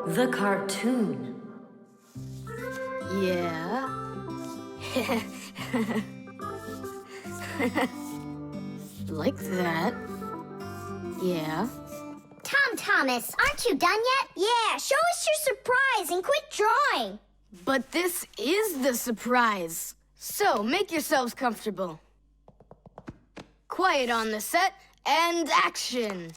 The cartoon. Yeah. Like that. Yeah. Thomas, aren't you done yet? Yeah, show us your surprise and quit drawing. But this is the surprise. So, make yourselves comfortable. Quiet on the set, and action!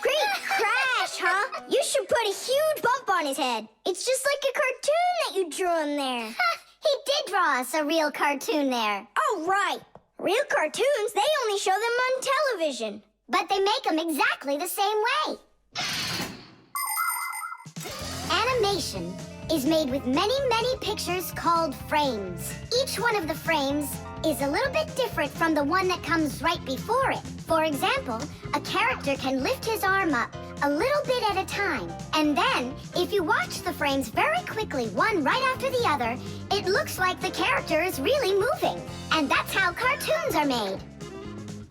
Great crash, huh? You should put a huge bump on his head. It's just like a cartoon that you drew him there. He did draw us a real cartoon there. Oh, right. Real cartoons, they only show them on television. But they make them exactly the same way. Animation is made with many, many pictures called frames. Each one of the frames is a little bit different from the one that comes right before it. For example, a character can lift his arm up a little bit at a time. And then, if you watch the frames very quickly, one right after the other, it looks like the character is really moving. And that's how cartoons are made.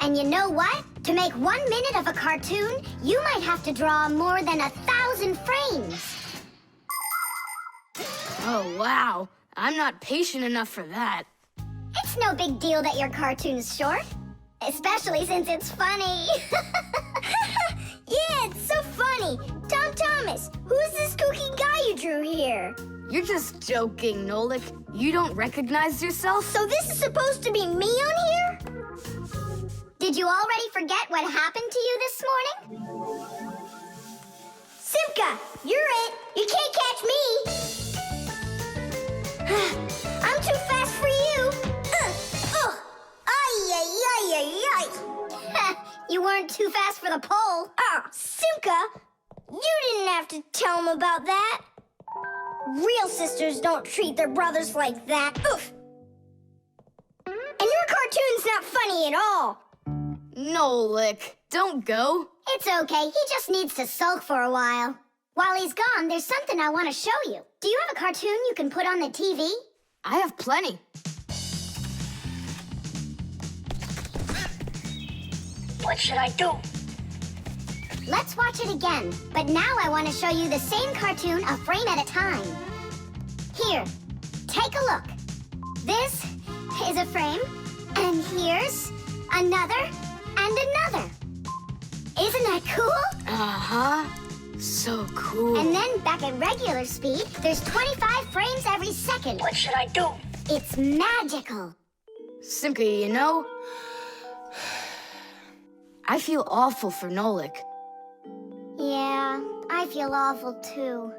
And you know what? To make 1 minute of a cartoon, you might have to draw more than 1,000 frames. Oh, wow. I'm not patient enough for that. It's no big deal that your cartoon's short. Especially since it's funny. Yeah, it's so funny. Thomas, who's this kooky guy you drew here? You're just joking, Nolik. You don't recognize yourself? So this is supposed to be me on here? Did you already forget what happened to you this morning? Simka, you're it. You can't catch me. I'm too fast for you. You weren't too fast for the pole. Simka, you didn't have to tell him about that. Real sisters don't treat their brothers like that. Oof. And your cartoon's not funny at all. Nolik, don't go. It's okay. He just needs to sulk for a while. While he's gone, there's something I want to show you. Do you have a cartoon you can put on the TV? I have plenty. What should I do? Let's watch it again. But now I want to show you the same cartoon a frame at a time. Here, take a look. This is a frame, and here's another and another. Isn't that cool? Uh-huh. So cool. And then back at regular speed, there's 25 frames every second. What should I do? It's magical. Simka, you know, I feel awful for Nolik. Yeah, I feel awful too.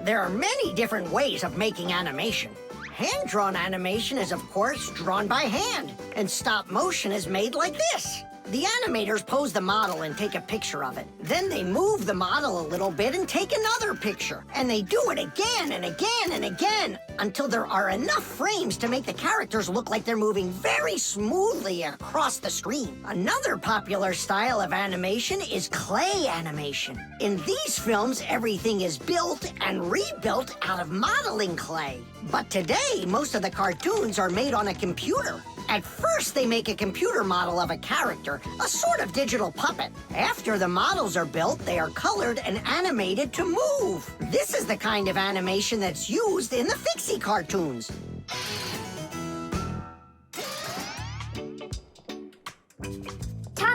There are many different ways of making animation. Hand-drawn animation is, of course, drawn by hand, and stop motion is made like this. The animators pose the model and take a picture of it. Then they move the model a little bit and take another picture. And they do it again and again and again until there are enough frames to make the characters look like they're moving very smoothly across the screen. Another popular style of animation is clay animation. In these films, everything is built and rebuilt out of modeling clay. But today, most of the cartoons are made on a computer. At first, they make a computer model of a character, a sort of digital puppet. After the models are built, they are colored and animated to move. This is the kind of animation that's used in the Fixie cartoons.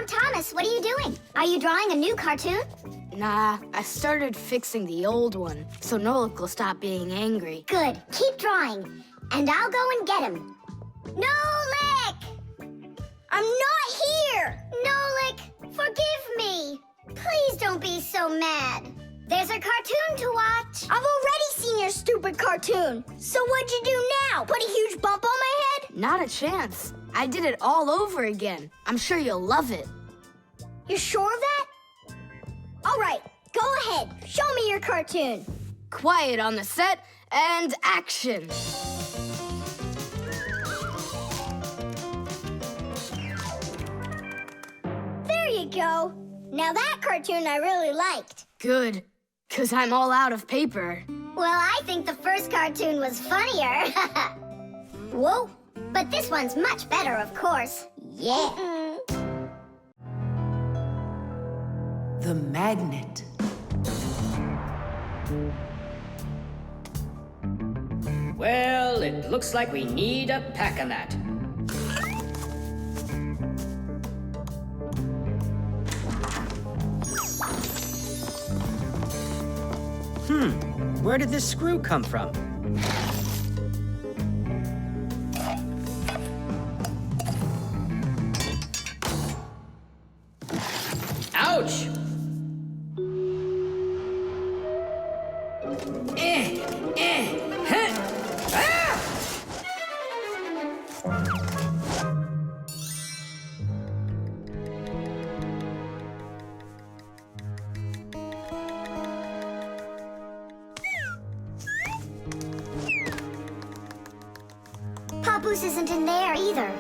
Thomas, what are you doing? Are you drawing a new cartoon? Nah, I started fixing the old one, so Nolik will stop being angry. Good. Keep drawing, and I'll go and get him. Nolik! I'm not here! Nolik, forgive me. Please don't be so mad. There's a cartoon to watch. I've already seen your stupid cartoon. So what'd you do now? Put a huge bump on my head? Not a chance. I did it all over again. I'm sure you'll love it. You're sure of that? All right, go ahead. Show me your cartoon. Quiet on the set, and action. There you go. Now that cartoon I really liked. Good, 'cause I'm all out of paper. Well, I think the first cartoon was funnier. Whoa! But this one's much better, of course. Yeah. The magnet. Well, it looks like we need a pack-a-mat. Where did this screw come from? Ouch! Huh. Ah! Papoose isn't in there either.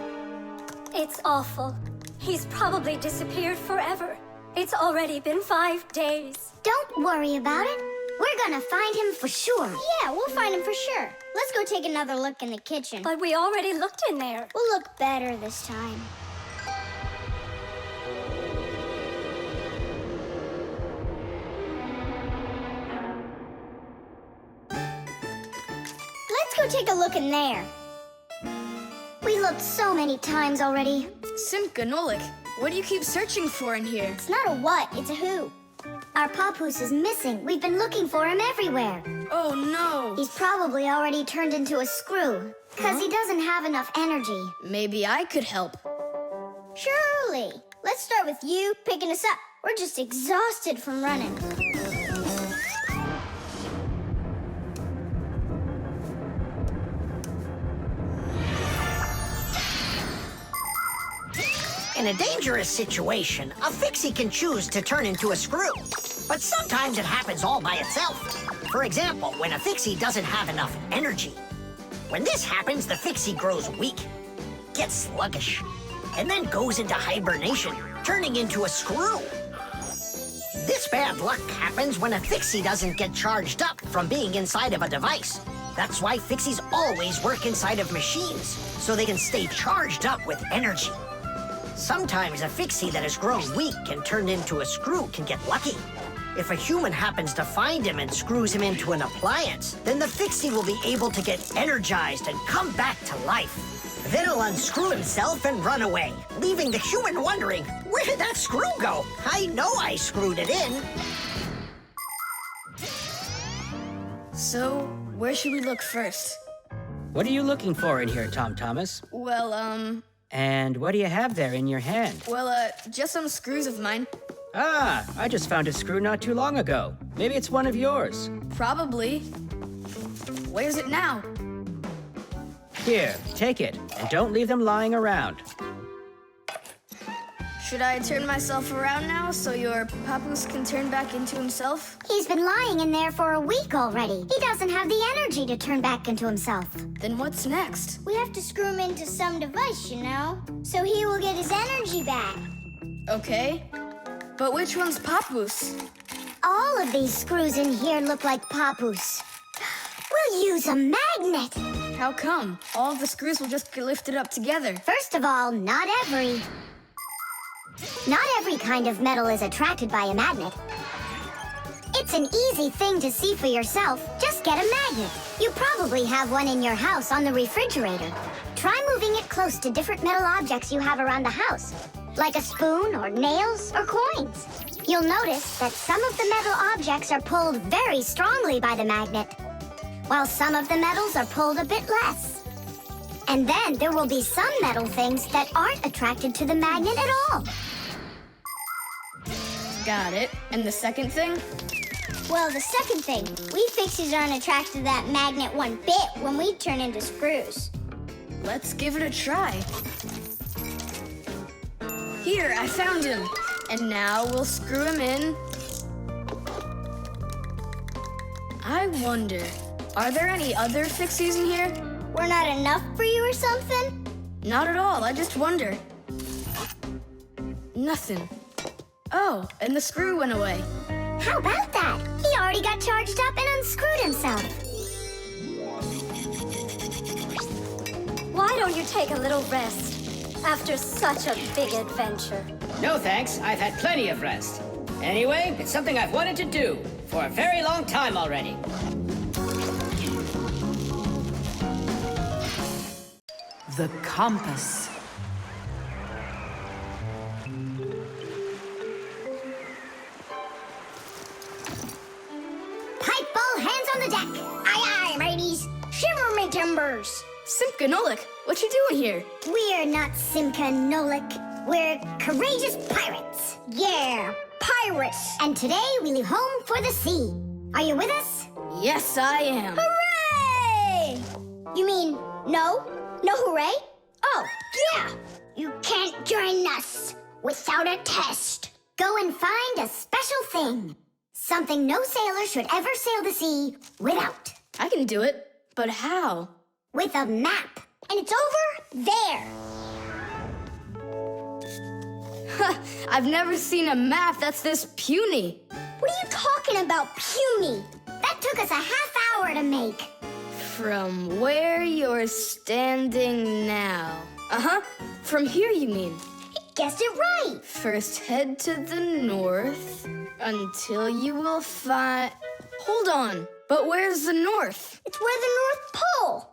It's awful. He's probably disappeared forever. It's already been 5 days. Don't worry about it. We're gonna find him for sure. Yeah, we'll find him for sure. Let's go take another look in the kitchen. But we already looked in there. We'll look better this time. Let's go take a look in there. We looked so many times already. Simka, Nolik, what do you keep searching for in here? It's not a what, it's a who. Our Papoose is missing. We've been looking for him everywhere. Oh no! He's probably already turned into a screw, because he doesn't have enough energy. Maybe I could help. Surely. Let's start with you picking us up. We're just exhausted from running. In a dangerous situation, a Fixie can choose to turn into a screw. But sometimes it happens all by itself. For example, when a Fixie doesn't have enough energy. When this happens, the Fixie grows weak, gets sluggish, and then goes into hibernation, turning into a screw. This bad luck happens when a Fixie doesn't get charged up from being inside of a device. That's why Fixies always work inside of machines, so they can stay charged up with energy. Sometimes a Fixie that has grown weak and turned into a screw can get lucky. If a human happens to find him and screws him into an appliance, then the Fixie will be able to get energized and come back to life. Then he'll unscrew himself and run away, leaving the human wondering, where did that screw go? I know I screwed it in. So, where should we look first? What are you looking for in here, Tom Thomas? Well, And what do you have there in your hand? just some screws of mine. Ah, I just found a screw not too long ago. Maybe it's one of yours. Probably. Where's it now? Here, take it, and don't leave them lying around. Should I turn myself around now so your Papoose can turn back into himself? He's been lying in there for a week already. He doesn't have the energy to turn back into himself. Then what's next? We have to screw him into some device, you know? So he will get his energy back. Okay. But which one's Papoose? All of these screws in here look like Papoose. We'll use a magnet. How come? All of the screws will just get lifted up together. First of all, not every kind of metal is attracted by a magnet. It's an easy thing to see for yourself. Just get a magnet. You probably have one in your house on the refrigerator. Try moving it close to different metal objects you have around the house, like a spoon or nails or coins. You'll notice that some of the metal objects are pulled very strongly by the magnet, while some of the metals are pulled a bit less. And then there will be some metal things that aren't attracted to the magnet at all. Got it. And the second thing? Well, the second thing, we Fixies aren't attracted to that magnet one bit when we turn into screws. Let's give it a try. Here, I found him. And now we'll screw him in. I wonder, are there any other Fixies in here? We're not enough for you or something? Not at all, I just wonder. Nothing. Oh, and the screw went away. How about that? He already got charged up and unscrewed himself. don't you take a little rest after such a big adventure? No thanks, I've had plenty of rest. Anyway, it's something I've wanted to do for a very long time already. The compass. Pipe ball, hands on the deck. Aye, aye, mateys. Shimmer me timbers. Simka Nolik, what you doing here? We're not Simka Nolik. We're courageous pirates. Yeah, pirates. And today we leave home for the sea. Are you with us? Yes, I am. Hooray! You mean no? No hooray? Oh, yeah. You can't join us without a test. Go and find a special thing. Something no sailor should ever sail the sea without. I can do it, but how? With a map. And it's over there. I've never seen a map that's this puny. What are you talking about, puny? That took us a half hour to make. From where you're standing now. Uh-huh. From here, you mean? He guessed it right. First head to the north until you will find... Hold on. But where's the north? It's where the North Pole,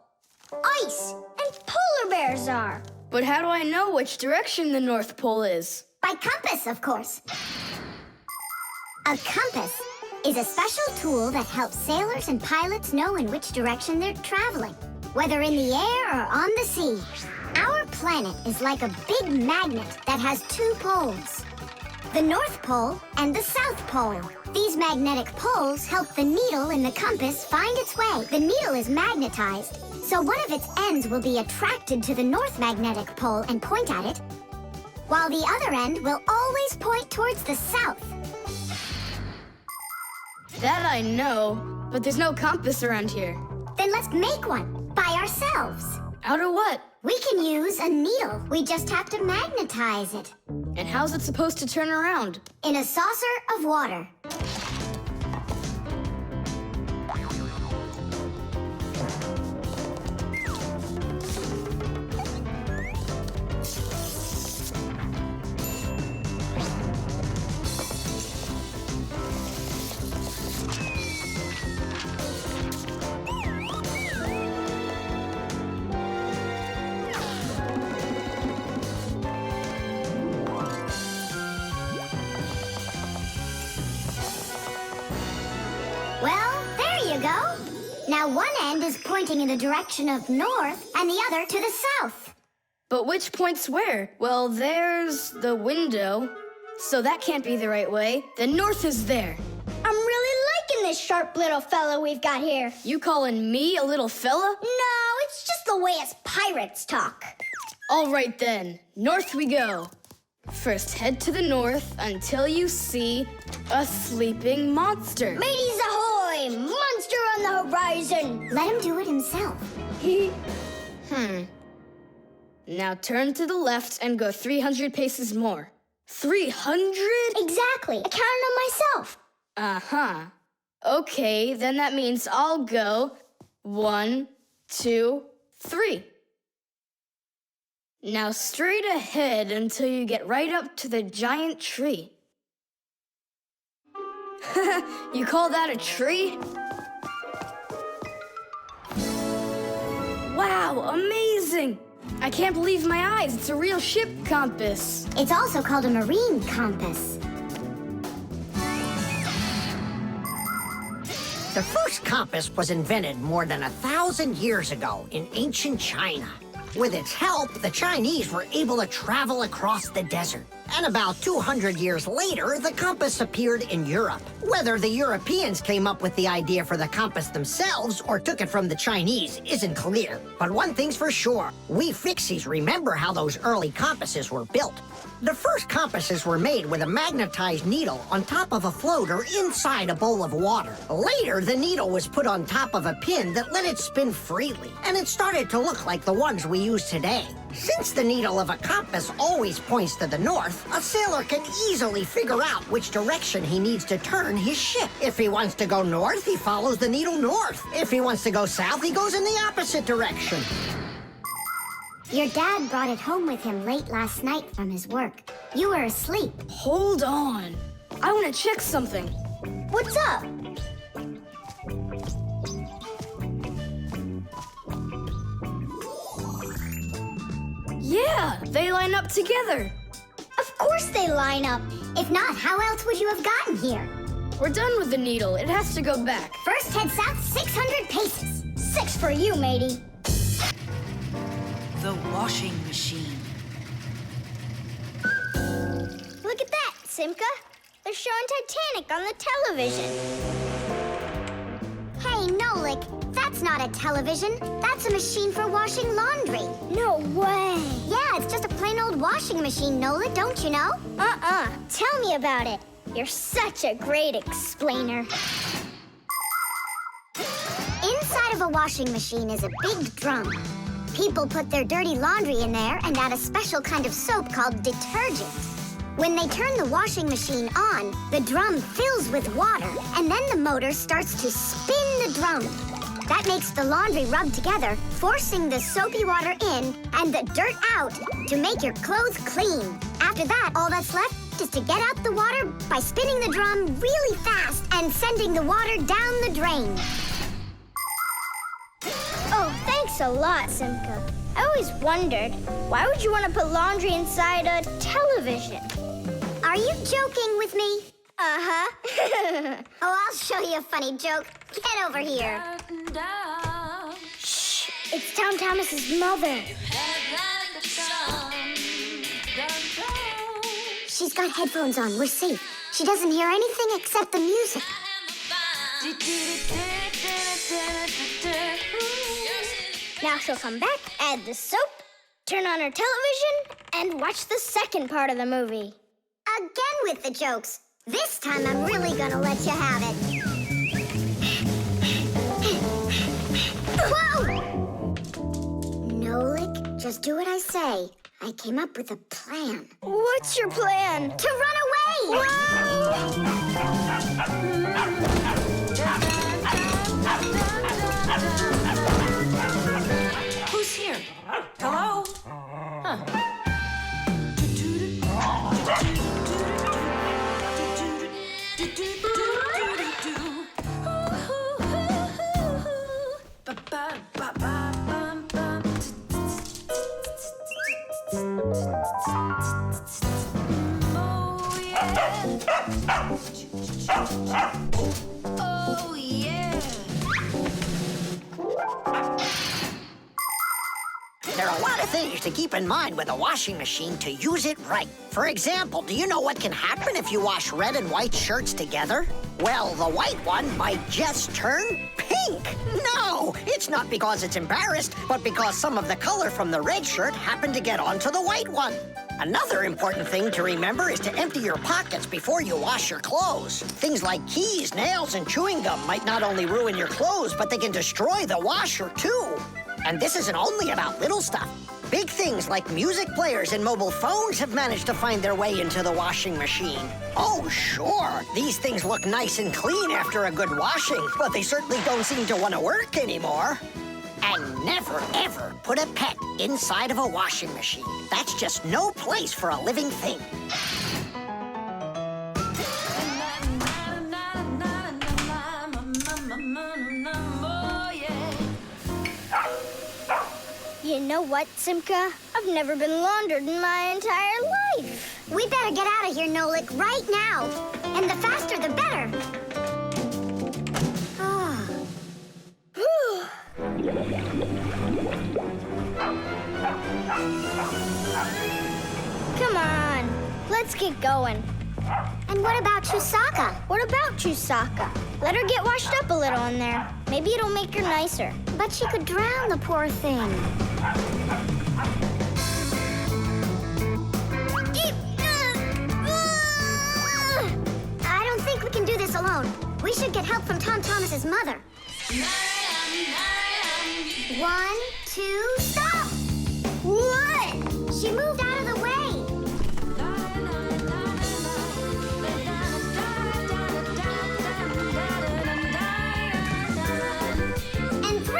ice, and polar bears are. But how do I know which direction the North Pole is? By compass, of course. A compass is a special tool that helps sailors and pilots know in which direction they're traveling, whether in the air or on the sea. Our planet is like a big magnet that has two poles, the North Pole and the South Pole. These magnetic poles help the needle in the compass find its way. The needle is magnetized, so one of its ends will be attracted to the North Magnetic Pole and point at it, while the other end will always point towards the south. That I know, but there's no compass around here. Then let's make one by ourselves. Out of what? We can use a needle. We just have to magnetize it And how's it supposed to turn around? in a saucer of water. Well, there you go. Now one end is pointing in the direction of north and the other to the south. But which point's where? Well, there's the window. So that can't be the right way. The north is there. I'm really liking this sharp little fella we've got here. You calling me a little fella? No, it's just the way us pirates talk. All right then, north we go. First head to the north until you see a sleeping monster. Mateys ahoy! Monster on the horizon! Let him do it himself. Now turn to the left and go 300 paces more. 300? Exactly. I counted on myself. Uh-huh. Okay, then that means I'll go 1, 2, 3. Now straight ahead until you get right up to the giant tree. You call that a tree? Wow, amazing! I can't believe my eyes. It's a real ship compass. It's also called a marine compass. The first compass was invented more than 1,000 years ago in ancient China. With its help, the Chinese were able to travel across the desert. And about 200 years later, the compass appeared in Europe. Whether the Europeans came up with the idea for the compass themselves or took it from the Chinese isn't clear. But one thing's for sure, we Fixies remember how those early compasses were built. The first compasses were made with a magnetized needle on top of a floater inside a bowl of water. Later, the needle was put on top of a pin that let it spin freely, and it started to look like the ones we use today. Since the needle of a compass always points to the north, a sailor can easily figure out which direction he needs to turn his ship. If he wants to go north, he follows the needle north. If he wants to go south, he goes in the opposite direction. Your dad brought it home with him late last night from his work. You were asleep. Hold on. I want to check something. What's up? Yeah, they line up together. Of course they line up. If not, how else would you have gotten here? We're done with the needle. It has to go back. First head south 600 paces. 6 for you, matey. The washing machine. Look at that, Simka. They're showing Titanic on the television. Hey, Nolik, that's not a television. That's a machine for washing laundry. No way. Yeah, it's just a plain old washing machine, Nolik, don't you know? Tell me about it. You're such a great explainer. Inside of a washing machine is a big drum. People put their dirty laundry in there and add a special kind of soap called detergent. When they turn the washing machine on, the drum fills with water, and then the motor starts to spin the drum. That makes the laundry rub together, forcing the soapy water in and the dirt out to make your clothes clean. After that, all that's left is to get out the water by spinning the drum really fast and sending the water down the drain. Oh, thanks a lot, Simka. I always wondered, why would you want to put laundry inside a television? Are you joking with me? Uh-huh. Oh, I'll show you a funny joke. Get over here. Shh, it's Tom Thomas's mother. She's got headphones on. We're safe. She doesn't hear anything except the music. Now she'll come back, add the soap, turn on her television, and watch the second part of the movie. Again with the jokes. This time I'm really gonna let you have it. Whoa! Nolik, just do what I say. I came up with a plan. What's your plan? To run away! Who's here? Hello? Huh. Oh, yeah. There are a lot of things to keep in mind with a washing machine to use it right. For example, do you know what can happen if you wash red and white shirts together? Well, the white one might just turn pink. No, it's not because it's embarrassed, but because some of the color from the red shirt happened to get onto the white one. Another important thing to remember is to empty your pockets before you wash your clothes. Things like keys, nails, and chewing gum might not only ruin your clothes, but they can destroy the washer, too. And this isn't only about little stuff. Big things like music players and mobile phones have managed to find their way into the washing machine. Oh, sure, these things look nice and clean after a good washing, but they certainly don't seem to want to work anymore. And never, ever put a pet inside of a washing machine. That's just no place for a living thing. You know what, Simka? I've never been laundered in my entire life. We better get out of here, Nolik, right now. And the faster, the better. Come on, let's get going. And what about Chusaka? What about Chusaka? Let her get washed up a little in there. Maybe it'll make her nicer. But she could drown, the poor thing. I don't think we can do this alone. We should get help from Tom Thomas's mother. 1, 2, stop! What? She moved out of the way. And 3.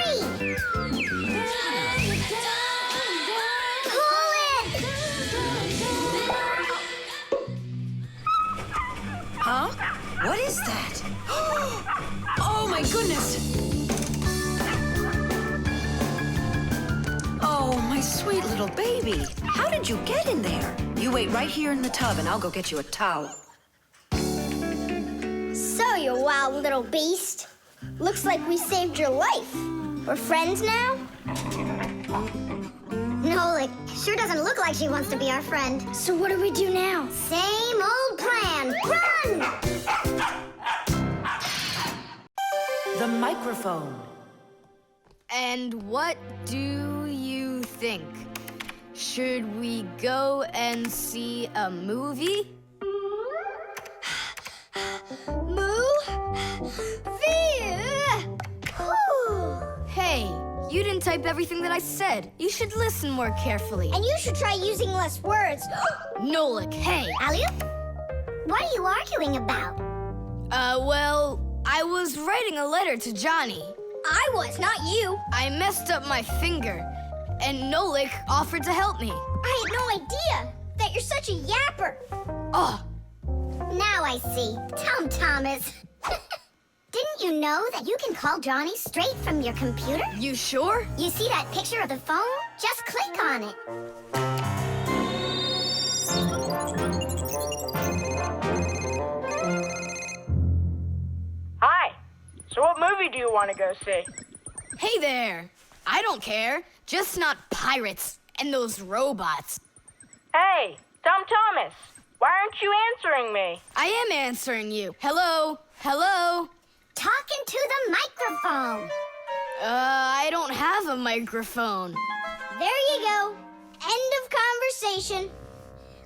little baby. How did you get in there? You wait right here in the tub and I'll go get you a towel. So, you wild little beast. Looks like we saved your life. We're friends now? Nolik, sure doesn't look like she wants to be our friend. So what do we do now? Same old plan. Run! The microphone. And what do you think? Should we go and see a movie? Hey, you didn't type everything that I said. You should listen more carefully. And you should try using less words. Nolik, hey. Alley-oop? What are you arguing about? Well, I was writing a letter to Johnny. I was, not you. I messed up my finger, and Nolik offered to help me. I had no idea that you're such a yapper. Oh, Now I see. Tom Thomas. Didn't you know that you can call Johnny straight from your computer? you sure? You see that picture of the phone? Just click on it. Hi. So what movie do you want to go see? Hey there. I don't care. Just not pirates and those robots. Hey, Tom Thomas. Why aren't you answering me? I am answering you. Hello? Hello? Talking to the microphone. I don't have a microphone. There you go. End of conversation.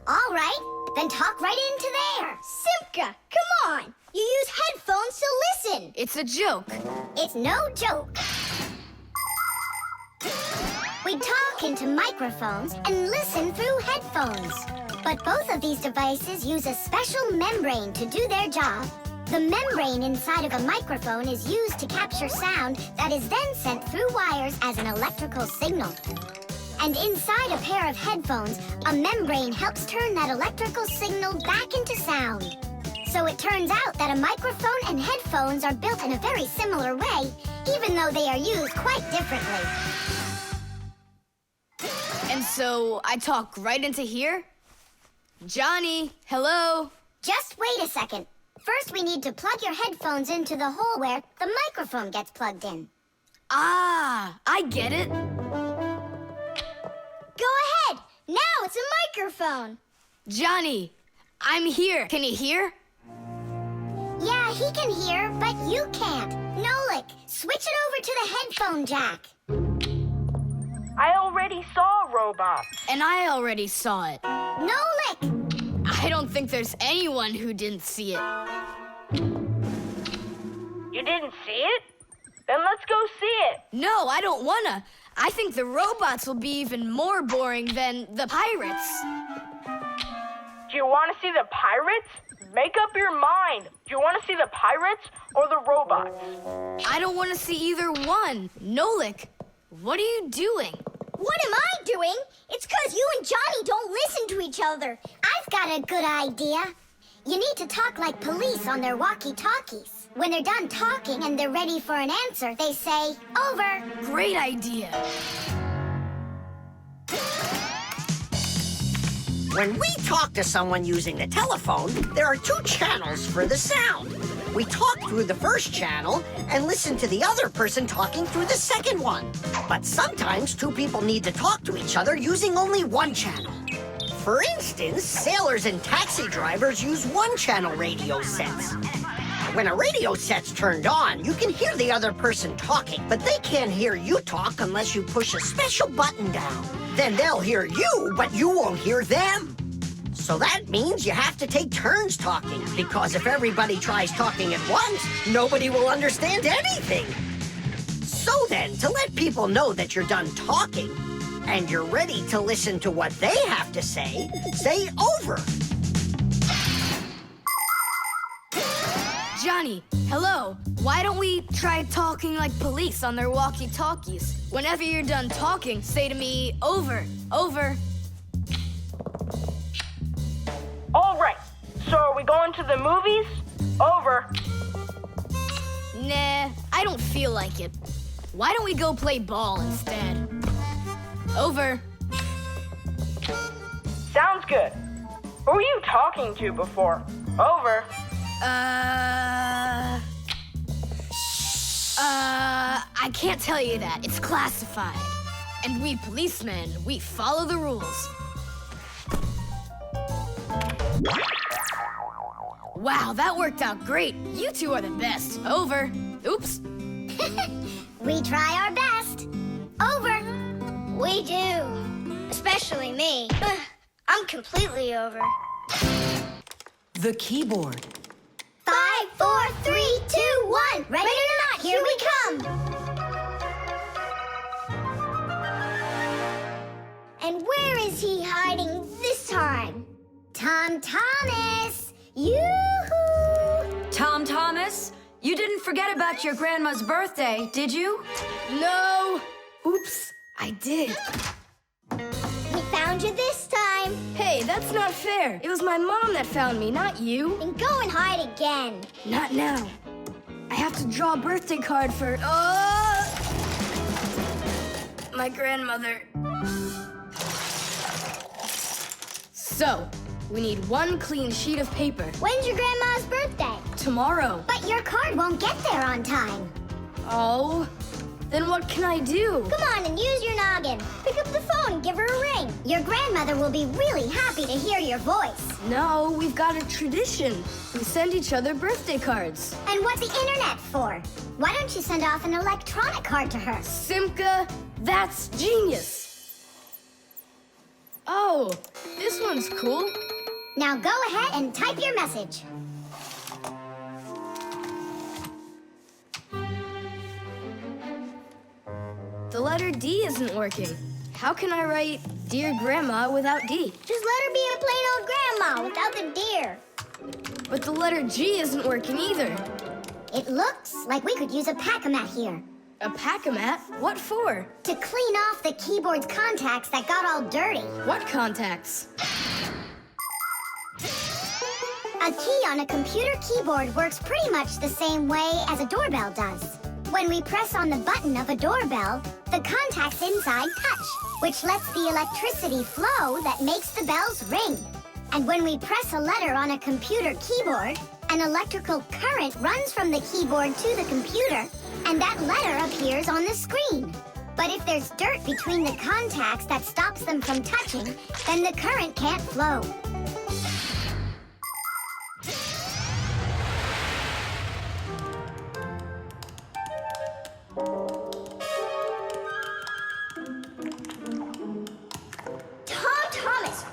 All right, then talk right into there. Simka, come on. You use headphones to listen. It's a joke. It's no joke. We talk into microphones and listen through headphones. But both of these devices use a special membrane to do their job. The membrane inside of a microphone is used to capture sound that is then sent through wires as an electrical signal. And inside a pair of headphones, a membrane helps turn that electrical signal back into sound. So it turns out that a microphone and headphones are built in a very similar way, even though they are used quite differently. And so I talk right into here? Johnny, hello? Just wait a second. First, we need to plug your headphones into the hole where the microphone gets plugged in. Ah, I get it. Go ahead. Now it's a microphone. Johnny, I'm here. Can you hear? Yeah, he can hear, but you can't. Nolik, switch it over to the headphone jack. I already saw a robot. And I already saw it. Nolik! I don't think there's anyone who didn't see it. You didn't see it? Then let's go see it. No, I don't wanna. I think the robots will be even more boring than the pirates. Do you want to see the pirates? Make up your mind. Do you want to see the pirates or the robots? I don't want to see either one. Nolik, what are you doing? What am I doing? It's because you and Johnny don't listen to each other. I've got a good idea. You need to talk like police on their walkie-talkies. When they're done talking and they're ready for an answer, they say, over. Great idea. When we talk to someone using the telephone, there are two channels for the sound. We talk through the first channel and listen to the other person talking through the second one. But sometimes two people need to talk to each other using only one channel. For instance, sailors and taxi drivers use one-channel radio sets. When a radio set's turned on, you can hear the other person talking, but they can't hear you talk unless you push a special button down. Then they'll hear you, but you won't hear them. So that means you have to take turns talking, because if everybody tries talking at once, nobody will understand anything. So then, to let people know that you're done talking, and you're ready to listen to what they have to say over. Johnny, hello. Why don't we try talking like police on their walkie-talkies? Whenever you're done talking, say to me, over, over. All right. So are we going to the movies? Over. Nah, I don't feel like it. Why don't we go play ball instead? Over. Sounds good. Who were you talking to before? Over. I can't tell you that. It's classified. And we policemen, we follow the rules. Wow, that worked out great. You two are the best. Over. Oops. We try our best. Over. We do. Especially me. I'm completely over. The keyboard. 5, 4, 3, 2, 1. Ready or not, here we come. And where is he hiding this time? Tom Thomas. Yoo-hoo. Tom Thomas, you didn't forget about your grandma's birthday, did you? No. Oops, I did. We found you this time. Hey, that's not fair. It was my mom that found me, not you. Then go and hide again. Not now. I have to draw a birthday card for... my grandmother. So, we need one clean sheet of paper. When's your grandma's birthday? Tomorrow. But your card won't get there on time. Oh, then what can I do? Come on and use your noggin. Pick up the phone and give her a ring. Your grandmother will be really happy to hear your voice. No, we've got a tradition. We send each other birthday cards. And what's the internet for? Why don't you send off an electronic card to her? Simca, that's genius. Oh, this one's cool. Now go ahead and type your message. The letter D isn't working. How can I write Dear Grandma without D? Just let her be a plain old grandma without the deer. But the letter G isn't working either. It looks like we could use a pack-a-mat here. A pack-a-mat? What for? To clean off the keyboard's contacts that got all dirty. What contacts? A key on a computer keyboard works pretty much the same way as a doorbell does. When we press on the button of a doorbell, the contacts inside touch, which lets the electricity flow that makes the bells ring. And when we press a letter on a computer keyboard, an electrical current runs from the keyboard to the computer, and that letter appears on the screen. But if there's dirt between the contacts that stops them from touching, then the current can't flow.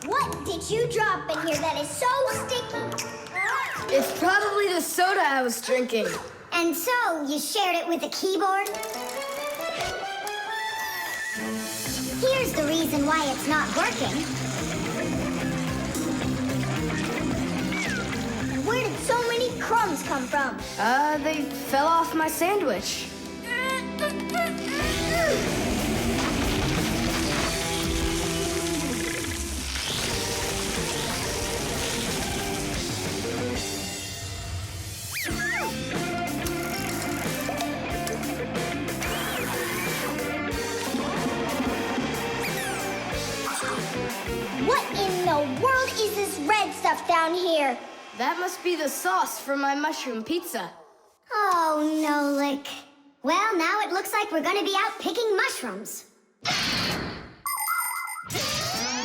What did you drop in here that is so sticky? It's probably the soda I was drinking. And so, you shared it with the keyboard? Here's the reason why it's not working. Where did so many crumbs come from? They fell off my sandwich. What in the world is this red stuff down here? That must be the sauce for my mushroom pizza. Oh, Nolik. Well, now it looks like we're gonna be out picking mushrooms.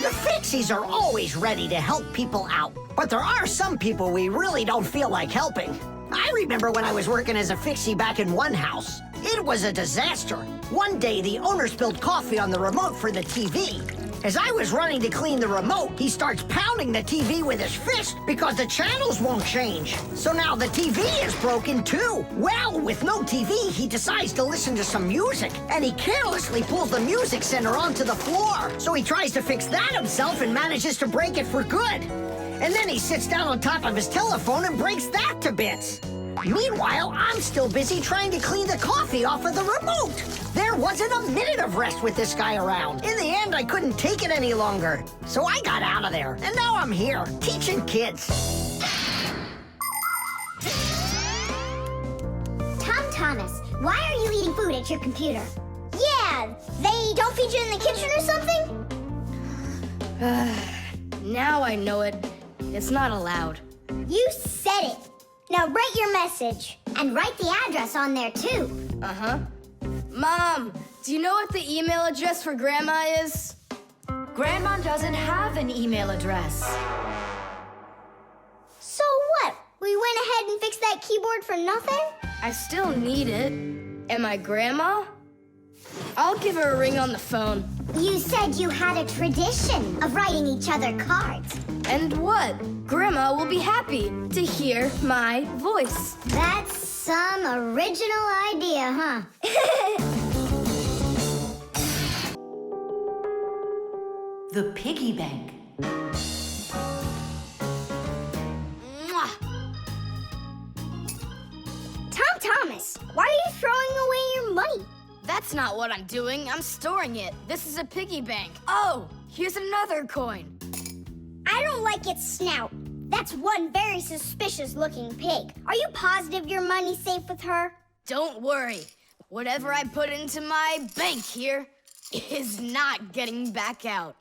The Fixies are always ready to help people out, but there are some people we really don't feel like helping. I remember when I was working as a Fixie back in one house. It was a disaster. One day, the owner spilled coffee on the remote for the TV. As I was running to clean the remote, he starts pounding the TV with his fist because the channels won't change. So now the TV is broken too. Well, with no TV, he decides to listen to some music, and he carelessly pulls the music center onto the floor. So he tries to fix that himself and manages to break it for good. And then he sits down on top of his telephone and breaks that to bits. Meanwhile, I'm still busy trying to clean the coffee off of the remote. There wasn't a minute of rest with this guy around. In the end, I couldn't take it any longer. So I got out of there, and now I'm here, teaching kids. Tom Thomas, why are you eating food at your computer? Yeah, they don't feed you in the kitchen or something? Now I know it. It's not allowed. You said it. Now write your message. And write the address on there, too. Uh-huh. Mom, do you know what the email address for Grandma is? Grandma doesn't have an email address. So what? We went ahead and fixed that keyboard for nothing? I still need it. Am I Grandma? I'll give her a ring on the phone. You said you had a tradition of writing each other cards. And what? Grandma will be happy to hear my voice. That's some original idea, huh? The Piggy Bank. Mwah! Tom Thomas, why are you throwing away your money? That's not what I'm doing. I'm storing it. This is a piggy bank. Oh, here's another coin. I don't like its snout. That's one very suspicious looking pig. Are you positive your money's safe with her? Don't worry. Whatever I put into my bank here is not getting back out.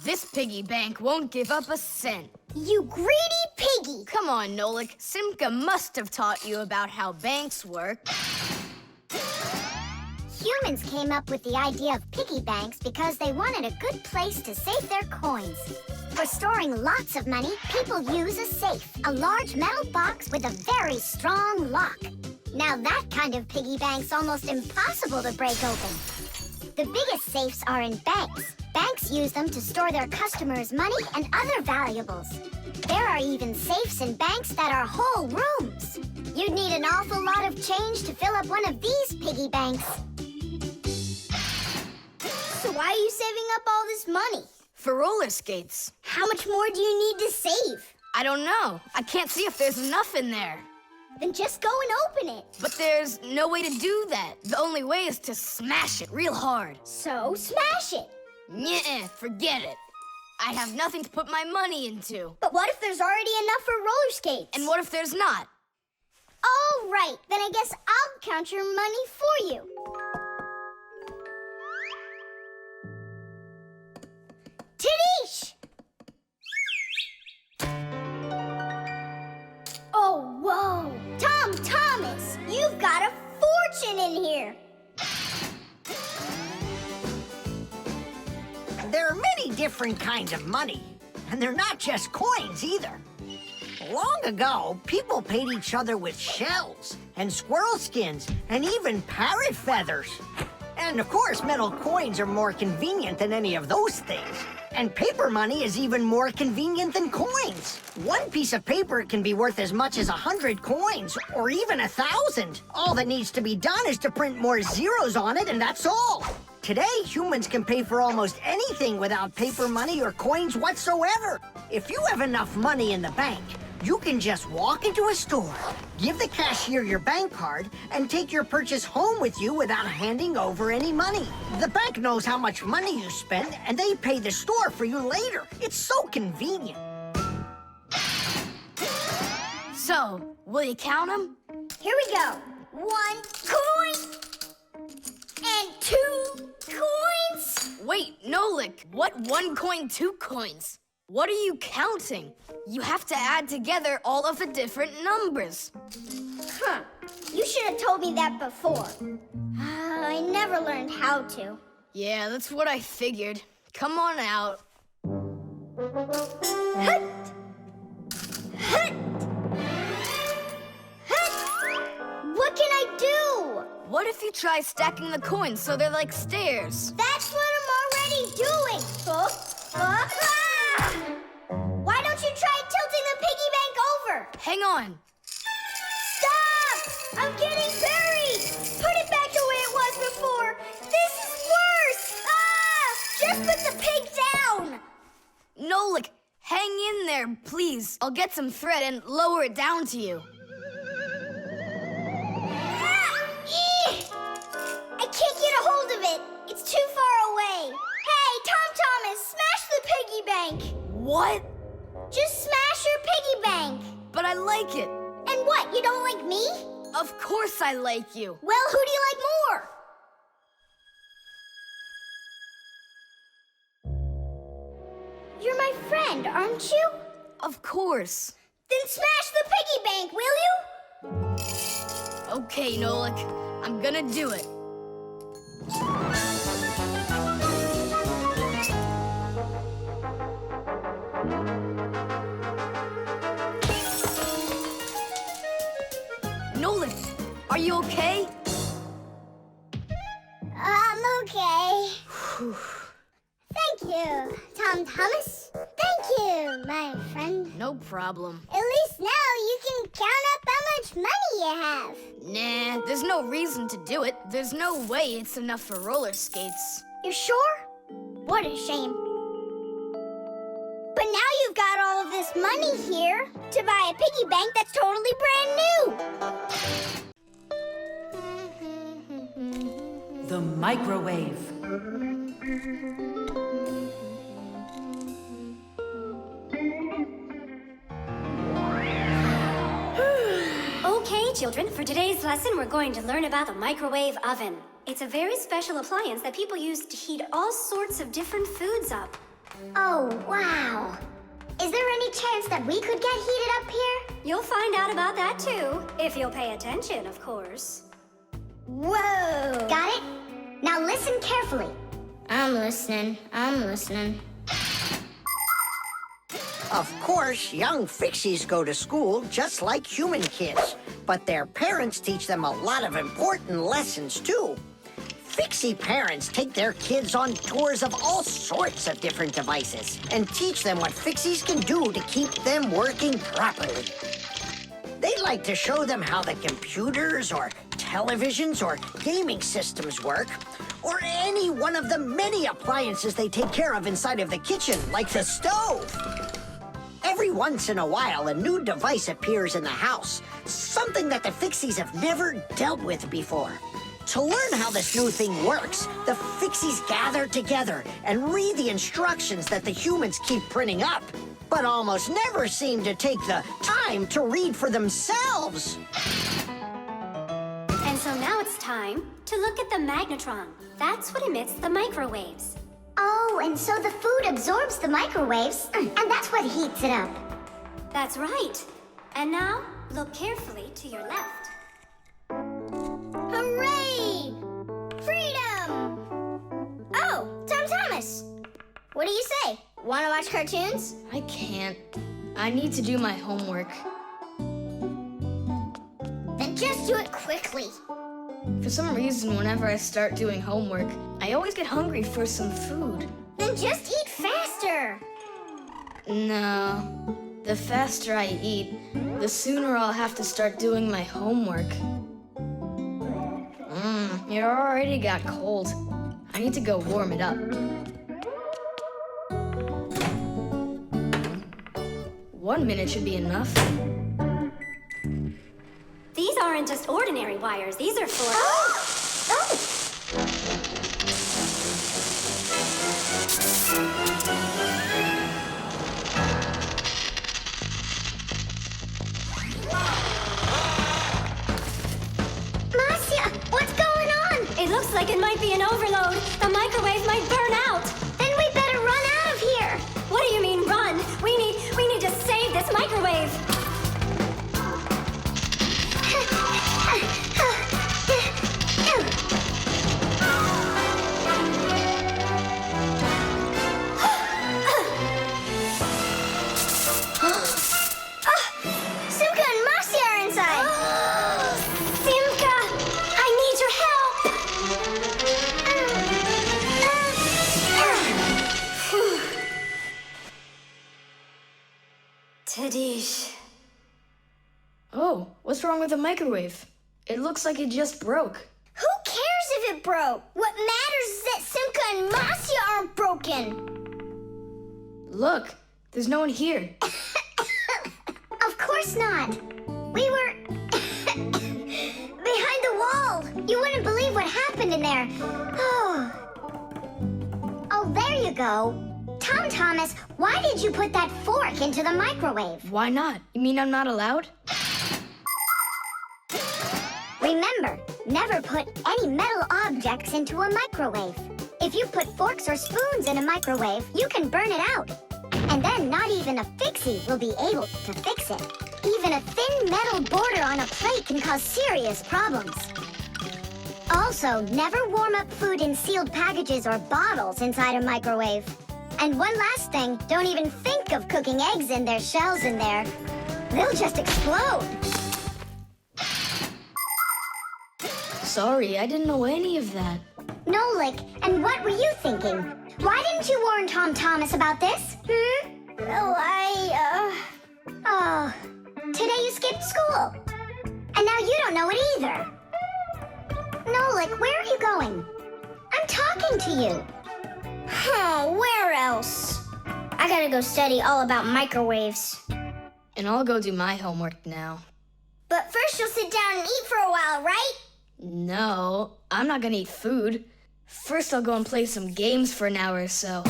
This piggy bank won't give up a cent. You greedy piggy! Come on, Nolik. Simka must have taught you about how banks work. Humans came up with the idea of piggy banks because they wanted a good place to save their coins. For storing lots of money, people use a safe, a large metal box with a very strong lock. Now that kind of piggy bank's almost impossible to break open. The biggest safes are in banks. Banks use them to store their customers' money and other valuables. There are even safes in banks that are whole rooms. You'd need an awful lot of change to fill up one of these piggy banks. So why are you saving up all this money? For roller skates. How much more do you need to save? I don't know. I can't see if there's enough in there. Then just go and open it. But there's no way to do that. The only way is to smash it real hard. So smash it. Nuh-uh, forget it. I have nothing to put my money into. But what if there's already enough for roller skates? And what if there's not? All right, then I guess I'll count your money for you. Tadish! Oh, whoa! Tom Thomas, you've got a fortune in here. There are many different kinds of money, and they're not just coins either. Long ago, people paid each other with shells and squirrel skins and even parrot feathers. And of course, metal coins are more convenient than any of those things. And paper money is even more convenient than coins. One piece of paper can be worth as much as 100 coins, or even 1,000. All that needs to be done is to print more zeros on it, and that's all. Today, humans can pay for almost anything without paper money or coins whatsoever. If you have enough money in the bank, you can just walk into a store, give the cashier your bank card, and take your purchase home with you without handing over any money. The bank knows how much money you spend, and they pay the store for you later. It's so convenient. So, will you count them? Here we go. 1 coin and 2 coins. Wait, Nolik, what 1 coin, 2 coins? What are you counting? You have to add together all of the different numbers. Huh. You should have told me that before. I never learned how to. Yeah, that's what I figured. Come on out. Hut! Hut! Hut! What can I do? What if you try stacking the coins so they're like stairs? That's what I'm already doing. Why don't you try tilting the piggy bank over? Hang on. Stop! I'm getting buried! Put it back the way it was before! This is worse! Just put the pig down! Nolik, hang in there, please. I'll get some thread and lower it down to you. I can't get a hold of it. It's too far away. Hey, Tom Thomas, smash the piggy bank. What? Just smash your piggy bank. But I like it. And what, you don't like me? Of course I like you. Well, who do you like more? You're my friend, aren't you? Of course. Then smash the piggy bank, will you? Okay, Nolik. I'm gonna do it. Nolik, are you okay? I'm okay. Thank you, Tom Thomas. Thank you, my friend. No problem. At least now you can count up how much money you have. Nah, there's no reason to do it. There's no way it's enough for roller skates. You sure? What a shame. But now you've got all of this money here to buy a piggy bank that's totally brand new. The microwave. Okay, children, for today's lesson, we're going to learn about the microwave oven. It's a very special appliance that people use to heat all sorts of different foods up. Oh, wow. Is there any chance that we could get heated up here? You'll find out about that too, if you'll pay attention, of course. Whoa! Got it? Now listen carefully. I'm listening. Of course, young Fixies go to school just like human kids, but their parents teach them a lot of important lessons, too. Fixie parents take their kids on tours of all sorts of different devices and teach them what Fixies can do to keep them working properly. They like to show them how the computers or televisions or gaming systems work, or any one of the many appliances they take care of inside of the kitchen, like the stove. Every once in a while, a new device appears in the house, something that the Fixies have never dealt with before. To learn how this new thing works, the Fixies gather together and read the instructions that the humans keep printing up, but almost never seem to take the time to read for themselves. And so now it's time to look at the magnetron. That's what emits the microwaves. Oh, and so the food absorbs the microwaves, and that's what heats it up. That's right. And now, look carefully to your left. Hooray! Freedom! Oh, Tom Thomas. What do you say? Want to watch cartoons? I can't. I need to do my homework. Then just do it quickly. For some reason, whenever I start doing homework, I always get hungry for some food. Then just eat faster. No. The faster I eat, the sooner I'll have to start doing my homework. It already got cold. I need to go warm it up. 1 minute should be enough. These aren't just ordinary wires. These are for... Marcia, what's going on? It looks like it might be an overload. The microwave might burn out. Then we better run out of here. What do you mean, run? We need to save this microwave. Simka and Marcia are inside. Simka, I need your help. Tadish. Oh, what's wrong with the microwave? It looks like it just broke. Who cares if it broke? What matters is that Simka and Marcia aren't broken. Look, there's no one here. Of course not. We were behind the wall. You wouldn't believe what happened in there. Oh, there you go. Tom Thomas, why did you put that fork into the microwave? Why not? You mean I'm not allowed? Remember, never put any metal objects into a microwave. If you put forks or spoons in a microwave, you can burn it out. And then not even a Fixie will be able to fix it. Even a thin metal border on a plate can cause serious problems. Also, never warm up food in sealed packages or bottles inside a microwave. And one last thing, don't even think of cooking eggs in their shells in there. They'll just explode. Sorry, I didn't know any of that. Nolik, and what were you thinking? Why didn't you warn Tom Thomas about this? Well, Oh, today you skipped school. And now you don't know it either. Nolik, where are you going? I'm talking to you. Where else? I gotta go study all about microwaves. And I'll go do my homework now. But first you'll sit down and eat for a while, right? No, I'm not gonna eat food. First, I'll go and play some games for an hour or so.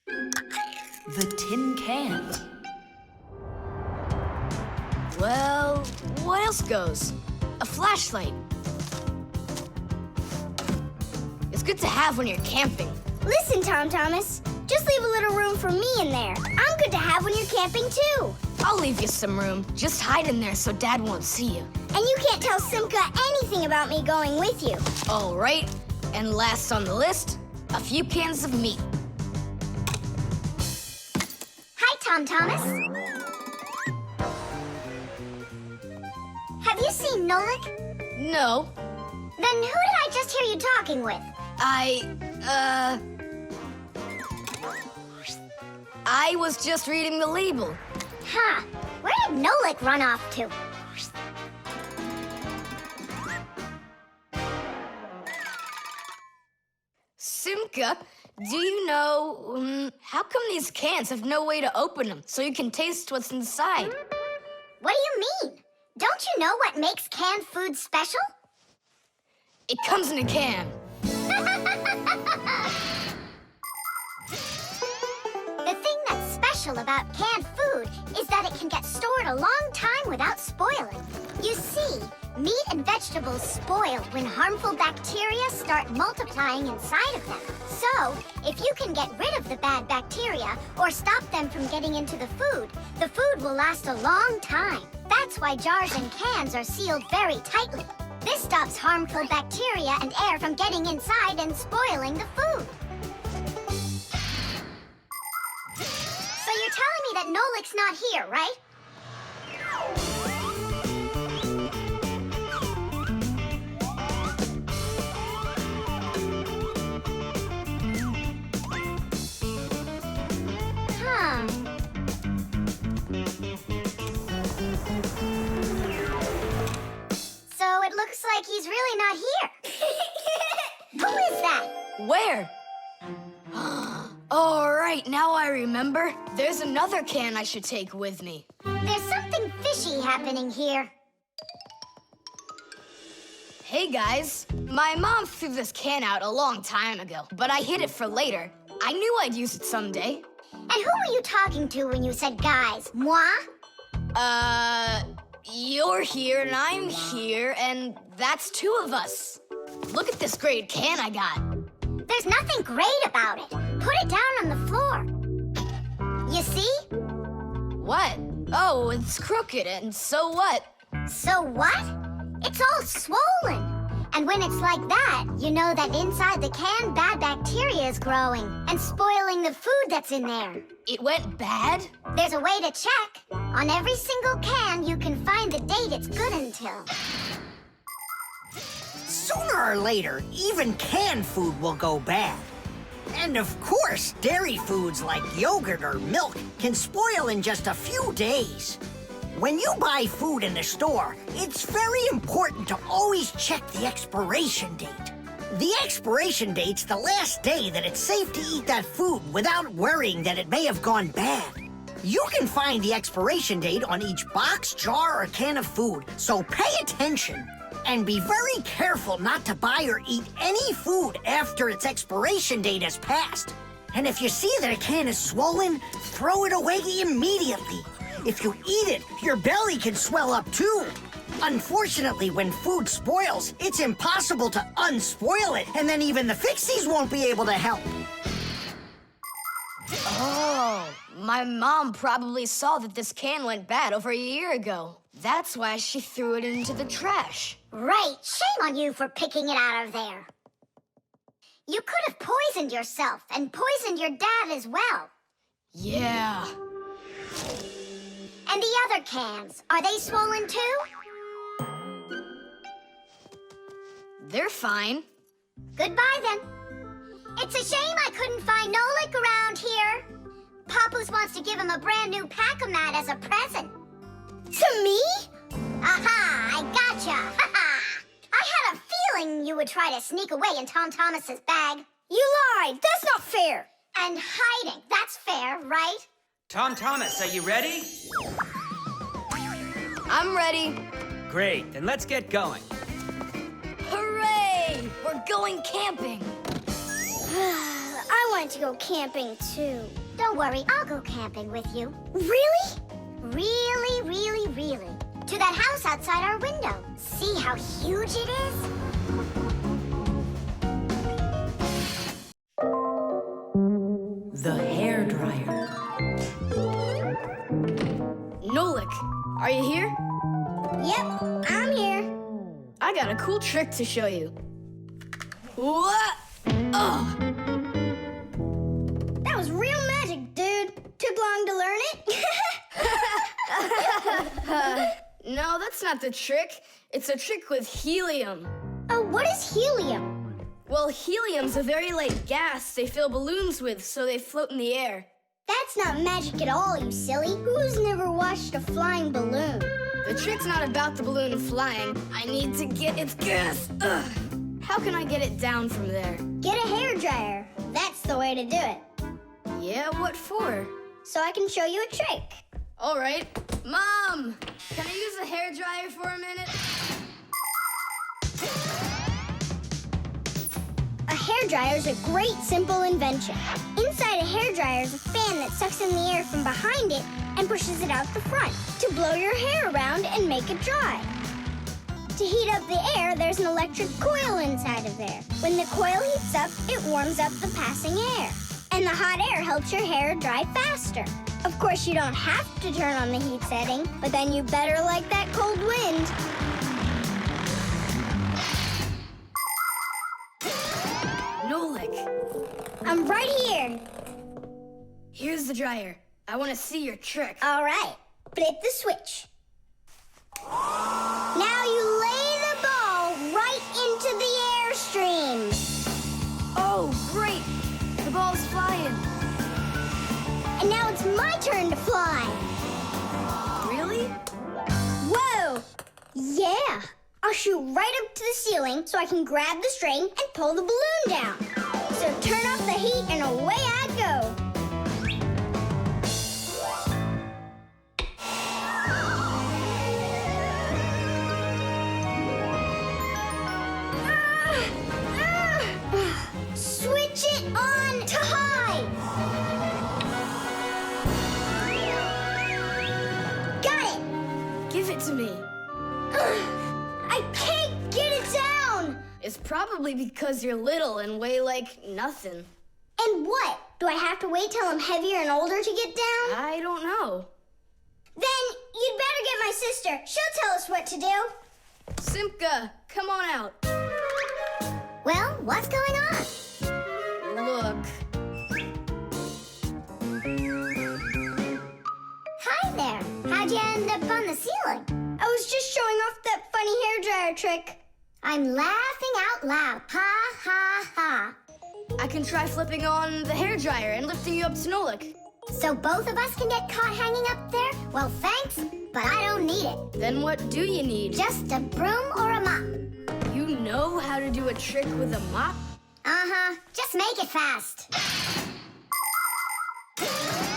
The tin can. Well, what else goes? A flashlight. It's good to have when you're camping. Listen, Tom Thomas, just leave a little room for me in there. I'm good to have when you're camping too. I'll leave you some room. Just hide in there so Dad won't see you. And you can't tell Simka anything about me going with you. All right. And last on the list, a few cans of meat. Hi, Tom Thomas. Have you seen Nolik? No, Then who did I just hear you talking with? I was just reading the label. Huh. Where did Nolik run off to? Simka, do you know, how come these cans have no way to open them so you can taste what's inside? What do you mean? Don't you know what makes canned food special? It comes in a can. The thing that's special about canned food is that it can get stored a long time without spoiling. You see, meat and vegetables spoil when harmful bacteria start multiplying inside of them. So, if you can get rid of the bad bacteria or stop them from getting into the food will last a long time. That's why jars and cans are sealed very tightly. This stops harmful bacteria and air from getting inside and spoiling the food. So you're telling me that Nolik's not here, right? Huh. So it looks like he's really not here. Who is that? Where? All right, now I remember. There's another can I should take with me. There's something fishy happening here. Hey, guys. My mom threw this can out a long time ago, but I hid it for later. I knew I'd use it someday. And who were you talking to when you said guys? Moi? You're here and I'm here, and that's two of us. Look at this great can I got. There's nothing great about it. Put it down on the floor. You see? What? Oh, it's crooked, and so what? So what? It's all swollen. And when it's like that, you know that inside the can, bad bacteria is growing and spoiling the food that's in there. It went bad? There's a way to check. On every single can, you can find the date it's good until. Sooner or later, even canned food will go bad. And of course, dairy foods like yogurt or milk can spoil in just a few days. When you buy food in the store, it's very important to always check the expiration date. The expiration date's the last day that it's safe to eat that food without worrying that it may have gone bad. You can find the expiration date on each box, jar, or can of food, so pay attention. And be very careful not to buy or eat any food after its expiration date has passed. And if you see that a can is swollen, throw it away immediately. If you eat it, your belly can swell up too. Unfortunately, when food spoils, it's impossible to unspoil it, and then even the Fixies won't be able to help. Oh, my mom probably saw that this can went bad over a year ago. That's why she threw it into the trash. Right. Shame on you for picking it out of there. You could have poisoned yourself and poisoned your dad as well. Yeah. And the other cans, are they swollen too? They're fine. Goodbye then. It's a shame I couldn't find Nolik around here. Papoose wants to give him a brand new pack-a-mat as a present. To me? Aha! I gotcha! Ha-ha! I had a feeling you would try to sneak away in Tom Thomas's bag. You lied. That's not fair. And hiding, that's fair, right? Tom Thomas, are you ready? I'm ready. Great, then let's get going. Hooray! We're going camping. I wanted to go camping too. Don't worry, I'll go camping with you. Really? Really, really, really. To that house outside our window. See how huge it is? The hairdryer. Nolik, are you here? Yep, I'm here. I got a cool trick to show you. What? Oh! That was real magic, dude. Took long to learn it? No, that's not the trick. It's a trick with helium. Oh, what is helium? Well, helium's a very light gas they fill balloons with so they float in the air. That's not magic at all, you silly. Who's never watched a flying balloon? The trick's not about the balloon flying. I need to get its gas. Ugh. How can I get it down from there? Get a hairdryer. That's the way to do it. Yeah, what for? So I can show you a trick. All right. Mom, can I use the hairdryer for a minute? A hairdryer is a great, simple invention. Inside a hairdryer is a fan that sucks in the air from behind it and pushes it out the front to blow your hair around and make it dry. To heat up the air, there's an electric coil inside of there. When the coil heats up, it warms up the passing air. And the hot air helps your hair dry faster. Of course, you don't have to turn on the heat setting, but then you better like that cold wind. Nolik, I'm right here. here's the dryer. I want to see your trick. All right, flip the switch. Now you lay the ball right into the airstream. Oh, great! The ball's flying. And now it's my turn to fly. Really? Whoa! Yeah! I'll shoot right up to the ceiling so I can grab the string and pull the balloon down. So turn off the heat and away I go. Switch it on to high. Got it. Give it to me. I can't get it down. It's probably because you're little and weigh like nothing. And what? Do I have to wait till I'm heavier and older to get down? I don't know. Then you'd better get my sister. She'll tell us what to do. Simka, come on out. Well, what's going on? Look. Hi there. How'd you end up on the ceiling? I was just showing off that funny hairdryer trick. I'm laughing out loud. Ha, ha, ha. I can try flipping on the hairdryer and lifting you up to Nolik. So both of us can get caught hanging up there? Well, thanks, but I don't need it. Then what do you need? Just a broom or a mop. You know how to do a trick with a mop? Uh-huh. Just make it fast.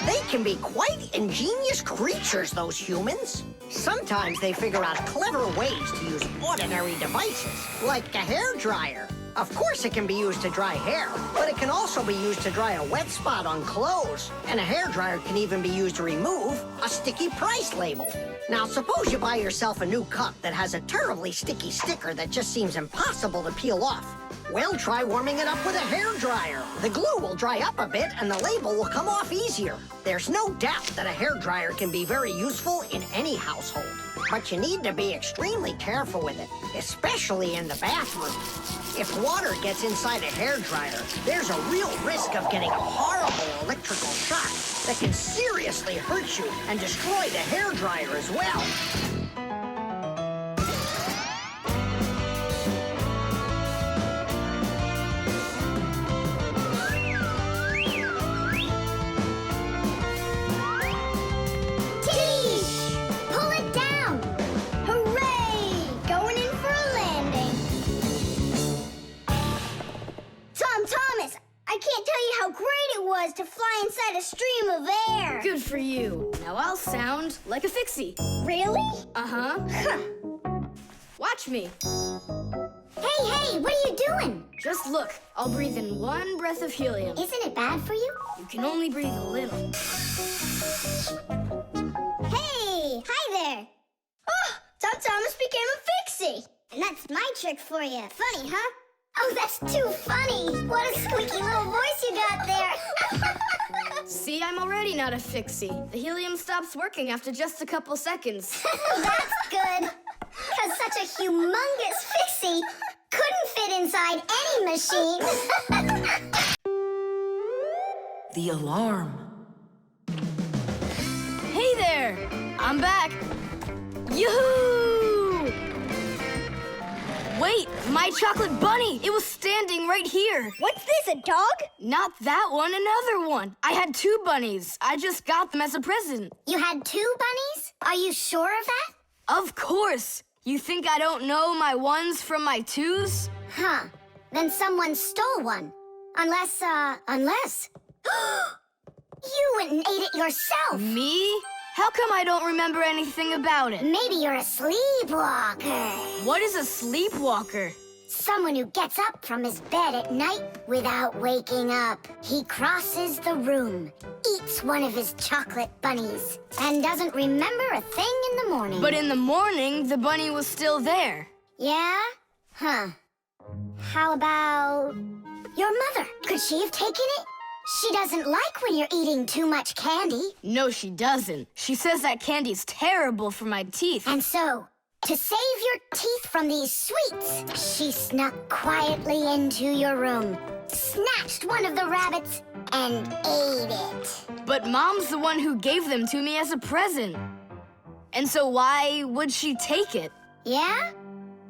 They can be quite ingenious creatures, those humans. Sometimes they figure out clever ways to use ordinary devices, like a hairdryer. Of course it can be used to dry hair, but it can also be used to dry a wet spot on clothes. And a hairdryer can even be used to remove a sticky price label. Now, suppose you buy yourself a new cup that has a terribly sticky sticker that just seems impossible to peel off. We'll try warming it up with a hairdryer. The glue will dry up a bit and the label will come off easier. There's no doubt that a hairdryer can be very useful in any household. But you need to be extremely careful with it, especially in the bathroom. If water gets inside a hairdryer, there's a real risk of getting a horrible electrical shock that can seriously hurt you and destroy the hairdryer as well. To fly inside a stream of air. Good for you. Now I'll sound like a Fixie. Really? Uh-huh. Huh. Watch me. Hey, what are you doing? Just look. I'll breathe in one breath of helium. Isn't it bad for you? You can only breathe a little. Hey, hi there. Oh, Tom Thomas became a Fixie. And that's my trick for you. Funny, huh? Oh, that's too funny. What a squeaky little voice you got there. See, I'm already not a Fixie. The helium stops working after just a couple seconds. That's good. Because such a humongous Fixie couldn't fit inside any machine. The alarm. Hey there! I'm back. Yoo-hoo! Wait, my chocolate bunny! It was standing right here. What's this, a dog? Not that one, another one. I had 2 bunnies. I just got them as a present. You had 2 bunnies? Are you sure of that? Of course. You think I don't know my 1s from my 2s? Huh. Then someone stole one. Unless. You went and ate it yourself. Me? How come I don't remember anything about it? Maybe you're a sleepwalker. What is a sleepwalker? Someone who gets up from his bed at night without waking up. He crosses the room, eats one of his chocolate bunnies, and doesn't remember a thing in the morning. But in the morning, the bunny was still there. Yeah? Huh. How about your mother? Could she have taken it? She doesn't like when you're eating too much candy. No, she doesn't. She says that candy's terrible for my teeth. And so, to save your teeth from these sweets, she snuck quietly into your room, snatched one of the rabbits, and ate it. But Mom's the one who gave them to me as a present. And so why would she take it? Yeah?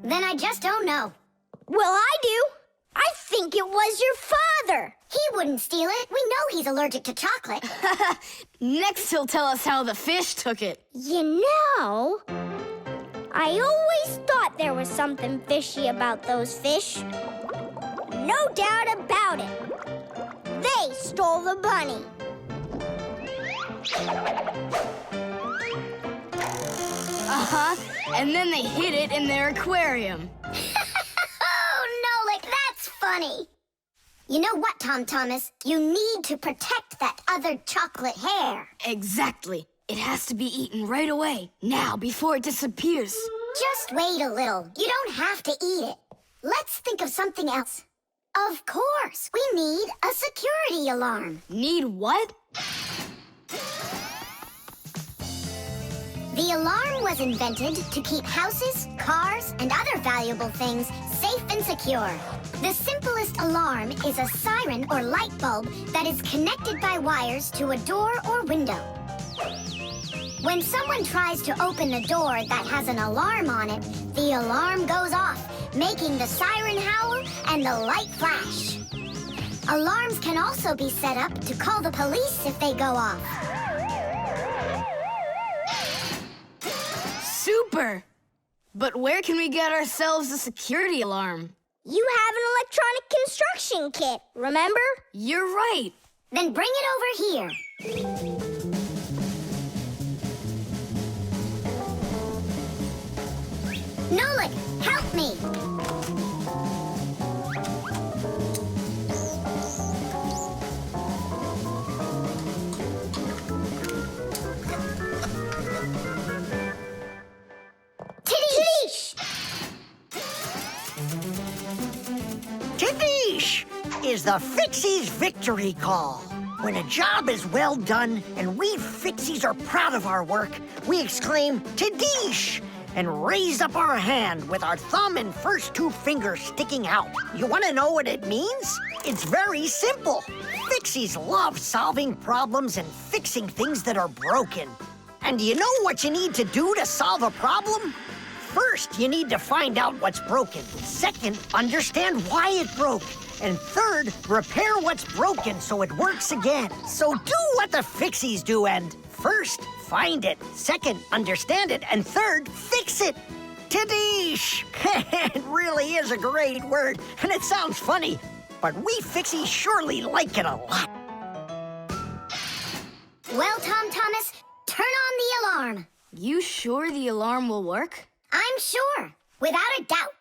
Then I just don't know. Well, I do. I think it was your father. He wouldn't steal it. We know he's allergic to chocolate. Next, he'll tell us how the fish took it. You know, I always thought there was something fishy about those fish. No doubt about it. They stole the bunny. Uh-huh. And then they hid it in their aquarium. Oh, Nolik, that's funny. You know what, Tom Thomas? You need to protect that other chocolate hair. Exactly. It has to be eaten right away. Now, before it disappears. Just wait a little. You don't have to eat it. Let's think of something else. Of course, we need a security alarm. Need what? The alarm was invented to keep houses, cars, and other valuable things safe and secure. The simplest alarm is a siren or light bulb that is connected by wires to a door or window. When someone tries to open the door that has an alarm on it, the alarm goes off, making the siren howl and the light flash. Alarms can also be set up to call the police if they go off. Super! But where can we get ourselves a security alarm? You have an electronic construction kit, remember? You're right. Then bring it over here. Nolik, help me. is the Fixies Victory Call. When a job is well done and we Fixies are proud of our work, we exclaim, "Tadish!" and raise up our hand with our thumb and first two fingers sticking out. You want to know what it means? It's very simple. Fixies love solving problems and fixing things that are broken. And do you know what you need to do to solve a problem? First, you need to find out what's broken. Second, understand why it broke. And third, repair what's broken so it works again. So do what the Fixies do and first, find it. Second, understand it. And third, fix it. Tadish! It really is a great word, and it sounds funny, but we Fixies surely like it a lot. Well, Tom Thomas, turn on the alarm. You sure the alarm will work? I'm sure, without a doubt.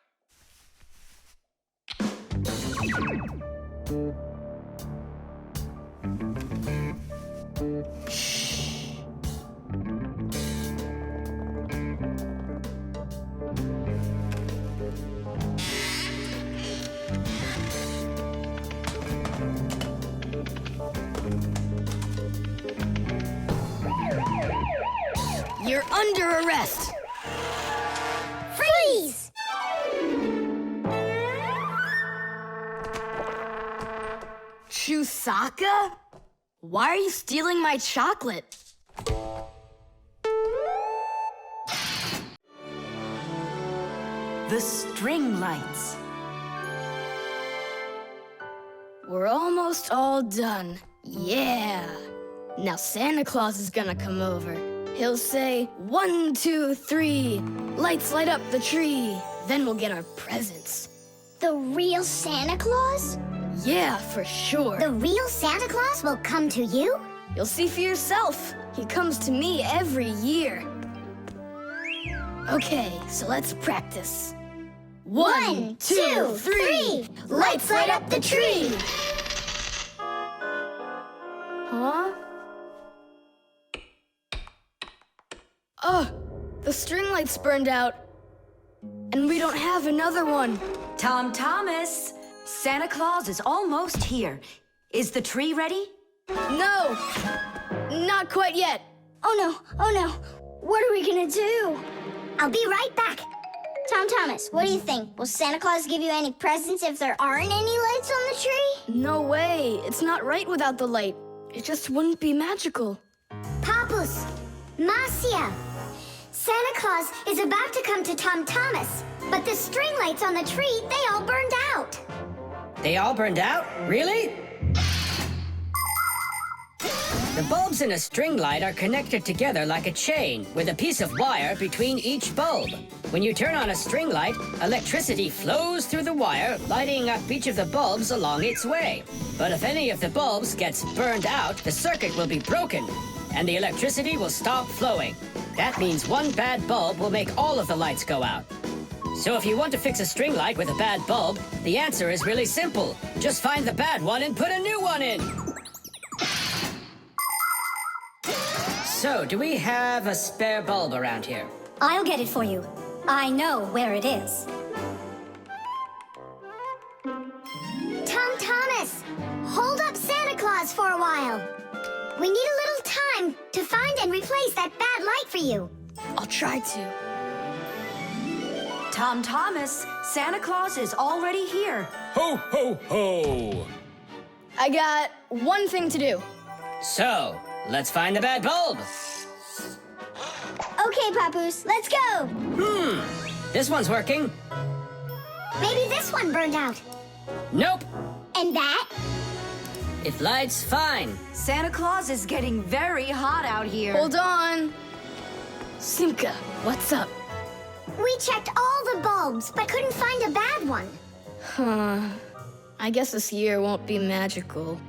You're under arrest. Freeze! Chusaka? Why are you stealing my chocolate? The StringLights. We're almost all done. Yeah. Now Santa Claus is gonna come over. He'll say, 1, 2, 3, lights light up the tree. Then we'll get our presents. The real Santa Claus? Yeah, for sure. The real Santa Claus will come to you? You'll see for yourself. He comes to me every year. Okay, so let's practice. 1, 2, 3, lights light up the tree. Huh? Oh, the string lights burned out. And we don't have another one. Tom Thomas, Santa Claus is almost here. Is the tree ready? No, not quite yet. Oh no. What are we gonna do? I'll be right back. Tom Thomas, what do you think? Will Santa Claus give you any presents if there aren't any lights on the tree? No way. It's not right without the light. It just wouldn't be magical. Papus, Marcia, Santa Claus is about to come to Tom Thomas, but the string lights on the tree, they all burned out. They all burned out? Really? The bulbs in a string light are connected together like a chain with a piece of wire between each bulb. When you turn on a string light, electricity flows through the wire, lighting up each of the bulbs along its way. But if any of the bulbs gets burned out, the circuit will be broken, and the electricity will stop flowing. That means one bad bulb will make all of the lights go out. So if you want to fix a string light with a bad bulb, the answer is really simple. Just find the bad one and put a new one in. So, do we have a spare bulb around here? I'll get it for you. I know where it is. Tom Thomas, hold up Santa Claus for a while. We need a little time to find and replace that bad light for you. I'll try to. Tom Thomas, Santa Claus is already here. Ho, ho, ho! I got one thing to do. So, let's find the bad bulb. Okay, Papoose, let's go. This one's working. Maybe this one burned out. Nope. And that? It lights fine. Santa Claus is getting very hot out here. Hold on. Simka, what's up? We checked all the bulbs, but couldn't find a bad one. Huh. I guess this year won't be magical.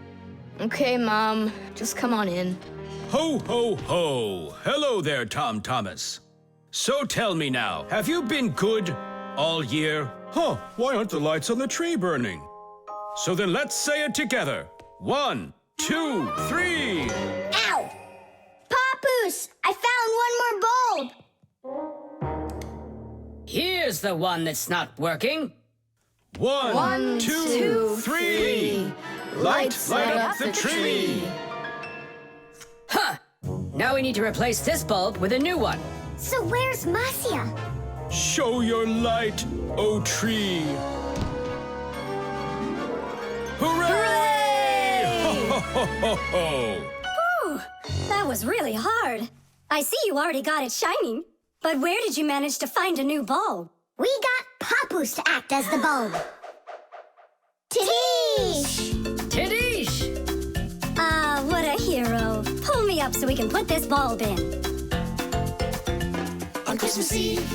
Okay, Mom, just come on in. Ho, ho, ho! Hello there, Tom Thomas. So tell me now, have you been good all year? Huh, why aren't the lights on the tree burning? So then let's say it together. 1, 2, 3. Ow! Papoose, I found one more bulb. Here's the one that's not working. One, two, three. Light up the tree. Huh! Now we need to replace this bulb with a new one. So where's Marcia? Show your light, O tree. Hooray! Ho, ho, ho, ho. Whew, that was really hard. I see you already got it shining. But where did you manage to find a new bulb? We got Papoose to act as the bulb. Tidish! Tidish! Ah, what a hero. Pull me up so we can put this bulb in. On Christmas Eve,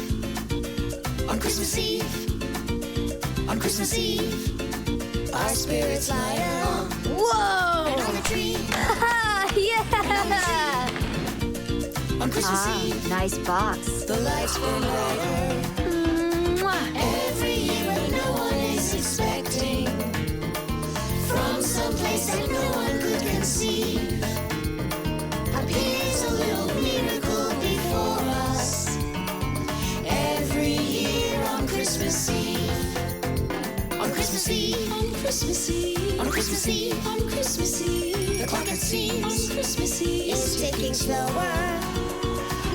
on Christmas Eve, on Christmas Eve, our spirits light up. Whoa! And on the tree, Yeah! on Christmas Eve, Nice box. the lights burn brighter. Every year when no one is expecting, from some place that no one could conceive, appears a little miracle before us. Every year on Christmas Eve, on Christmas Eve, on Christmas Eve, on Christmas Eve, on Christmas Eve, the clock it seems on Christmas Eve is ticking slower.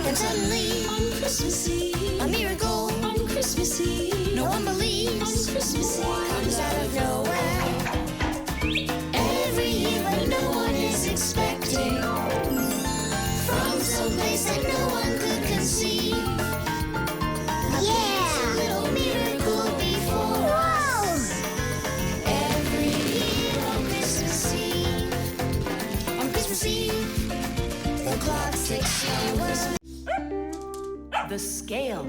And suddenly, on Christmas Eve, a miracle on Christmas Eve, no one believes on Christmas Eve comes out of nowhere. Every year when no one is expecting, from some place that no one could conceive, appears a little miracle before us. Every year on Christmas Eve, on Christmas Eve, the clock ticks slower. The scale.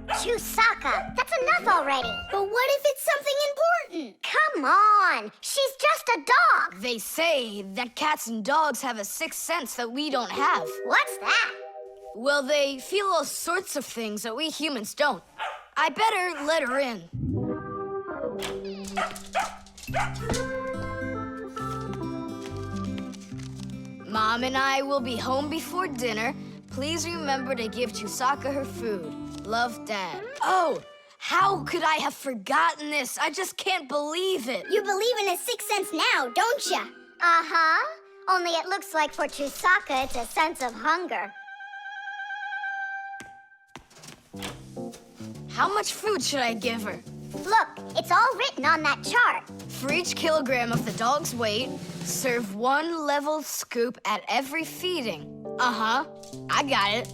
Chusaka, that's enough already. But what if it's something important? Come on, she's just a dog. They say that cats and dogs have a sixth sense that we don't have. What's that? Well, they feel all sorts of things that we humans don't. I better let her in. Mom and I will be home before dinner. Please remember to give Chusaka her food. Love, Dad. Oh, how could I have forgotten this? I just can't believe it. You believe in a sixth sense now, don't ya? Uh-huh. Only it looks like for Chusaka, it's a sense of hunger. How much food should I give her? Look, it's all written on that chart. For each kilogram of the dog's weight, serve 1 level scoop at every feeding. Uh-huh, I got it.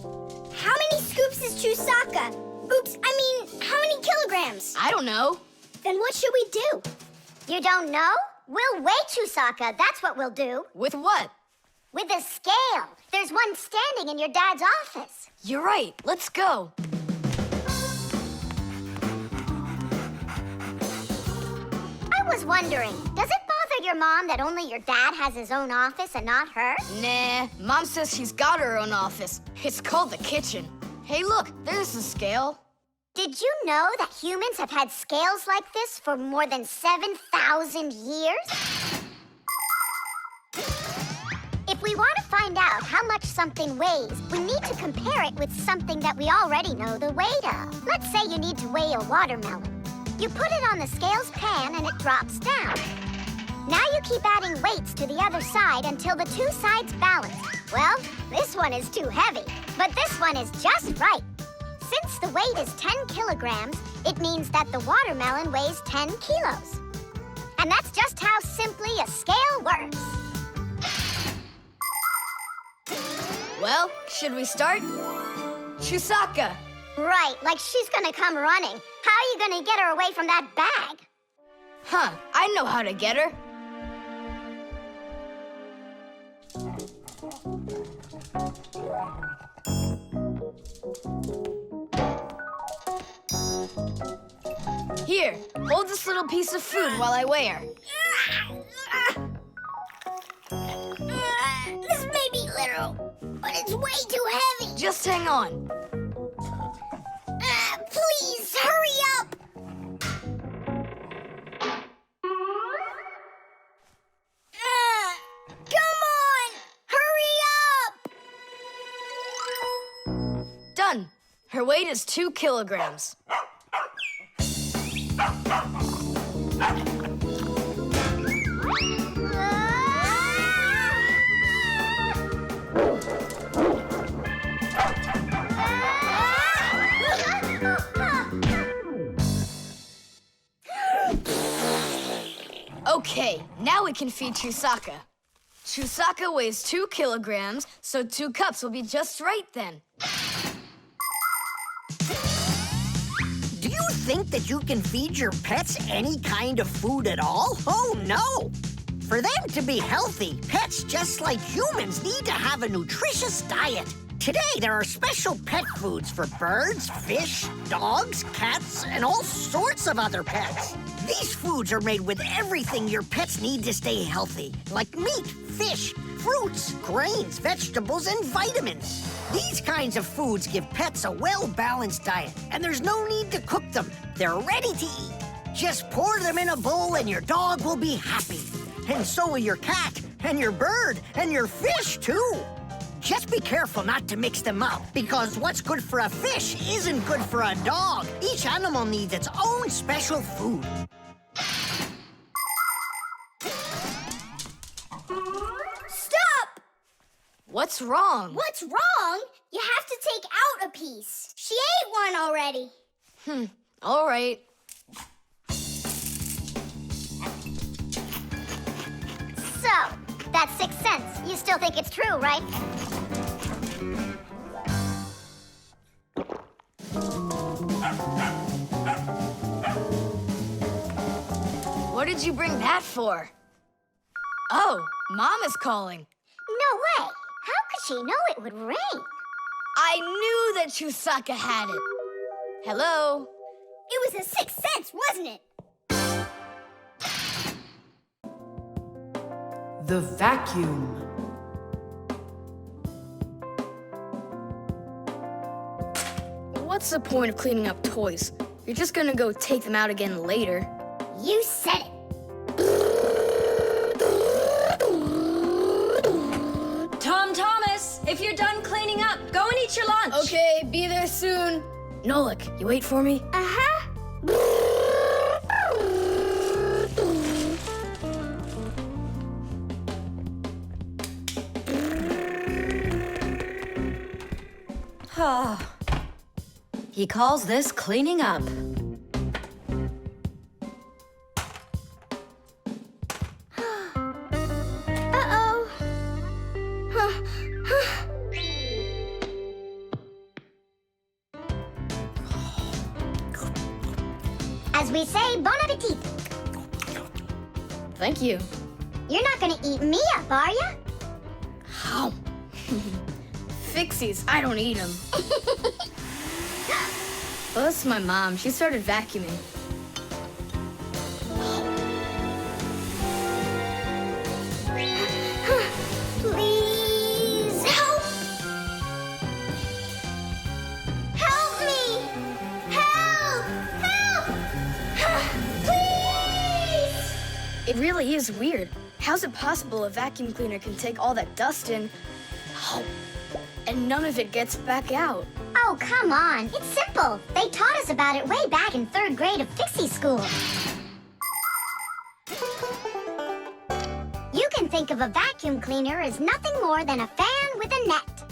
How many scoops is Chusaka? Oops, I mean, how many kilograms? I don't know. Then what should we do? You don't know? We'll weigh Chusaka, that's what we'll do. With what? With a scale. There's one standing in your dad's office. You're right, let's go. I was wondering, does it bother your mom that only your dad has his own office and not her? Nah, Mom says she's got her own office. It's called the kitchen. Hey, look, there's the scale. Did you know that humans have had scales like this for more than 7,000 years? If we want to find out how much something weighs, we need to compare it with something that we already know the weight of. Let's say you need to weigh a watermelon. You put it on the scale's pan and it drops down. Now you keep adding weights to the other side until the two sides balance. Well, this one is too heavy, but this one is just right. Since the weight is 10 kilograms, it means that the watermelon weighs 10 kilos. And that's just how simply a scale works. Well, should we start? Chusaka. Right, like she's gonna come running. How are you gonna get her away from that bag? Huh, I know how to get her. Here, hold this little piece of food while I weigh her. This may be literal, but it's way too heavy. Just hang on. Please, hurry up. Come on, hurry up. Her weight is 2 kilograms. Okay, now we can feed Chusaka. Chusaka weighs 2 kilograms, so 2 cups will be just right then. Do you think that you can feed your pets any kind of food at all? Oh, no! For them to be healthy, pets just like humans need to have a nutritious diet. Today, there are special pet foods for birds, fish, dogs, cats, and all sorts of other pets. These foods are made with everything your pets need to stay healthy, like meat, fish, fruits, grains, vegetables, and vitamins. These kinds of foods give pets a well-balanced diet, and there's no need to cook them. They're ready to eat. Just pour them in a bowl and your dog will be happy. And so will your cat, and your bird, and your fish, too. Just be careful not to mix them up, because what's good for a fish isn't good for a dog. Each animal needs its own special food. Stop! What's wrong? What's wrong? You have to take out a piece. She ate one already. All right. So, that's 6 cents. You still think it's true, right? What did you bring that for? Oh, Mom is calling. No way. How could she know it would rain? I knew that Chusaka had it. Hello? It was a 6 cents, wasn't it? The vacuum. What's the point of cleaning up toys? You're just gonna go take them out again later. You said it. Thomas, if you're done cleaning up, go and eat your lunch. Okay, be there soon. Nolik, you wait for me? Uh-huh. He calls this cleaning up. Uh-oh. As we say, bon appetit. Thank you. You're not gonna eat me up, are ya? Ow. Fixies, I don't eat them. Well, that's my mom. She started vacuuming. Please help! Help me! Help! Help! Please! It really is weird. How's it possible a vacuum cleaner can take all that dust in, and none of it gets back out? Oh, come on. It's simple. They taught us about it way back in 3rd grade of Fixie school. You can think of a vacuum cleaner as nothing more than a fan with a net.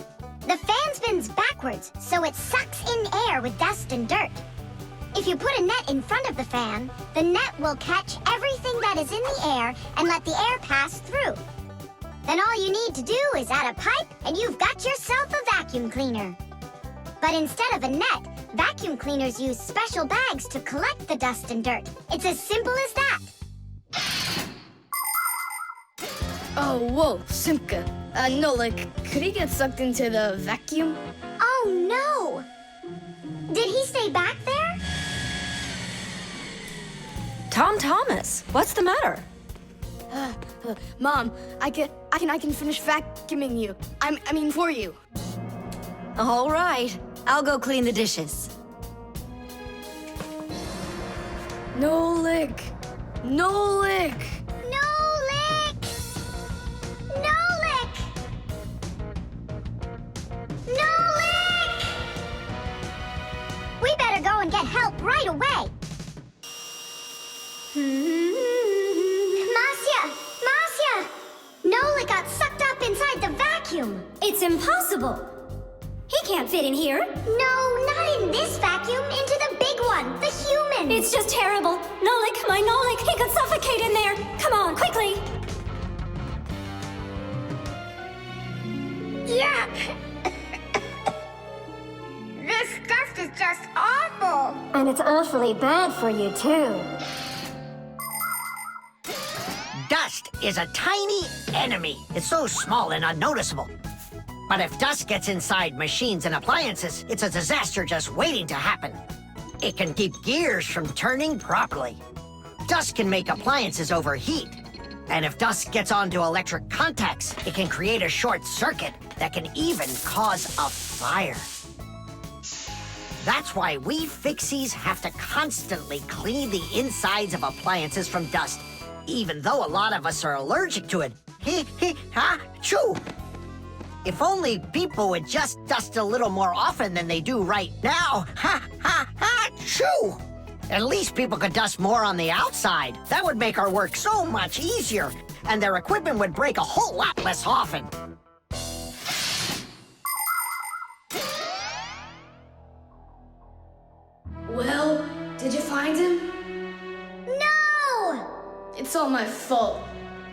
The fan spins backwards, so it sucks in air with dust and dirt. If you put a net in front of the fan, the net will catch everything that is in the air and let the air pass through. Then all you need to do is add a pipe and you've got yourself a vacuum cleaner. But instead of a net, vacuum cleaners use special bags to collect the dust and dirt. It's as simple as that. Oh, whoa, Simka. Nolik, could he get sucked into the vacuum? Oh, no! Did he stay back there? Thomas, what's the matter? Mom, I can finish vacuuming you. I mean for you. All right, I'll go clean the dishes. Nolik! Nolik! Nolik! Nolik! Nolik! right away. Marcia! Nolik got sucked up inside the vacuum. It's impossible. He can't fit in here. No, not in this vacuum. Into the big one, the human. It's just terrible. Nolik, my Nolik, he could suffocate in there. Come on, quickly. Yeah. This dust is just awful. And it's awfully bad for you, too. Dust is a tiny enemy. It's so small and unnoticeable. But if dust gets inside machines and appliances, it's a disaster just waiting to happen. It can keep gears from turning properly. Dust can make appliances overheat. And if dust gets onto electric contacts, it can create a short circuit that can even cause a fire. That's why we Fixies have to constantly clean the insides of appliances from dust, even though a lot of us are allergic to it. Choo! If only people would just dust a little more often than they do right now. Choo! At least people could dust more on the outside. That would make our work so much easier, and their equipment would break a whole lot less often. Well, did you find him? No! It's all my fault.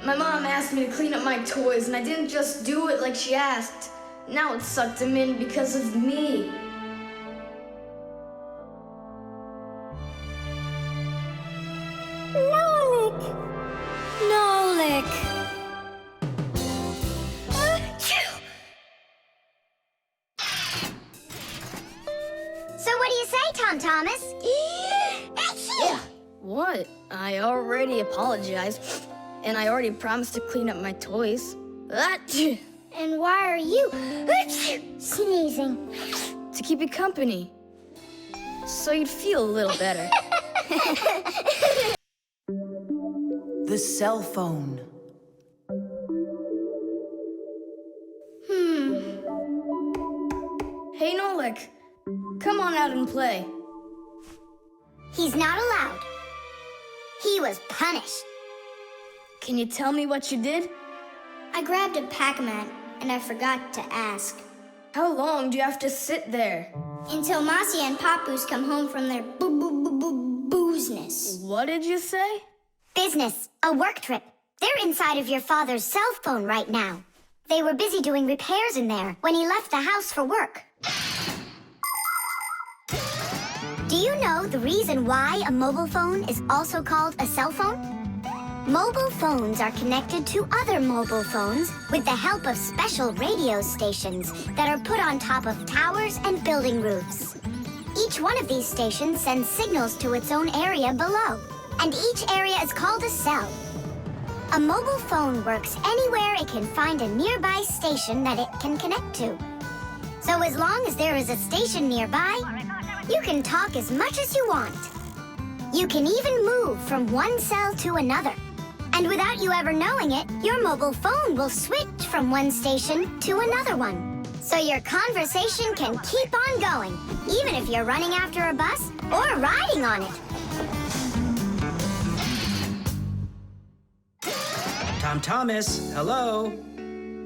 My mom asked me to clean up my toys, and I didn't just do it like she asked. Now it sucked him in because of me. Nolik! So what do you say, Tom Thomas? What? I already apologized, and I already promised to clean up my toys. And why are you sneezing? To keep you company, so you'd feel a little better. The cell phone. Hey, Nolik, come on out and play. He's not allowed. He was punished. Can you tell me what you did? I grabbed a Pac-Man and I forgot to ask. How long do you have to sit there? Until Marcia and Papoose come home from their boozness. What did you say? Business, a work trip. They're inside of your father's cell phone right now. They were busy doing repairs in there when he left the house for work. Do you know the reason why a mobile phone is also called a cell phone? Mobile phones are connected to other mobile phones with the help of special radio stations that are put on top of towers and building roofs. Each one of these stations sends signals to its own area below, and each area is called a cell. A mobile phone works anywhere it can find a nearby station that it can connect to. So as long as there is a station nearby, you can talk as much as you want. You can even move from one cell to another. And without you ever knowing it, your mobile phone will switch from one station to another one. So your conversation can keep on going, even if you're running after a bus or riding on it. Tom Thomas, hello.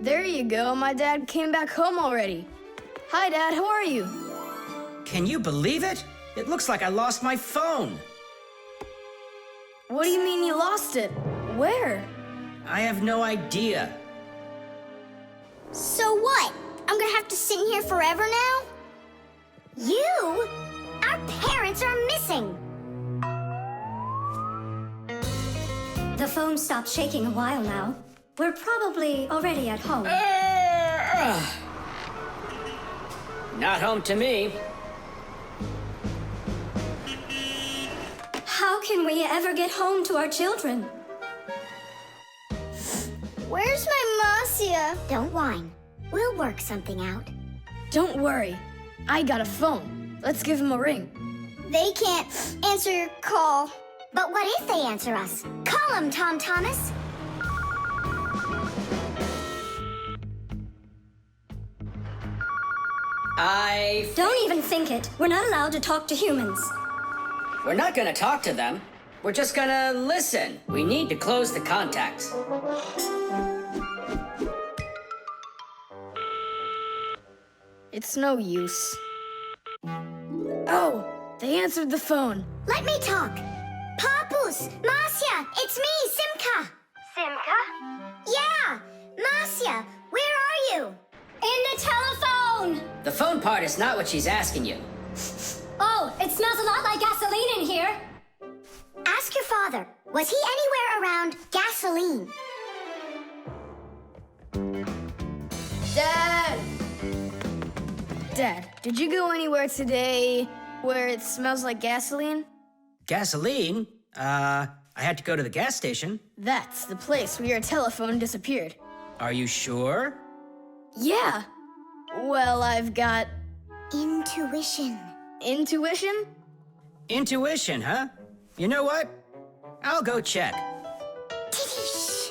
There you go, my dad came back home already. Hi, Dad, how are you? Can you believe it? It looks like I lost my phone. What do you mean you lost it? Where? I have no idea. So what? I'm gonna have to sit in here forever now? You? Our parents are missing. The phone stopped shaking a while now. We're probably already at home. Not home to me. How can we ever get home to our children? Where's my Marcia? Don't whine. We'll work something out. Don't worry, I got a phone. Let's give him a ring. They can't answer your call. But what if they answer us? Call them, Tom Thomas. Don't even think it. We're not allowed to talk to humans. We're not gonna talk to them. We're just gonna listen. We need to close the contacts. It's no use. Oh, they answered the phone. Let me talk. Papus, Marcia, it's me, Simka. Simka? Yeah, Marcia, where are you? In the telephone! The phone part is not what she's asking you. Oh, it smells a lot like gasoline in here. Ask your father. Was he anywhere around gasoline? Dad! Dad, did you go anywhere today where it smells like gasoline? Gasoline? I had to go to the gas station. That's the place where your telephone disappeared. Are you sure? Yeah. Well, I've got... Intuition. Intuition? Intuition, huh? You know what? I'll go check. Tidish.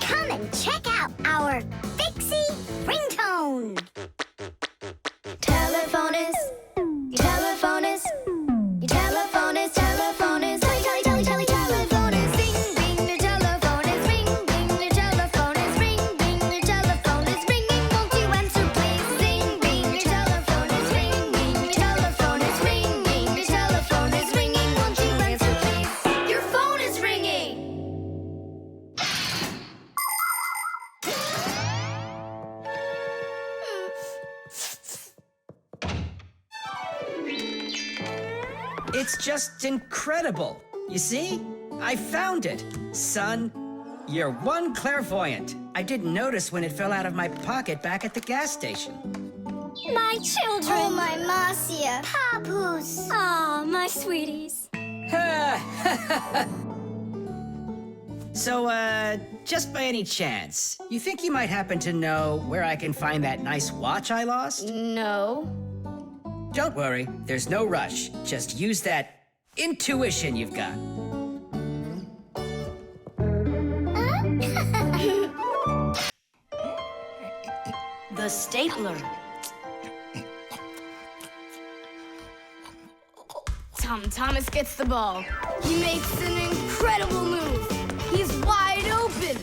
Come and check out our Fixie ringtone. Telephone is, your telephone is, your telephone is, telephone is, telephone is, ring, ring, your telephone is, ring, ring, your telephone is, ring, ring, your telephone is ringing, won't you answer please? Ring, ring, your telephone is, ring, ring, your telephone is, ring, ring, your telephone is ringing, won't you answer please? Your phone is ringing! It's just incredible. You see? I found it. Son, you're one clairvoyant. I didn't notice when it fell out of my pocket back at the gas station. My children! Oh, my Marcia. Papus. Aw, my sweeties. So, just by any chance, you think you might happen to know where I can find that nice watch I lost? No. Don't worry, there's no rush. Just use that intuition you've got. The stapler. Tom Thomas gets the ball. He makes an incredible move. He's wide open.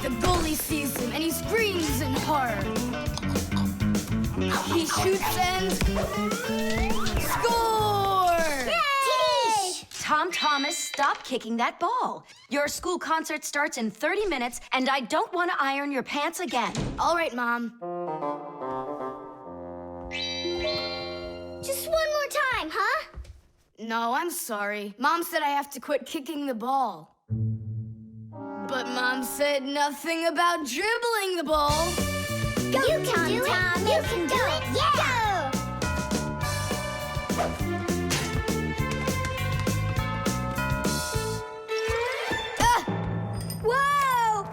The goalie sees him and he screams in horror. He shoots and score! Tidish. Tom Thomas, stop kicking that ball. Your school concert starts in 30 minutes, and I don't want to iron your pants again. All right, Mom. Just one more time, huh? No, I'm sorry. Mom said I have to quit kicking the ball. But Mom said nothing about dribbling the ball. Go, you can do it. You can do it. Yeah. Whoa!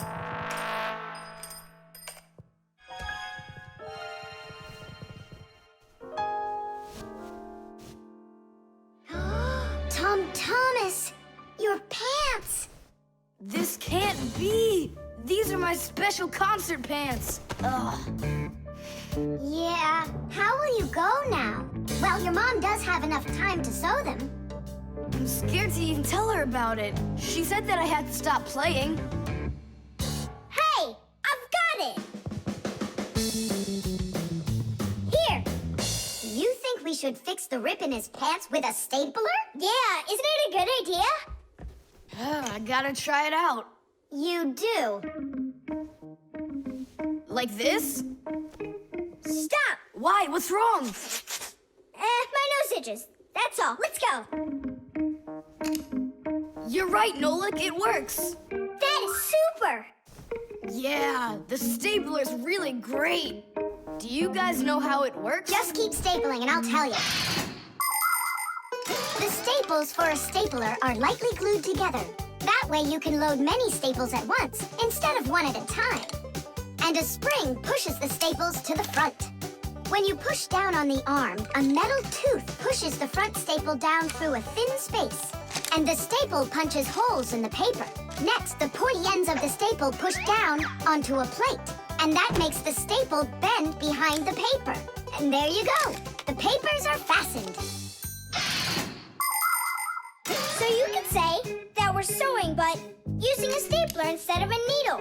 Tom Thomas, your pants. This can't be. These are my special concert pants. Ugh. Yeah, how will you go now? Well, your mom does have enough time to sew them. I'm scared to even tell her about it. She said that I had to stop playing. Hey, I've got it. Here. You think we should fix the rip in his pants with a stapler? Yeah, isn't it a good idea? I gotta try it out. You do. Like this? Stop! Why? What's wrong? My nose itches. That's all. Let's go. You're right, Nolik. It works. That is super! Yeah, the stapler's really great. Do you guys know how it works? Just keep stapling and I'll tell you. The staples for a stapler are lightly glued together. That way you can load many staples at once instead of one at a time. And a spring pushes the staples to the front. When you push down on the arm, a metal tooth pushes the front staple down through a thin space. And the staple punches holes in the paper. Next, the pointy ends of the staple push down onto a plate. and that makes the staple bend behind the paper. And there you go. The papers are fastened. So you could say that we're sewing, but using a stapler instead of a needle.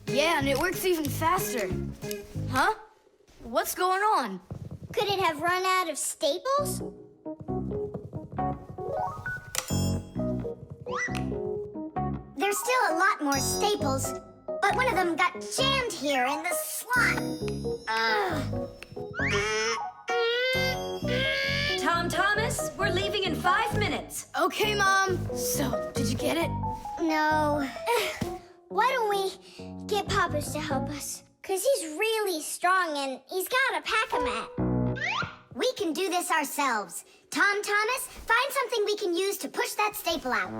Yeah, and it works even faster. Huh? What's going on? Could it have run out of staples? There's still a lot more staples, but one of them got jammed here in the slot. Tom Thomas, we're leaving in 5 minutes. Okay, Mom. So, did you get it? No. Why don't we get Papa's to help us? Because he's really strong and he's got a pack-a-mat. We can do this ourselves. Tom Thomas, find something we can use to push that staple out.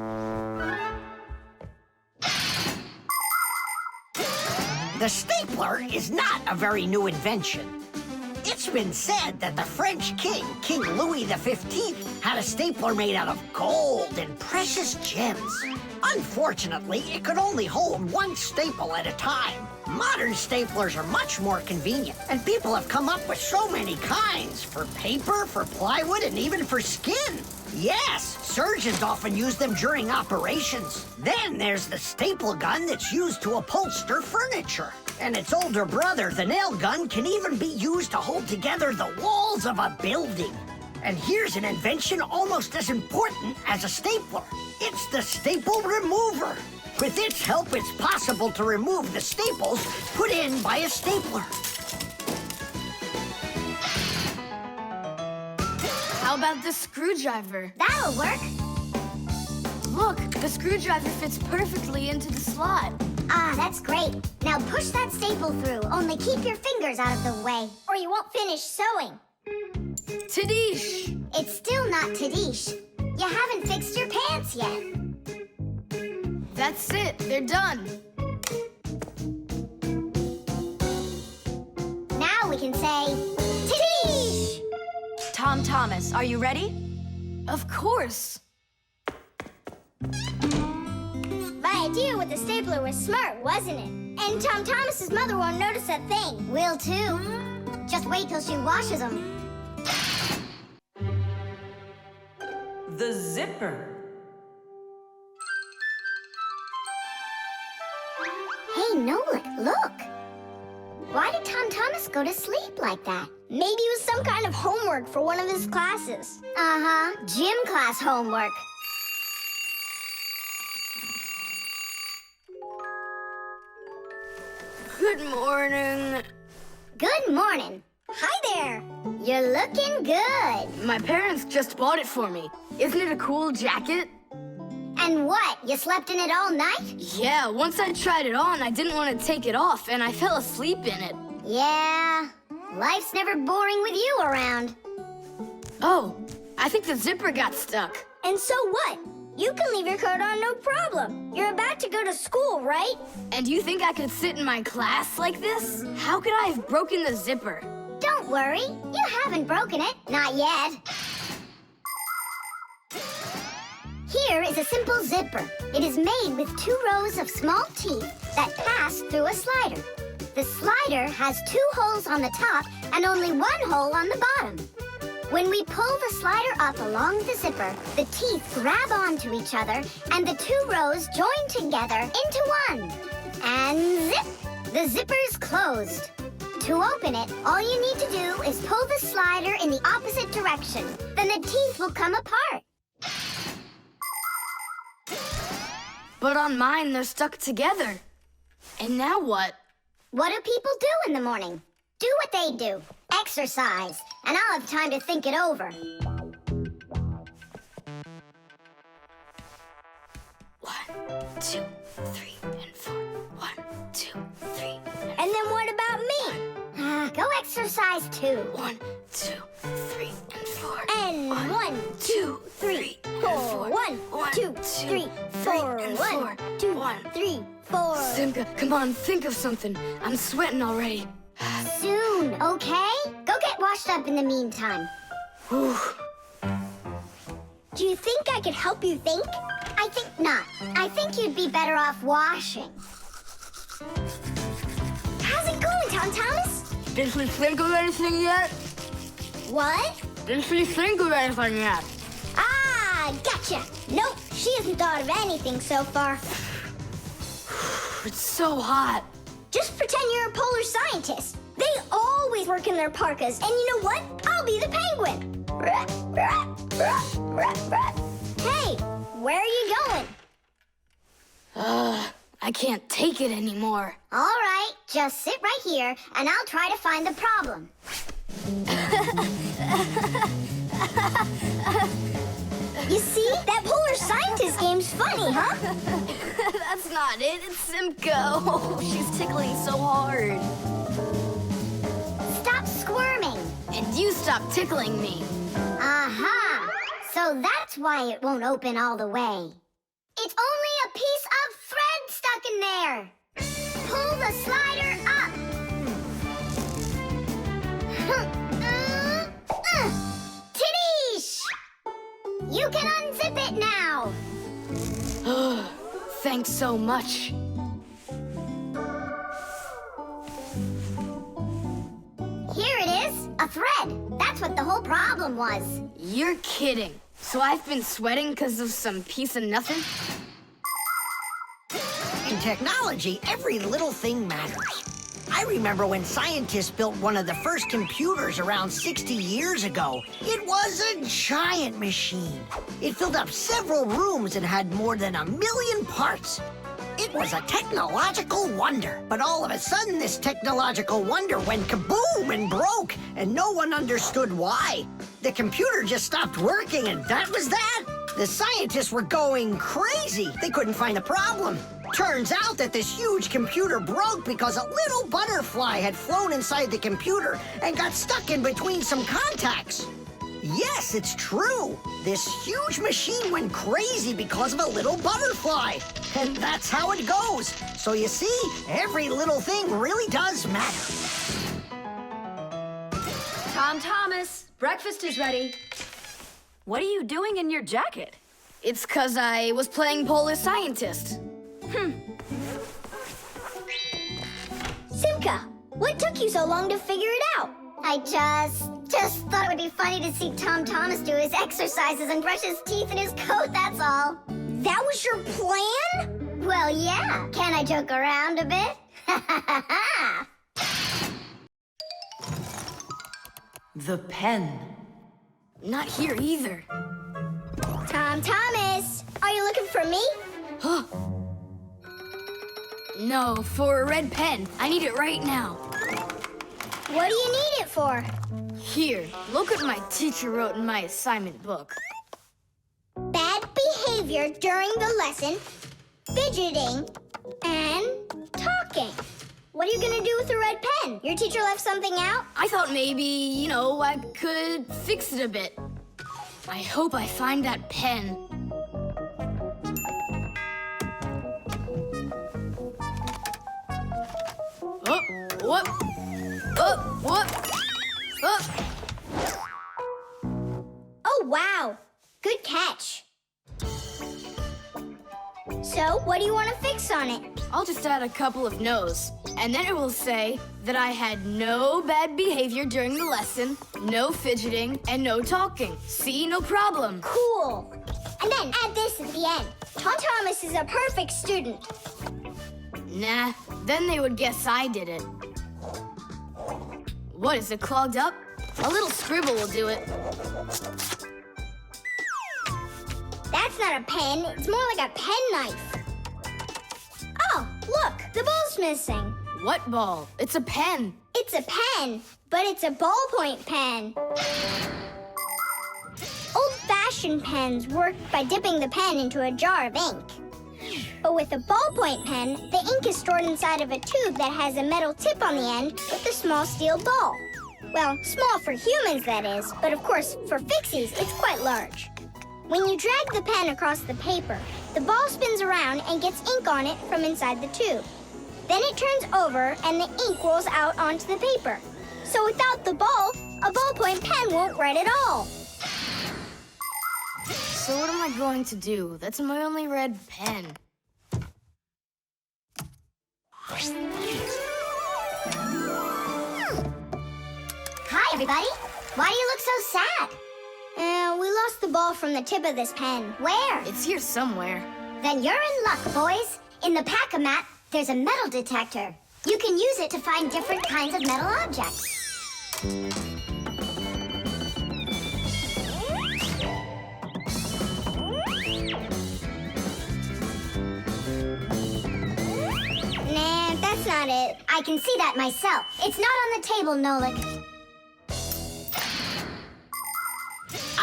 The stapler is not a very new invention. It's been said that the French king, King Louis XV, had a stapler made out of gold and precious gems. Unfortunately, it could only hold one staple at a time. Modern staplers are much more convenient, and people have come up with so many kinds for paper, for plywood, and even for skin. Yes, surgeons often use them during operations. Then there's the staple gun that's used to upholster furniture. And its older brother, the nail gun, can even be used to hold together the walls of a building. And here's an invention almost as important as a stapler. It's the staple remover. With its help, it's possible to remove the staples put in by a stapler. How about the screwdriver? That'll work. Look, the screwdriver fits perfectly into the slot. Ah, that's great. Now push that staple through, only keep your fingers out of the way. Or you won't finish sewing. Tadish! It's still not Tadish. You haven't fixed your pants yet. That's it, they're done. Now we can say, Tadish! Tom Thomas, are you ready? Of course. My idea with the stapler was smart, wasn't it? And Tom Thomas's mother won't notice a thing. Will too. Just wait till she washes them. The zipper. Hey, Nolik, look. Why did Tom Thomas go to sleep like that? Maybe it was some kind of homework for one of his classes. Uh-huh, gym class homework. Good morning. Good morning. Hi there. You're looking good. My parents just bought it for me. Isn't it a cool jacket? And what, you slept in it all night? Yeah, once I tried it on, I didn't want to take it off, and I fell asleep in it. Yeah, life's never boring with you around. Oh, I think the zipper got stuck. And so what? You can leave your coat on no problem. You're about to go to school, right? And you think I could sit in my class like this? How could I have broken the zipper? Don't worry, you haven't broken it. Not yet. Here is a simple zipper. It is made with 2 rows of small teeth that pass through a slider. The slider has 2 holes on the top and only 1 hole on the bottom. When we pull the slider up along the zipper, the teeth grab onto each other and the 2 rows join together into one. And zip! The zipper's closed. To open it, all you need to do is pull the slider in the opposite direction. Then the teeth will come apart. But on mine, they're stuck together. And now what? What do people do in the morning? Do what they do. Exercise. And I'll have time to think it over. 1, 2, 3, and 4. 1, 2, 3, And then what about me? Go exercise too. 1, 2, 3, and 4. And 1, 2, 3, 4. 1, 2, 3, 4. 1, 2, 3, 4. Simka, come on, think of something. I'm sweating already. Soon, okay? Go get washed up in the meantime. Whew. Do you think I could help you think? I think not. I think you'd be better off washing. How's Did she think of anything yet? What? Did she think of anything yet? Ah, gotcha. Nope, she hasn't thought of anything so far. It's so hot. Just pretend you're a polar scientist. They always work in their parkas, and you know what? I'll be the penguin. Hey, where are you going? I can't take it anymore. All right, just sit right here, and I'll try to find the problem. You see? That polar scientist game's funny, huh? That's not it. It's Simcoe. She's tickling so hard. Stop squirming. And you stop tickling me. Aha! So that's why it won't open all the way. It's only a piece of thread stuck in there. Pull the slider up. Titties! You can unzip it now. Thanks so much. Here it is, a thread. That's what the whole problem was. You're kidding. So I've been sweating because of some piece of nothing? In technology, every little thing matters. I remember when scientists built one of the first computers around 60 years ago. It was a giant machine. It filled up several rooms and had more than 1 million parts. It was a technological wonder. But all of a sudden, this technological wonder went kaboom and broke, and no one understood why. The computer just stopped working, and that was that. The scientists were going crazy. They couldn't find a problem. Turns out that this huge computer broke because a little butterfly had flown inside the computer and got stuck in between some contacts. Yes, it's true. This huge machine went crazy because of a little butterfly. And that's how it goes. So you see, every little thing really does matter. Tom Thomas, breakfast is ready. What are you doing in your jacket? It's 'cause I was playing Polar Scientist. Simca, what took you so long to figure it out? I just thought it would be funny to see Tom Thomas do his exercises and brush his teeth in his coat, that's all. That was your plan? Well, yeah. Can I joke around a bit? The pen. Not here either. Tom Thomas, are you looking for me? No, for a red pen. I need it right now. What do you need it for? Here, look what my teacher wrote in my assignment book. Bad behavior during the lesson, fidgeting, and talking. What are you gonna do with the red pen? Your teacher left something out? I thought maybe, I could fix it a bit. I hope I find that pen. Oh, whoop. Oh, whoop. Oh. Oh, wow. Good catch. So, what do you want to fix on it? I'll just add a couple of no's, and then it will say that I had no bad behavior during the lesson, no fidgeting, and no talking. See, no problem. Cool. And then add this at the end. Tom Thomas is a perfect student. Nah, then they would guess I did it. What, is it clogged up? A little scribble will do it. That's not a pen, it's more like a penknife. Oh, look, the ball's missing. What ball? It's a pen. It's a pen, but it's a ballpoint pen. Old-fashioned pens work by dipping the pen into a jar of ink. But with a ballpoint pen, the ink is stored inside of a tube that has a metal tip on the end with a small steel ball. Well, small for humans, that is, but of course, for Fixies, it's quite large. When you drag the pen across the paper, the ball spins around and gets ink on it from inside the tube. Then it turns over and the ink rolls out onto the paper. So without the ball, a ballpoint pen won't write at all. So what am I going to do? That's my only red pen. everybody. Why do you look so sad? We lost the ball from the tip of this pen. Where? It's here somewhere. Then you're in luck, boys. In the pack-a-mat, there's a metal detector. You can use it to find different kinds of metal objects. Nah, that's not it. I can see that myself. It's not on the table, Nolik.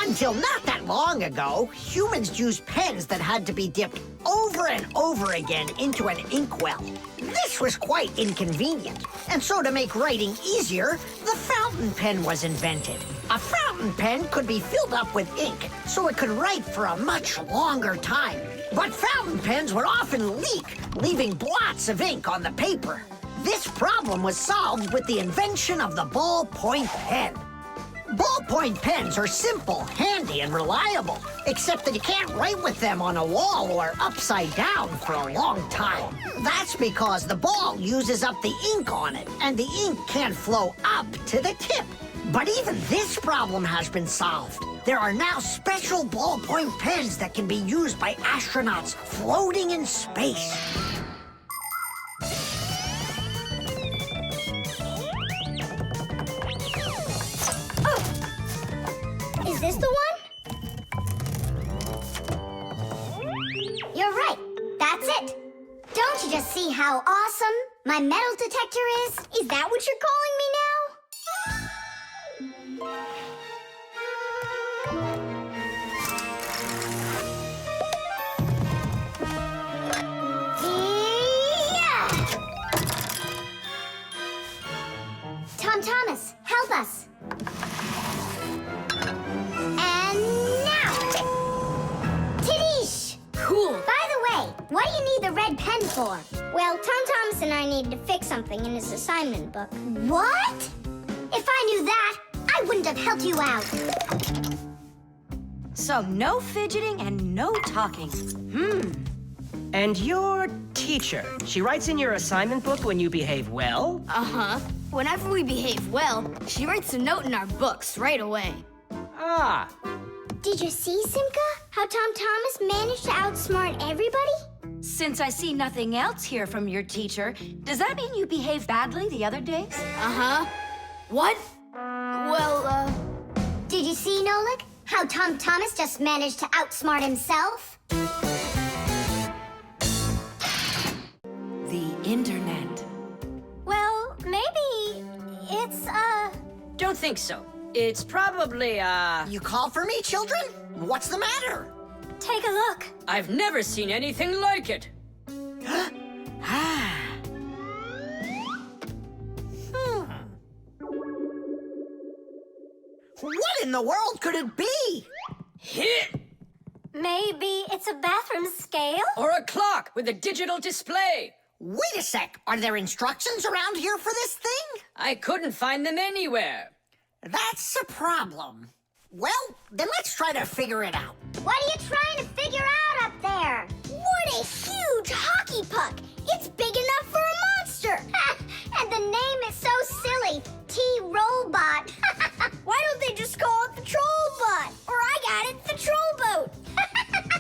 Until not that long ago, humans used pens that had to be dipped over and over again into an inkwell. This was quite inconvenient, and so to make writing easier, the fountain pen was invented. A fountain pen could be filled up with ink, so it could write for a much longer time. But fountain pens would often leak, leaving blots of ink on the paper. This problem was solved with the invention of the ballpoint pen. Ballpoint pens are simple, handy, and reliable, except that you can't write with them on a wall or upside down for a long time. That's because the ball uses up the ink on it, and the ink can't flow up to the tip. But even this problem has been solved. There are now special ballpoint pens that can be used by astronauts floating in space. Is this the one? You're right. That's it. Don't you just see how awesome my metal detector is? Is that what you're calling me now? Yeah! Tom Thomas, help us. And now! Tidish! Cool. By the way, what do you need the red pen for? Well, Tom Thomas and I need to fix something in his assignment book. What? If I knew that, I wouldn't have helped you out. So no fidgeting and no talking. And your teacher, she writes in your assignment book when you behave well? Uh-huh. Whenever we behave well, she writes a note in our books right away. Ah, Did you see, Simka? How Tom Thomas managed to outsmart everybody? Since I see nothing else here from your teacher, does that mean you behaved badly the other days? Uh-huh. What? Well, Did you see, Nolik? How Tom Thomas just managed to outsmart himself? The internet. Well, maybe it's, Don't think so. It's probably, You call for me, children? What's the matter? take a look. I've never seen anything like it. What in the world could it be? Hit! Maybe it's a bathroom scale? Or a clock with a digital display. Wait a sec. Are there instructions around here for this thing? I couldn't find them anywhere. That's a problem. Well, then let's try to figure it out. What are you trying to figure out up there? What a huge hockey puck! It's big enough for a monster! And the name is so silly. T-Robot. Why don't they just call it the Trollbot? Or I got it, the Trollboat!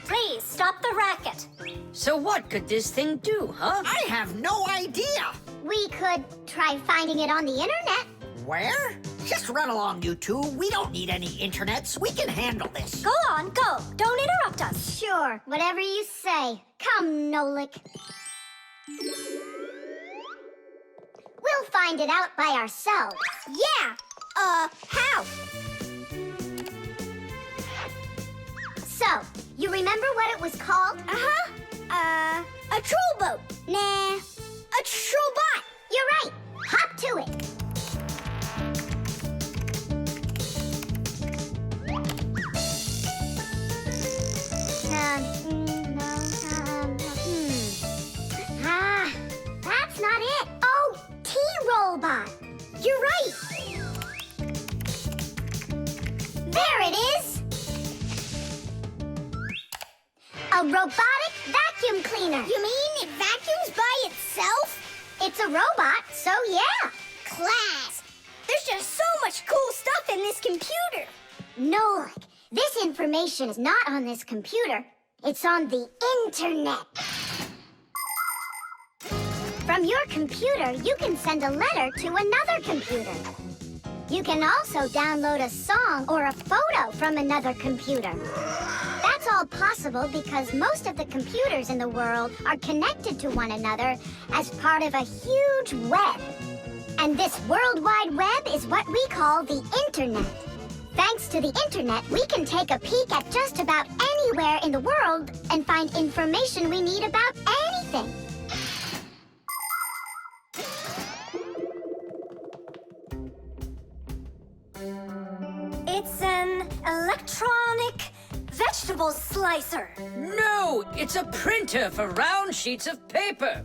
Please, stop the racket. So what could this thing do, huh? I have no idea. We could try finding it on the internet. Where? Just run along, you two. We don't need any internets. We can handle this. Go on, go. Don't interrupt us. Sure, whatever you say. Come, Nolik. We'll find it out by ourselves. Yeah! How? So, you remember what it was called? A Trollboat. Nah, a Trollbot. You're right. Hop to it. That's not it. Oh, T-Robot. You're right. There it is. A robotic vacuum cleaner. You mean it vacuums by itself? It's a robot, so yeah. Class! There's just so much cool stuff in this computer? Nolik, this information is not on this computer. It's on the internet. From your computer, you can send a letter to another computer. You can also download a song or a photo from another computer. That's all possible because most of the computers in the world are connected to one another as part of a huge web. And this World Wide Web is what we call the Internet. Thanks to the Internet, we can take a peek at just about anywhere in the world and find information we need about anything. It's an electronic vegetable slicer. No, it's a printer for round sheets of paper.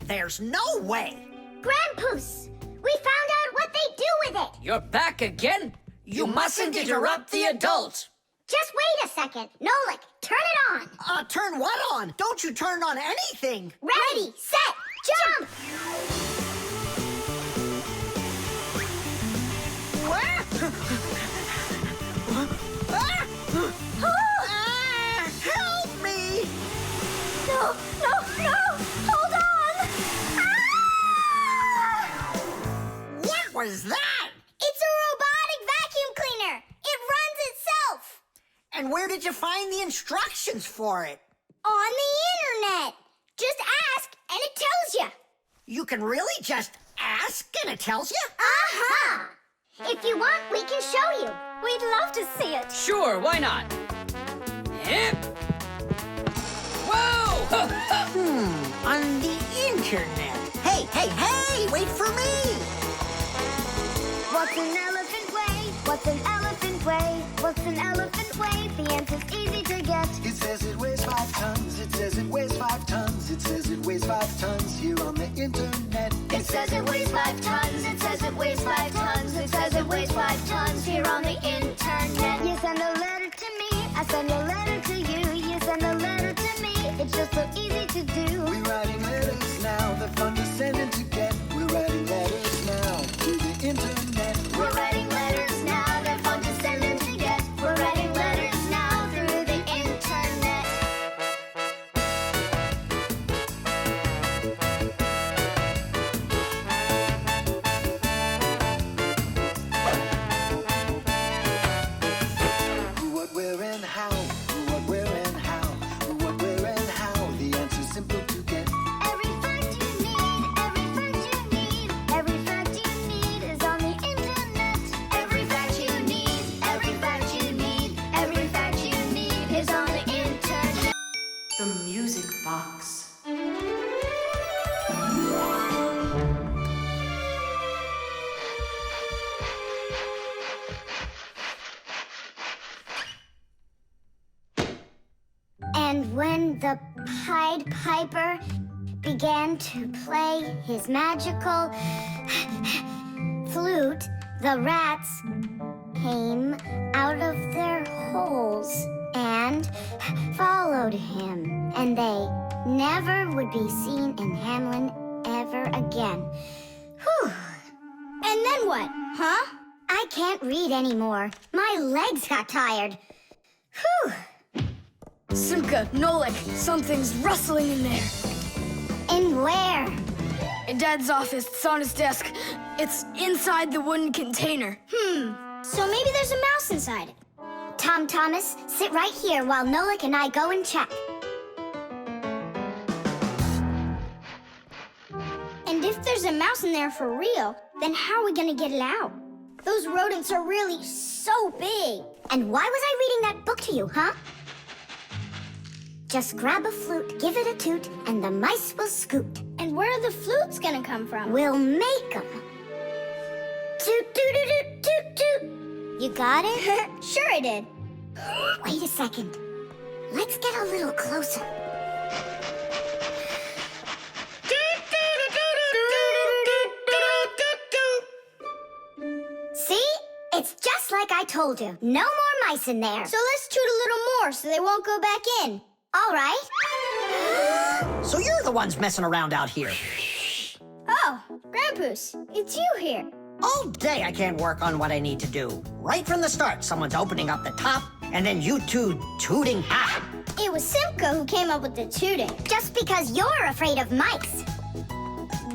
There's no way. Grandpoos, we found out what they do with it. You're back again? You mustn't interrupt the adult. Just wait a second. Nolik, turn it on. Turn what on? Don't you turn on anything. Ready, set, jump! Help me! No, hold on! What was that? It's a robotic vacuum cleaner. It runs itself. And where did you find the instructions for it? On the internet. Just ask and it tells you. You can really just ask and it tells you? Aha! If you want, we can show you. We'd love to see it. Sure, why not? Hip. Whoa! On the internet. Hey, wait for me! What's an elephant weigh? What's an elephant weigh? What's an elephant weigh? The answer's easy to get. It says it weighs 5 tons. It says it weighs 5 tons. It says it weighs 5 tons here on the internet. It says it weighs 5 tons. It says it weighs 5 tons. It says it weighs 5 tons here on the internet. You send a letter to me. I send a letter to you. You send a letter to me. It's just so easy to do. We're writing letters now. They're fun to send and to get. We're writing letters now through the internet. We're writing letters now. They're fun to send and to get. We're writing letters now through the internet. Who, what, where, and how. Who, what, where, and how. Who, what, where, and how. The answer's simple to get. Every fact you need, every fact you need, every fact you need is on the internet. Every fact you need, every fact you need, every fact you need is on the internet. The music box. And when the Pied Piper began to play his magical flute, the rats came out of their holes and followed him. And they never would be seen in Hamlin ever again. Whew. And then what? Huh? I can't read anymore. My legs got tired. Whew. Simka, Nolik, something's rustling in there. In where? In Dad's office, it's on his desk. It's inside the wooden container. So maybe there's a mouse inside it. Tom Thomas, sit right here while Nolik and I go and check. And if there's a mouse in there for real, then how are we gonna get it out? Those rodents are really so big. And why was I reading that book to you, huh? Just grab a flute, give it a toot, and the mice will scoot. And where are the flutes gonna come from? We'll make 'em. Toot, toot, toot, toot, toot. You got it? Sure I did. Wait a second. Let's get a little closer. See? It's just like I told you. No more mice in there. So let's toot a little more so they won't go back in. All right. So you're the ones messing around out here. Oh, Grandpoos, it's you here. All day I can't work on what I need to do. Right from the start, someone's opening up the top, and then you two tooting. Ah! It was Simca who came up with the tooting. Just because you're afraid of mice.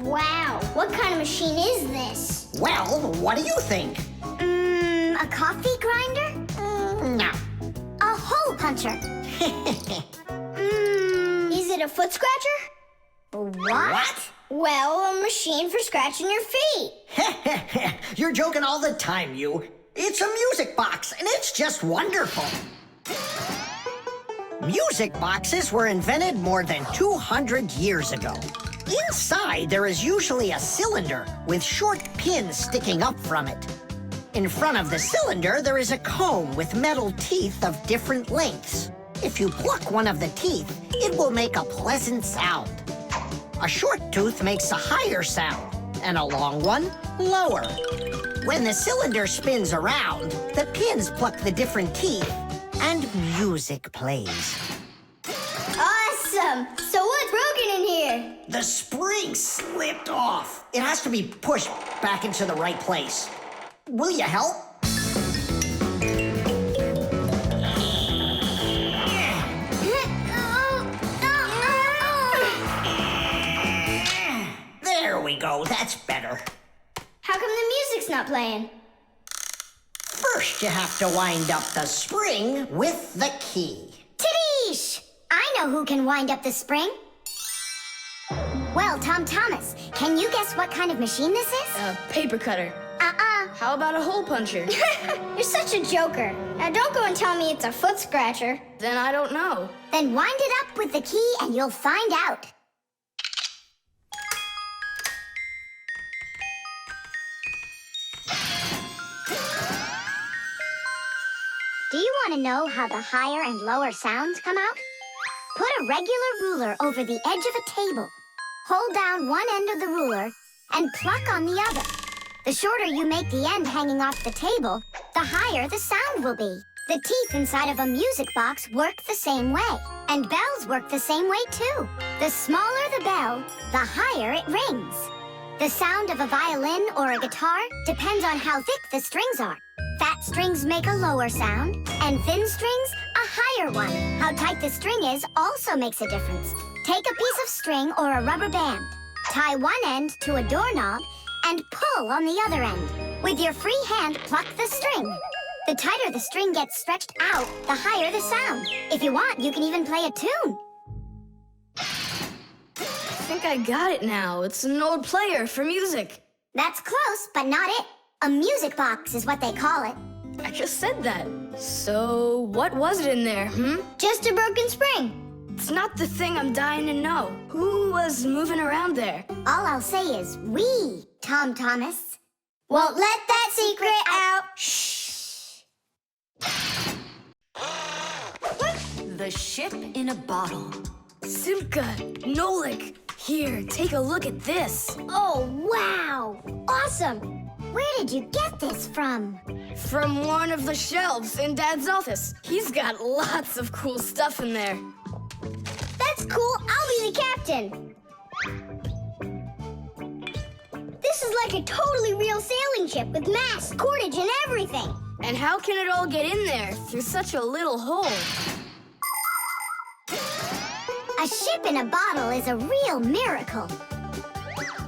Wow, what kind of machine is this? Well, what do you think? A coffee grinder? No. A hole puncher? Is it a foot scratcher? What? Well, a machine for scratching your feet. You're joking all the time, you. It's a music box, and it's just wonderful. Music boxes were invented more than 200 years ago. Inside, there is usually a cylinder with short pins sticking up from it. In front of the cylinder, there is a comb with metal teeth of different lengths. If you pluck one of the teeth, it will make a pleasant sound. A short tooth makes a higher sound, and a long one, lower. When the cylinder spins around, the pins pluck the different teeth, and music plays. Awesome! So what's broken in here? The spring slipped off. It has to be pushed back into the right place. Will you help? There we go, that's better. How come the music's not playing? First, you have to wind up the spring with the key. Tidish! I know who can wind up the spring. Well, Tom Thomas, can you guess what kind of machine this is? A paper cutter. How about a hole puncher? You're such a joker. Now don't go and tell me it's a foot scratcher. Then I don't know. Then wind it up with the key and you'll find out. Do you want to know how the higher and lower sounds come out? Put a regular ruler over the edge of a table. Hold down one end of the ruler and pluck on the other. The shorter you make the end hanging off the table, the higher the sound will be. The teeth inside of a music box work the same way. And bells work the same way too. The smaller the bell, the higher it rings. The sound of a violin or a guitar depends on how thick the strings are. Fat strings make a lower sound, and thin strings, a higher one. How tight the string is also makes a difference. Take a piece of string or a rubber band. Tie one end to a doorknob and pull on the other end. With your free hand, pluck the string. The tighter the string gets stretched out, the higher the sound. If you want, you can even play a tune. I think I got it now. It's an old player for music. That's close, but not it. A music box is what they call it. I just said that. So, what was it in there, Just a broken spring. It's not the thing I'm dying to know. Who was moving around there? All I'll say is we, Tom Thomas. Won't let that secret out. Shh. The ship in a bottle. Simca, Nolik, here, take a look at this. Oh, wow. Awesome. Where did you get this from? From one of the shelves in Dad's office. He's got lots of cool stuff in there. That's cool. I'll be the captain. This is like a totally real sailing ship with mast, cordage, and everything. And how can it all get in there through such a little hole? A ship in a bottle is a real miracle.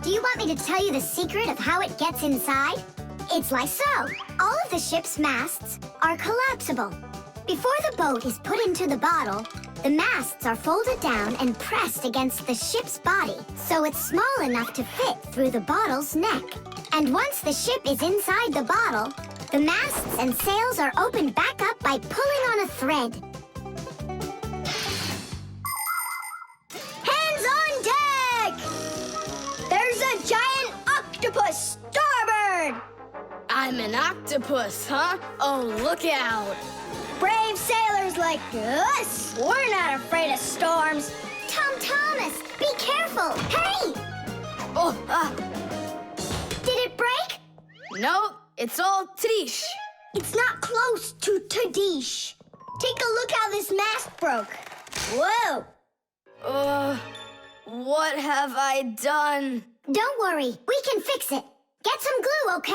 Do you want me to tell you the secret of how it gets inside? It's like so. All of the ship's masts are collapsible. Before the boat is put into the bottle, the masts are folded down and pressed against the ship's body, so it's small enough to fit through the bottle's neck. And once the ship is inside the bottle, the masts and sails are opened back up by pulling on a thread. Hands on deck! There's a giant octopus starboard! I'm an octopus, huh? Oh, look out. Brave sailors like us, we're not afraid of storms. Tom Thomas, be careful! Hey! Oh, Did it break? no, it's all Tidish. It's not close to Tadish. Take a look how this mast broke. Whoa! What have I done? Don't worry, we can fix it. Get some glue okay?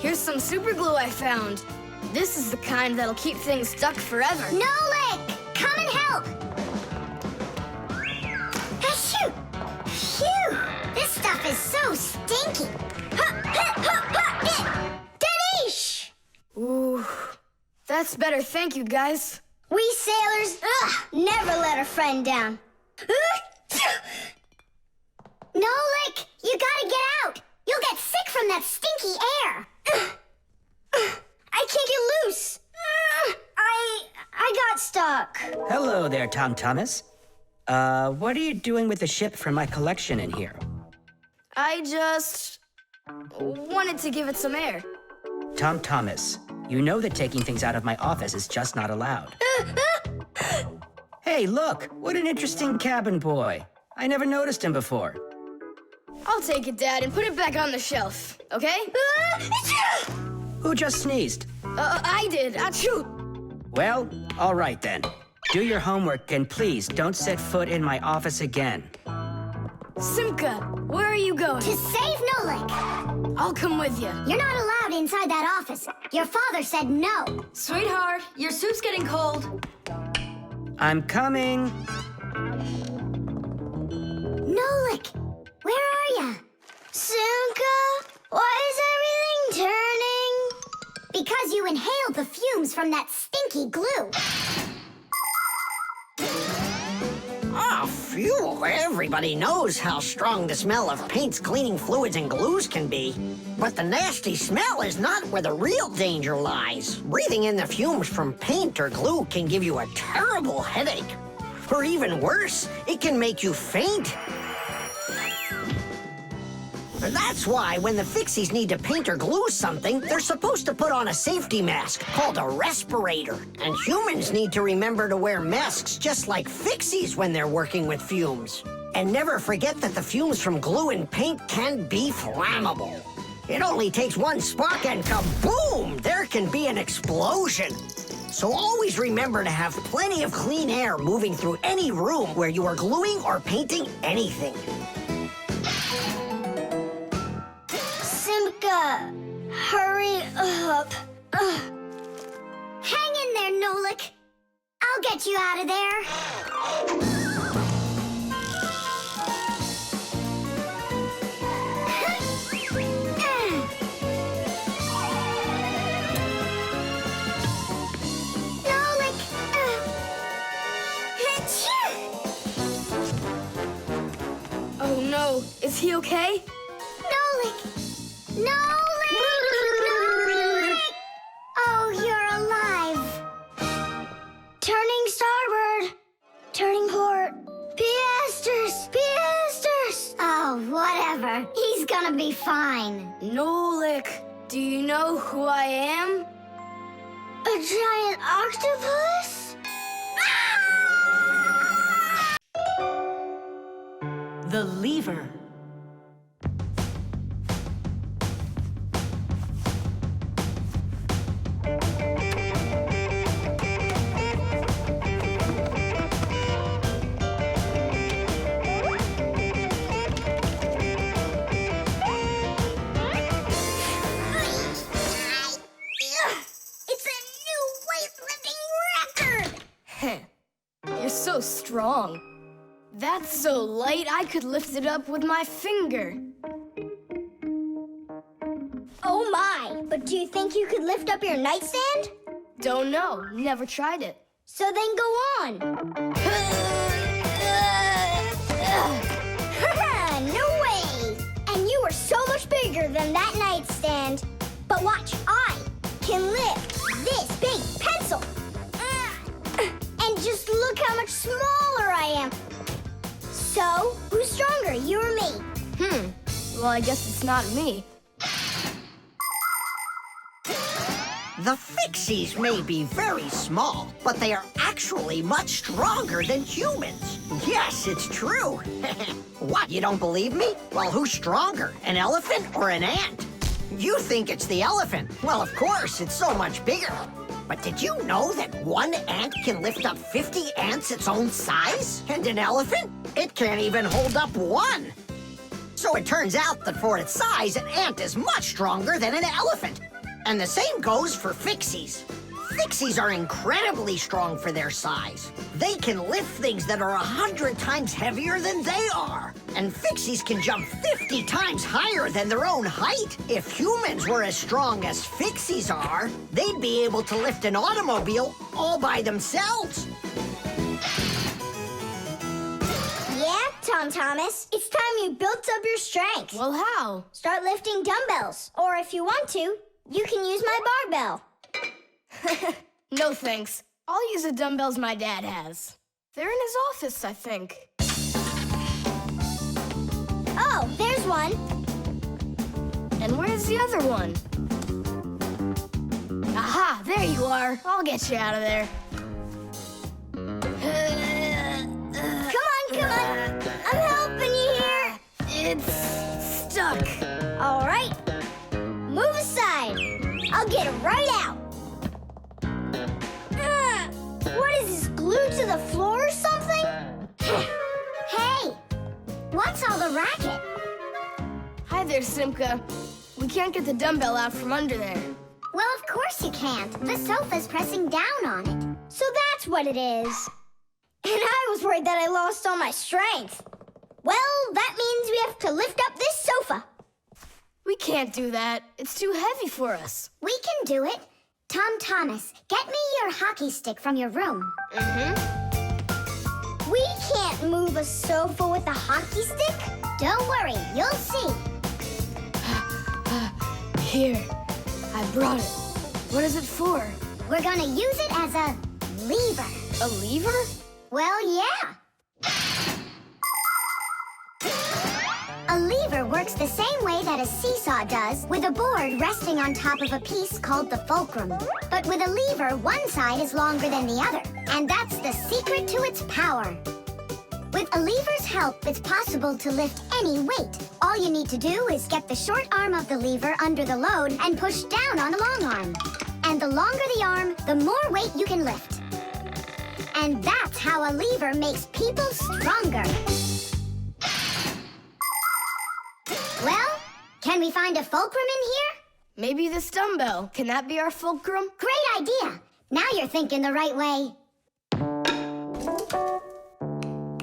Here's some super glue I found. This is the kind that'll keep things stuck forever. Nolik, come and help. Achoo! Phew! This stuff is so stinky. Danish! Ooh, that's better. Thank you, guys. We sailors, never let a friend down. Nolik, you gotta get out. You'll get sick from that stinky air. I can't get loose. I got stuck. Hello there, Tom Thomas. What are you doing with the ship from my collection in here? I just wanted to give it some air. Tom Thomas, you know that taking things out of my office is just not allowed. Hey, look, what an interesting cabin boy. I never noticed him before. I'll take it, Dad, and put it back on the shelf, okay? Who just sneezed? I did. Achoo! Well, all right then. Do your homework and please don't set foot in my office again. Simka, where are you going? To save Nolik. I'll come with you. You're not allowed inside that office. Your father said no. Sweetheart, your soup's getting cold. I'm coming. Nolik, where are you? Simka, why is everything turning? Because you inhaled the fumes from that stinky glue. Ah, phew. Everybody knows how strong the smell of paints, cleaning fluids, and glues can be. But the nasty smell is not where the real danger lies. Breathing in the fumes from paint or glue can give you a terrible headache. Or even worse, it can make you faint. That's why when the Fixies need to paint or glue something, they're supposed to put on a safety mask called a respirator. And humans need to remember to wear masks just like Fixies when they're working with fumes. And never forget that the fumes from glue and paint can be flammable. It only takes one spark and kaboom! There can be an explosion. So always remember to have plenty of clean air moving through any room where you are gluing or painting anything. Simka, hurry up. Hang in there, Nolik. I'll get you out of there. Nolik. Oh no, is he okay? Nolik. Nolik! Nolik! Oh, you're alive. Turning starboard. Turning port. Piasters! Piasters! Oh, whatever. He's gonna be fine. Nolik, do you know who I am? A giant octopus? The lever. It's a new weightlifting record! You're so strong. That's so light I could lift it up with my finger. Oh my, but do you think you could lift up your nightstand? Don't know, never tried it. So then go on. No way! And you are so much bigger than that nightstand. But watch, I can lift this big pencil. And just look how much smaller I am. So, who's stronger, you or me? Well, I guess it's not me. The Fixies may be very small, but they are actually much stronger than humans. Yes, it's true. What, you don't believe me? Well, who's stronger, an elephant or an ant? You think it's the elephant. Well, of course, it's so much bigger. But did you know that one ant can lift up 50 ants its own size? And an elephant? It can't even hold up one. So it turns out that for its size, an ant is much stronger than an elephant. And the same goes for Fixies. Fixies are incredibly strong for their size. They can lift things that are 100 times heavier than they are. And Fixies can jump 50 times higher than their own height. If humans were as strong as Fixies are, they'd be able to lift an automobile all by themselves. Yeah, Tom Thomas. It's time you built up your strength. Well, how? Start lifting dumbbells. Or if you want to, you can use my barbell. No thanks. I'll use the dumbbells my dad has. They're in his office, I think. Oh, there's one. And where's the other one? Aha, there you are. I'll get you out of there. Come on. I'm helping you here. It's stuck. All right. Move aside. I'll get it right out. What is this, glued to the floor or something? Hey, what's all the racket? Hi there, Simka. We can't get the dumbbell out from under there. Well, of course you can't. The sofa's pressing down on it. So that's what it is. And I was worried that I lost all my strength. Well, that means we have to lift up this sofa. We can't do that. It's too heavy for us. We can do it. Tom Thomas, get me your hockey stick from your room. We can't move a sofa with a hockey stick. Don't worry, you'll see. Here, I brought it. What is it for? We're gonna use it as a lever. A lever? Well, yeah. A lever works the same way that a seesaw does, with a board resting on top of a piece called the fulcrum. But with a lever, one side is longer than the other, and that's the secret to its power. With a lever's help, it's possible to lift any weight. All you need to do is get the short arm of the lever under the load and push down on the long arm. And the longer the arm, the more weight you can lift. And that's how a lever makes people stronger. Well, can we find a fulcrum in here? Maybe this dumbbell. Can that be our fulcrum? Great idea. Now you're thinking the right way.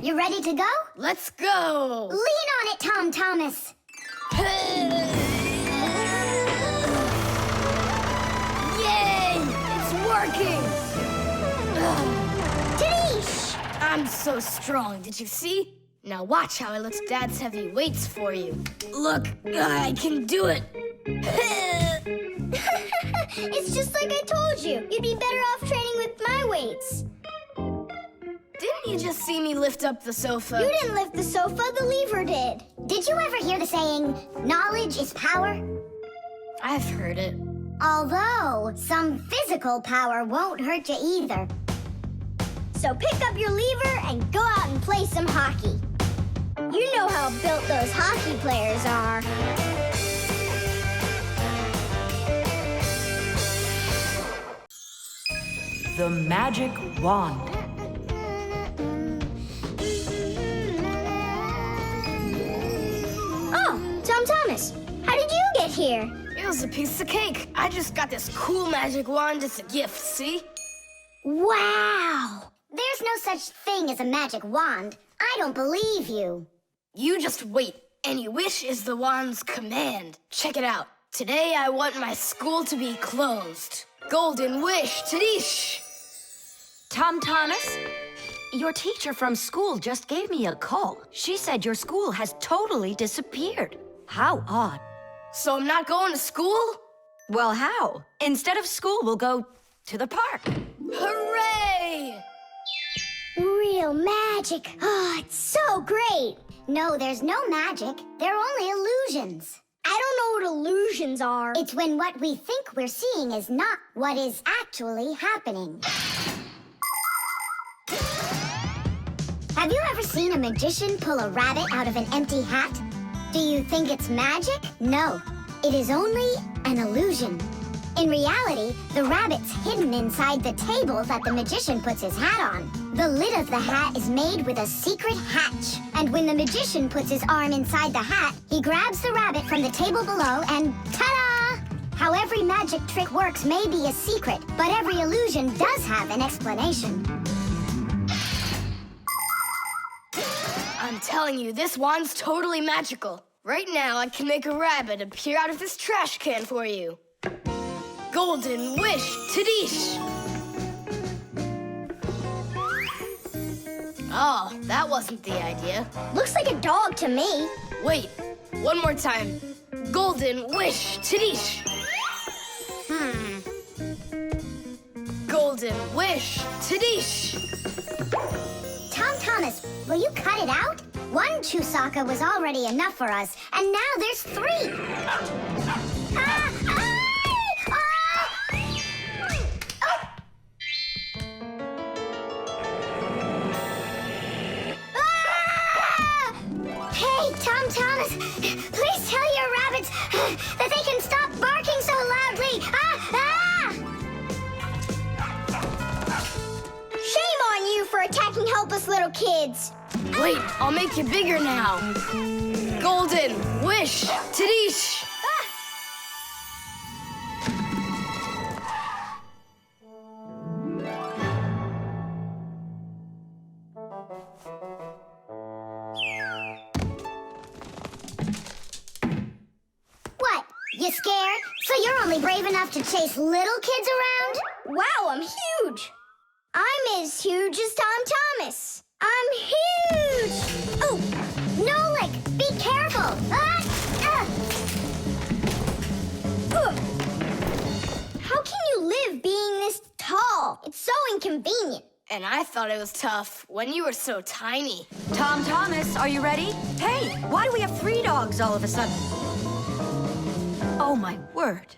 You ready to go? Let's go! Lean on it, Tom Thomas. Yay! It's working! Tadish! I'm so strong, did you see? Now watch how I lift Dad's heavy weights for you. Look, I can do it. It's just like I told you. You'd be better off training with my weights. Didn't you just see me lift up the sofa? You didn't lift the sofa, the lever did. Did you ever hear the saying, knowledge is power? I've heard it. Although, some physical power won't hurt you either. So pick up your lever and go out and play some hockey. You know how built those hockey players are. The magic wand. Oh, Tom Thomas, how did you get here? It was a piece of cake. I just got this cool magic wand as a gift, see? Wow! There's no such thing as a magic wand. I don't believe you. You just wait. Any wish is the wand's command. Check it out. Today I want my school to be closed. Golden wish, Tadish! Tom Thomas, your teacher from school just gave me a call. She said your school has totally disappeared. How odd. So I'm not going to school? Well, how? Instead of school, we'll go to the park. Hooray! Real magic. Oh, it's so great. No, there's no magic. They're only illusions. I don't know what illusions are. It's when what we think we're seeing is not what is actually happening. Have you ever seen a magician pull a rabbit out of an empty hat? Do you think it's magic? No, it is only an illusion. In reality, the rabbit's hidden inside the table that the magician puts his hat on. The lid of the hat is made with a secret hatch. And when the magician puts his arm inside the hat, he grabs the rabbit from the table below and ta-da! How every magic trick works may be a secret, but every illusion does have an explanation. I'm telling you, this wand's totally magical. Right now, I can make a rabbit appear out of this trash can for you. Golden wish, Tadish! Oh, that wasn't the idea. Looks like a dog to me. Wait, one more time. Golden wish, Tadish! Golden wish, Tadish! Tom Thomas, will you cut it out? One Chusaka was already enough for us, and now there's 3. Hey, Tom Thomas, please tell your rabbits that they can stop barking so loudly. Shame on you for attacking helpless little kids. Wait, I'll make you bigger now. Golden wish, Tadish! What? You scared? So you're only brave enough to chase little kids around? Wow, I'm huge. I'm as huge as Tom Thomas. I'm huge! Oh, Nolik, be careful! How can you live being this tall? It's so inconvenient. And I thought it was tough when you were so tiny. Tom Thomas, are you ready? Hey, why do we have 3 dogs all of a sudden? Oh, my word.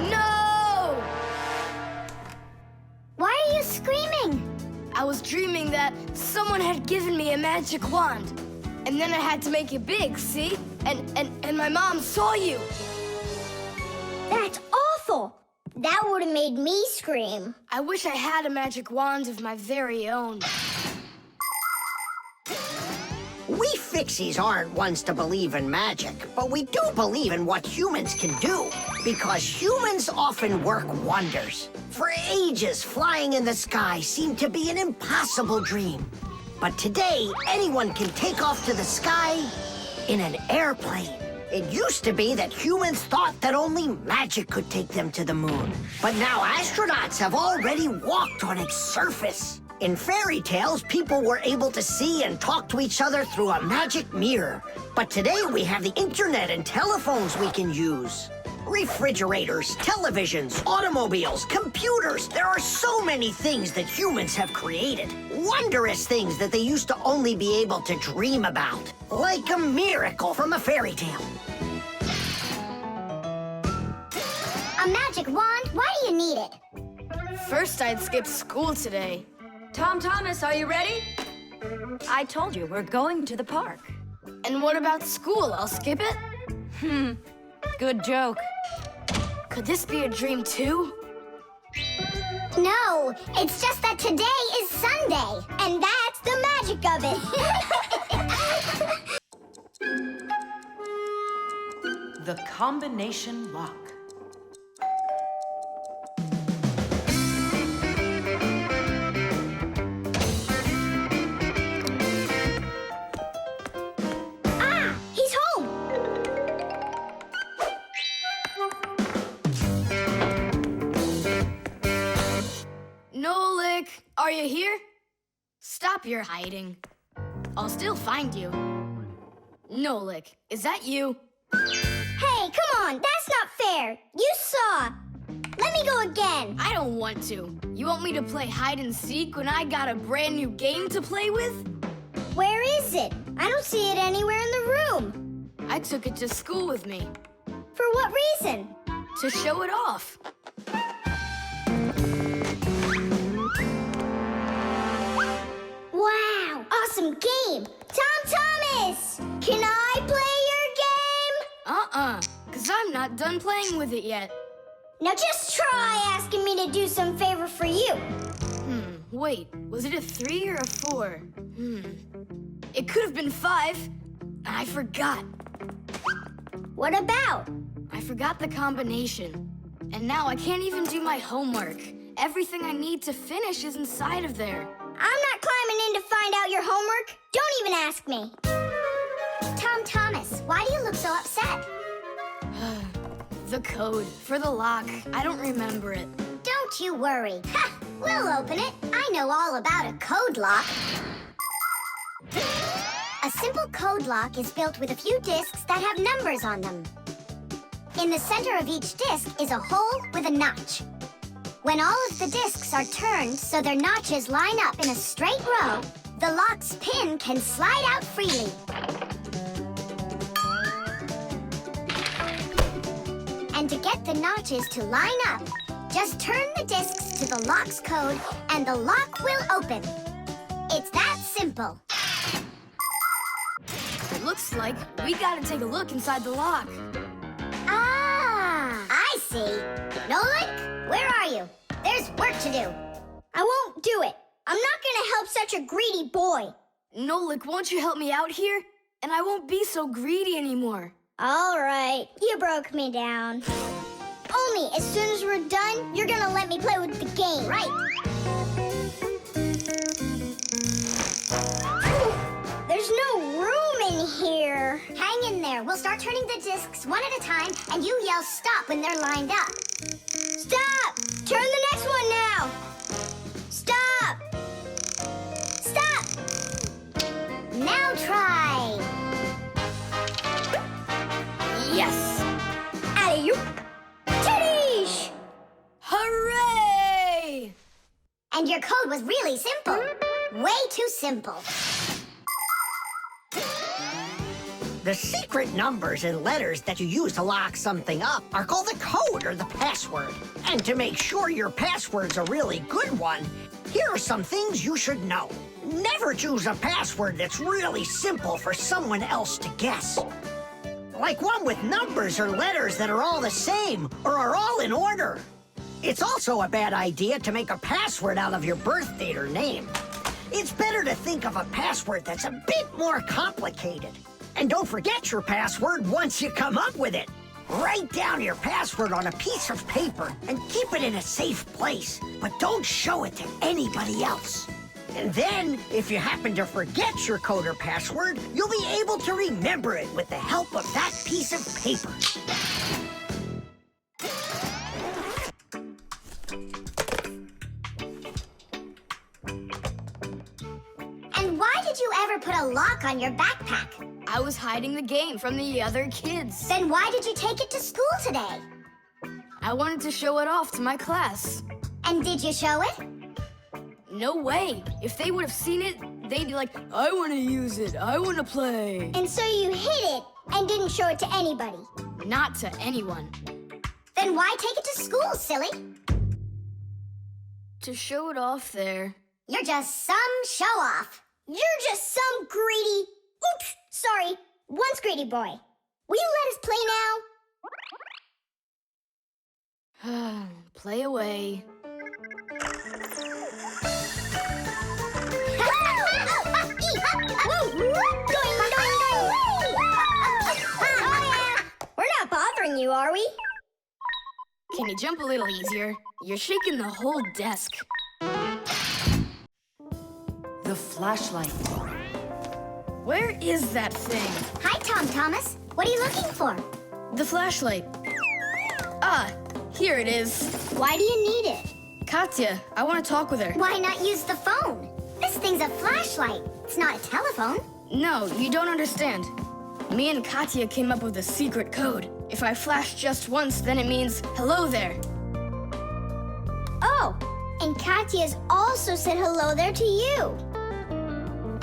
No! Why are you screaming? I was dreaming that someone had given me a magic wand. And then I had to make it big, see? And my mom saw you. That's awful. That would have made me scream. I wish I had a magic wand of my very own. We Fixies aren't ones to believe in magic, but we do believe in what humans can do, because humans often work wonders. For ages, flying in the sky seemed to be an impossible dream. But today, anyone can take off to the sky in an airplane. It used to be that humans thought that only magic could take them to the moon. But now astronauts have already walked on its surface. In fairy tales, people were able to see and talk to each other through a magic mirror. But today we have the internet and telephones we can use. Refrigerators, televisions, automobiles, computers. There are so many things that humans have created. Wondrous things that they used to only be able to dream about. Like a miracle from a fairy tale. A magic wand? Why do you need it? First, I'd skip school today. Tom Thomas, are you ready? I told you, we're going to the park. And what about school? I'll skip it? Good joke. Could this be a dream too? No, it's just that today is Sunday. And that's the magic of it. The combination lock. He's home. Nolik, are you here? Stop your hiding. I'll still find you. Nolik, is that you? Hey, come on, that's not fair. You saw. Let me go again. I don't want to. You want me to play hide and seek when I got a brand new game to play with? Where is it? I don't see it anywhere in the room. I took it to school with me For what reason? to show it off. Wow, awesome game. Tom Thomas, can I not done playing with it yet. Now just try asking me to do some favor for you. Wait, was it a 3 or a 4? It could have been 5. I forgot. What about? I forgot the combination. And now I can't even do my homework. Everything I need to finish is inside of there. I'm not climbing in to find out your homework. Don't even ask me. Tom Thomas, why do you look so upset? The code for the lock. I don't remember it. Don't you worry. Ha! We'll open it. I know all about a code lock. A simple code lock is built with a few discs that have numbers on them. In the center of each disc is a hole with a notch. When all of the discs are turned so their notches line up in a straight row, the lock's pin can slide out freely. And to get the notches to line up, just turn the discs to the lock's code and the lock will open. It's that simple. It looks like we gotta take a look inside the lock. Ah, I see. Nolik, where are you? There's work to do. I won't do it. I'm not gonna help such a greedy boy. Nolik, won't you help me out here? And I won't be so greedy anymore. All right, you broke me down. Only as soon as we're done, you're gonna let me play with the game. Right. There's no room in here. Hang in there. We'll start turning the discs one at a time, and you yell stop when they're lined up. Stop! Turn the next one now. Stop! Stop! Now try. Yes! Alley-oop! Titties! Hooray! And your code was really simple. Way too simple. The secret numbers and letters that you use to lock something up are called the code or the password. And to make sure your password's a really good one, here are some things you should know. Never choose a password that's really simple for someone else to guess. Like one with numbers or letters that are all the same or are all in order. It's also a bad idea to make a password out of your birth date or name. It's better to think of a password that's a bit more complicated. And don't forget your password once you come up with it. Write down your password on a piece of paper and keep it in a safe place, but don't show it to anybody else. And then, if you happen to forget your code or password, you'll be able to remember it with the help of that piece of paper. And why did you ever put a lock on your backpack? I was hiding the game from the other kids. Then why did you take it to school today? I wanted to show it off to my class. And did you show it? No way. If they would have seen it, they'd be like, I want to use it. I want to play. And so you hid it and didn't show it to anybody. Not to anyone. Then why take it to school, silly? To show it off there. You're just some show-off. You're just some greedy... Oops, sorry. Once greedy boy. Will you let us play now? Play away. We're not bothering you, are we? Can you jump a little easier? You're shaking the whole desk. The flashlight. Where is that thing? Hi, Tom Thomas. What are you looking for? The flashlight. Ah, here it is. Why do you need it? Katya, I want to talk with her. Why not use the phone? This thing's a flashlight. It's not a telephone. No, you don't understand. Me and Katya came up with a secret code. If I flash just once, then it means, hello there. Oh, and Katya's also said hello there to you.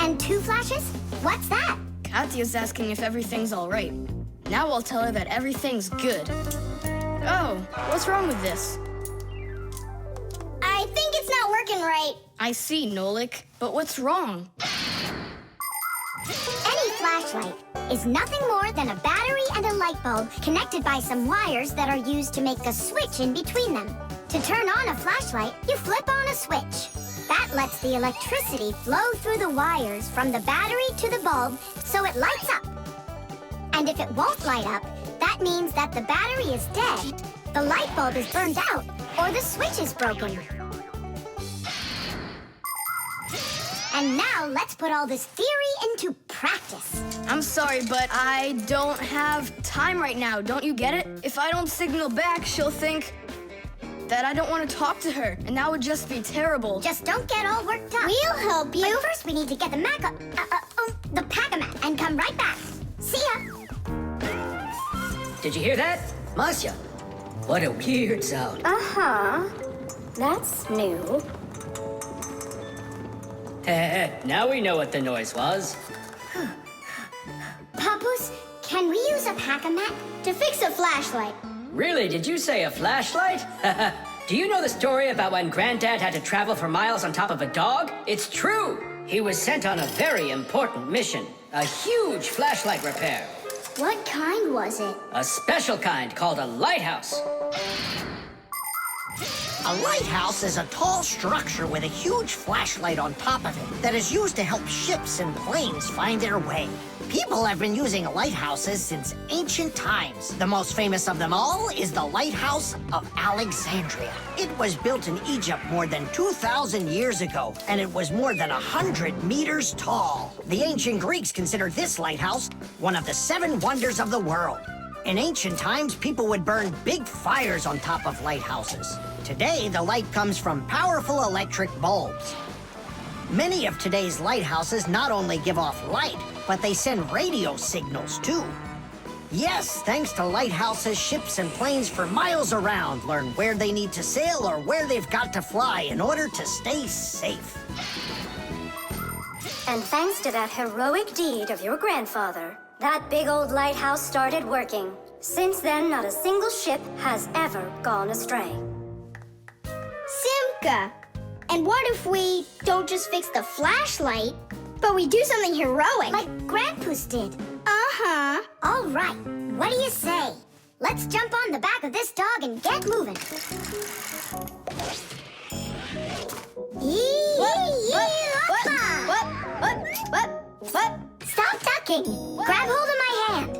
And 2 flashes? What's that? Katya's asking if everything's all right. Now I'll tell her that everything's good. Oh, what's wrong with this? I think it's not working right. I see, Nolik, but what's wrong? Any flashlight is nothing more than a battery and a light bulb connected by some wires that are used to make a switch in between them. To turn on a flashlight, you flip on a switch. That lets the electricity flow through the wires from the battery to the bulb so it lights up. And if it won't light up, that means that the battery is dead, the light bulb is burned out, or the switch is broken. And now let's put all this theory into practice. I'm sorry, but I don't have time right now. Don't you get it? If I don't signal back, she'll think that I don't want to talk to her, and that would just be terrible. Just don't get all worked up. We'll help you. But first, we need to get the pack-a-mat and come right back. See ya. Did you hear that? Marcia, what a weird sound. Uh-huh. That's new. Now we know what the noise was. Papoose, can we use a pack-a-mat? To fix a flashlight. Really, did you say a flashlight? Do you know the story about when Granddad had to travel for miles on top of a dog? It's true! He was sent on a very important mission. A huge flashlight repair. What kind was it? A special kind called a lighthouse. A lighthouse is a tall structure with a huge flashlight on top of it that is used to help ships and planes find their way. People have been using lighthouses since ancient times. The most famous of them all is the Lighthouse of Alexandria. It was built in Egypt more than 2,000 years ago, and it was more than 100 meters tall. The ancient Greeks considered this lighthouse one of the 7 wonders of the world. In ancient times, people would burn big fires on top of lighthouses. Today, the light comes from powerful electric bulbs. Many of today's lighthouses not only give off light, but they send radio signals, too. Yes, thanks to lighthouses, ships and planes for miles around learn where they need to sail or where they've got to fly in order to stay safe. And thanks to that heroic deed of your grandfather, that big old lighthouse started working. Since then, not a single ship has ever gone astray. Simka, and what if we don't just fix the flashlight, but we do something heroic? Like Grandpoos did. Uh-huh. All right, what do you say? Let's jump on the back of this dog and get moving. What? Stop ducking. Grab hold of my hand.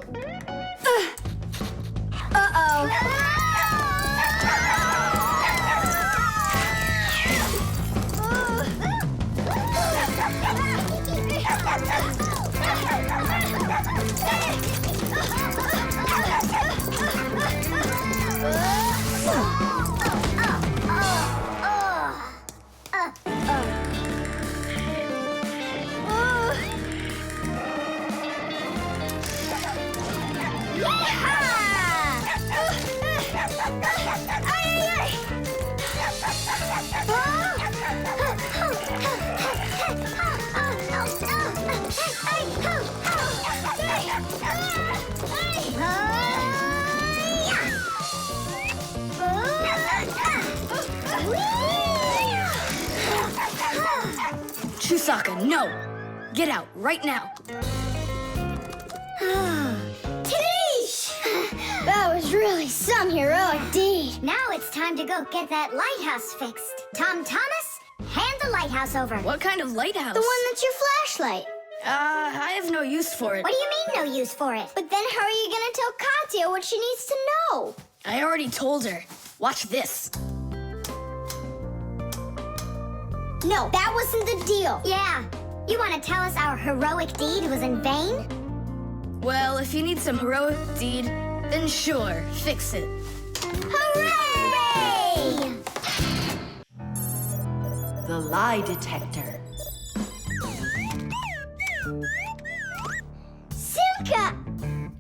Chusaka, no! Get out right now. Tish! That was really some heroic deed. Now it's time to go get that lighthouse fixed. Tom Thomas, hand the lighthouse over. What kind of lighthouse? The one that's your flashlight. I have no use for it. What do you mean, no use for it? But then how are you gonna tell Katya what she needs to know? I already told her. Watch this. No, that wasn't the deal. Yeah. You want to tell us our heroic deed was in vain? Well, if you need some heroic deed, then sure, fix it. Hooray! The Lie Detector. Simka!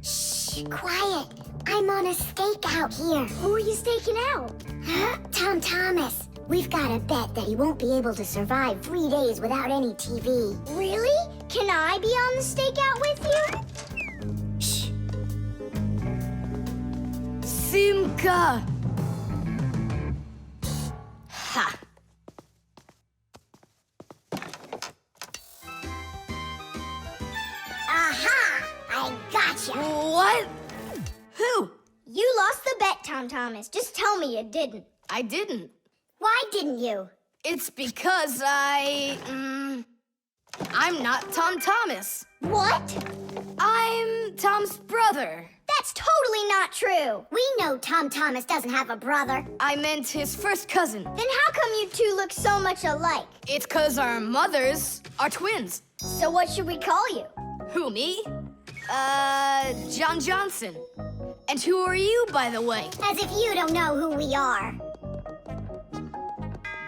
Shh, quiet. I'm on a stakeout here. Who are you staking out? Huh? Tom Thomas. We've got a bet that he won't be able to survive 3 days without any TV. Really? Can I be on the stakeout with you? Shh. Simka! Ha! Aha! gotcha! What? Who? You lost the bet, Tom Thomas. Just tell me you didn't. I didn't. Why didn't you? It's because I'm not Tom Thomas. What? I'm Tom's brother. That's totally not true. We know Tom Thomas doesn't have a brother. I meant his first cousin. Then how come you two look so much alike? It's 'cause our mothers are twins. So what should we call you? Who, me? John Johnson. And who are you, by the way? As if you don't know who we are.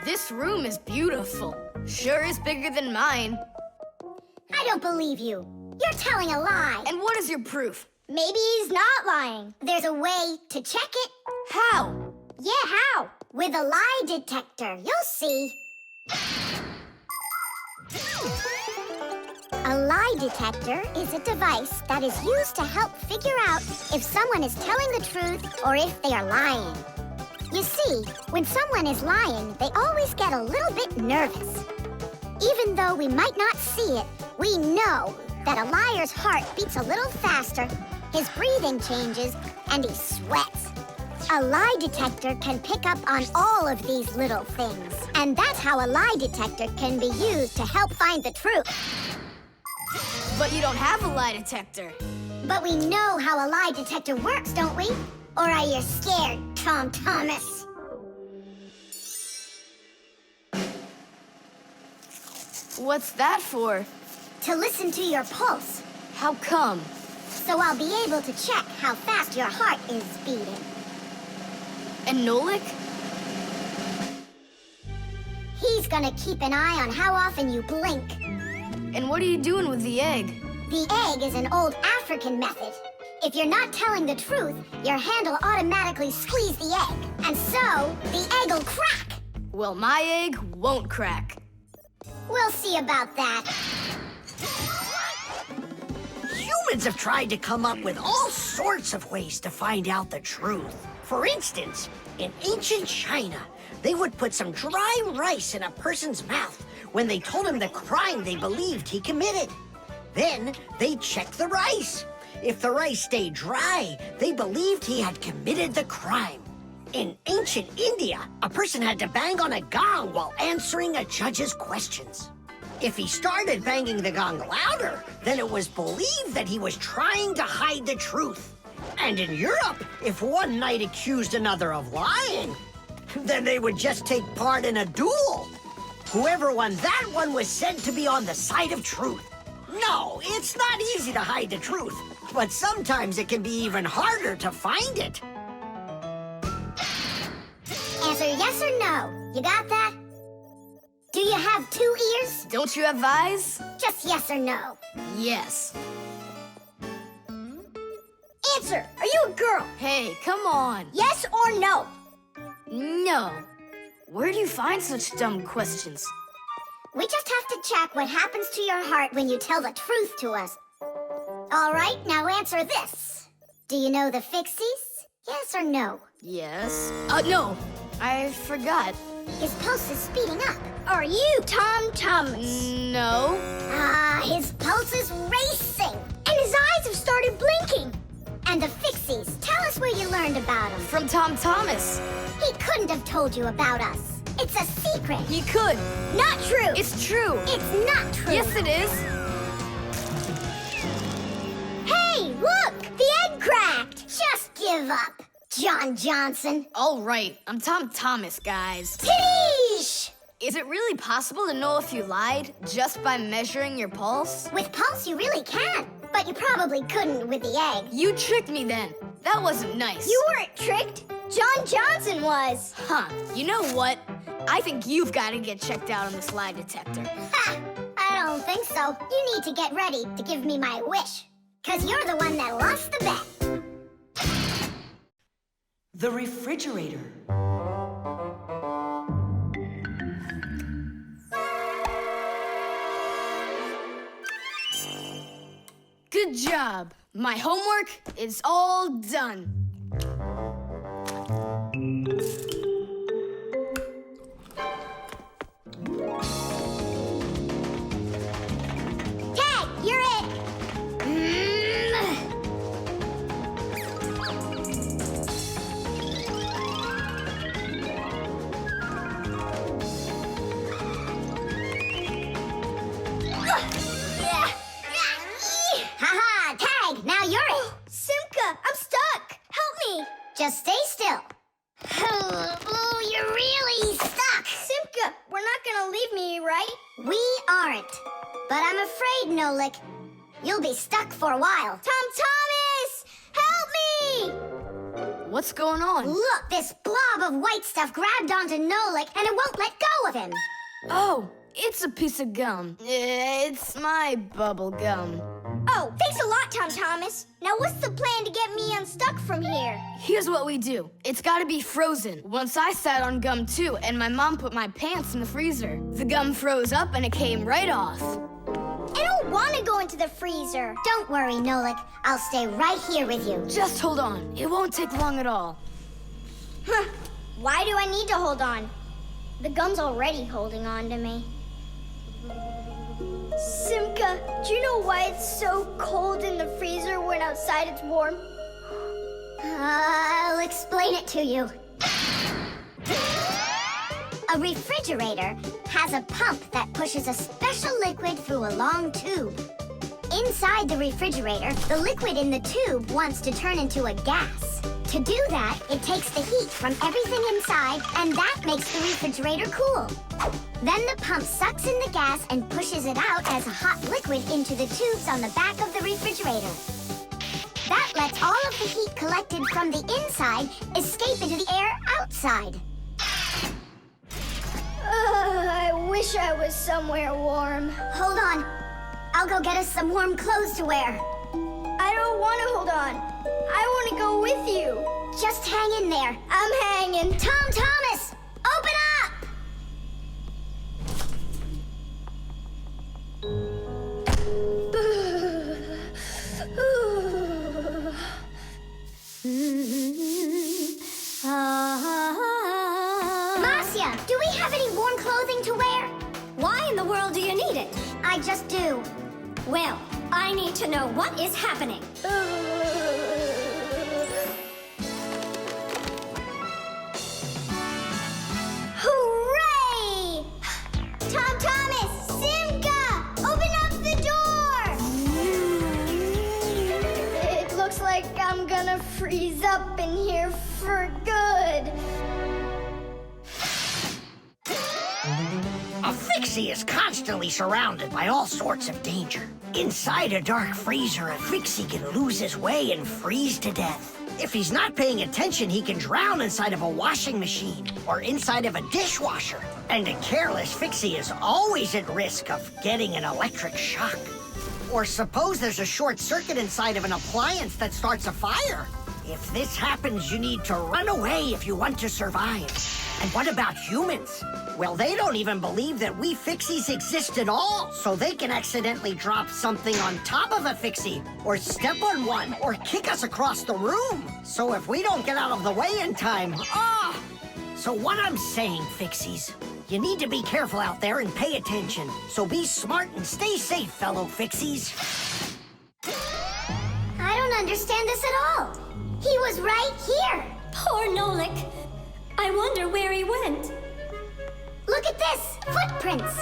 This room is beautiful. Sure is bigger than mine. I don't believe you. You're telling a lie. And what is your proof? Maybe he's not lying. There's a way to check it. How? Yeah, how? With a lie detector. You'll see. A lie detector is a device that is used to help figure out if someone is telling the truth or if they are lying. You see, when someone is lying, they always get a little bit nervous. Even though we might not see it, we know that a liar's heart beats a little faster, his breathing changes, and he sweats. A lie detector can pick up on all of these little things. And that's how a lie detector can be used to help find the truth. But you don't have a lie detector. But we know how a lie detector works, don't we? Or are you scared, Tom Thomas? What's that for? To listen to your pulse, How come? so I'll be able to check how fast your heart is beating. And Nolik? He's gonna keep an eye on how often you blink. And what are you doing with the egg? The egg is an old African method. If you're not telling the truth, your hand will automatically squeeze the egg. And so, the egg will crack. Well, my egg won't crack. We'll see about that. Humans have tried to come up with all sorts of ways to find out the truth. For instance, in ancient China, they would put some dry rice in a person's mouth when they told him the crime they believed he committed. Then they'd check the rice. If the rice stayed dry, they believed he had committed the crime. In ancient India, a person had to bang on a gong while answering a judge's questions. If he started banging the gong louder, then it was believed that he was trying to hide the truth. And in Europe, if one knight accused another of lying, then they would just take part in a duel. Whoever won that one was said to be on the side of truth. No, it's not easy to hide the truth, but sometimes it can be even harder to find it. Answer yes or no. You got that? Do you have 2 ears? Don't you have eyes? Just yes or no. Yes. Answer. Are you a girl? Hey, come on. Yes or no? No. Where do you find such dumb questions? We just have to check what happens to your heart when you tell the truth to us. All right, now answer this. Do you know the Fixies? Yes or no? Yes. No. I forgot. His pulse is speeding up. Are you Tom Thomas? No. His pulse is racing. And his eyes have started blinking. And the Fixies, tell us where you learned about them. From Tom Thomas. He couldn't have told you about us. It's a secret. He could. Not true. It's true. It's not true. Yes, it is. Hey, look! The egg cracked! Just give up, John Johnson. All right. I'm Tom Thomas, guys. Tish! Is it really possible to know if you lied just by measuring your pulse? With pulse, you really can. But you probably couldn't with the egg. You tricked me then. That wasn't nice. You weren't tricked. John Johnson was. Huh. You know what? I think you've got to get checked out on this lie detector. Ha! I don't think so. You need to get ready to give me my wish. 'Cause you're the one that lost the bet. The refrigerator. Good job. My homework is all done. Tag, you're it. right? We aren't. But I'm afraid, Nolik, you'll be stuck for a while. Tom Thomas! Help me! What's going on? Look, this blob of white stuff grabbed onto Nolik and it won't let go of him. Oh, it's a piece of gum. It's my bubble gum. Oh, thanks a lot, Tom Thomas. Now what's the plan to get me unstuck from here? Here's what we do. It's gotta be frozen. Once I sat on gum too, and my mom put my pants in the freezer. The gum froze up and it came right off. I don't want to go into the freezer. Don't worry, Nolik. I'll stay right here with you. Just hold on. It won't take long at all. Huh. Why do I need to hold on? The gum's already holding on to me. Simka, do you know why it's so cold in the freezer when outside it's warm? I'll explain it to you. A refrigerator has a pump that pushes a special liquid through a long tube. Inside the refrigerator, the liquid in the tube wants to turn into a gas. To do that, it takes the heat from everything inside, and that makes the refrigerator cool. Then the pump sucks in the gas and pushes it out as a hot liquid into the tubes on the back of the refrigerator. That lets all of the heat collected from the inside escape into the air outside. I wish I was somewhere warm. Hold on. I'll go get us some warm clothes to wear. I don't want to hold on. I want to go with you. Just hang in there. I'm hanging. Tom Thomas, open up! Marcia, do we have any warm clothing to wear? Why in the world do you need it? I just do. Well, I need to know what is happening. Hooray! Tom Thomas, Simka, open up the door! It looks like I'm gonna freeze up in here for good. A Fixie is constantly surrounded by all sorts of danger. Inside a dark freezer, a Fixie can lose his way and freeze to death. If he's not paying attention, he can drown inside of a washing machine or inside of a dishwasher. And a careless Fixie is always at risk of getting an electric shock. Or suppose there's a short circuit inside of an appliance that starts a fire. If this happens, you need to run away if you want to survive. And what about humans? Well, they don't even believe that we Fixies exist at all, so they can accidentally drop something on top of a Fixie, or step on one, or kick us across the room. So if we don't get out of the way in time, So what I'm saying, Fixies, you need to be careful out there and pay attention. So be smart and stay safe, fellow Fixies. I don't understand this at all. He was right here. Poor Nolik. I wonder where he went. Look at this, footprints.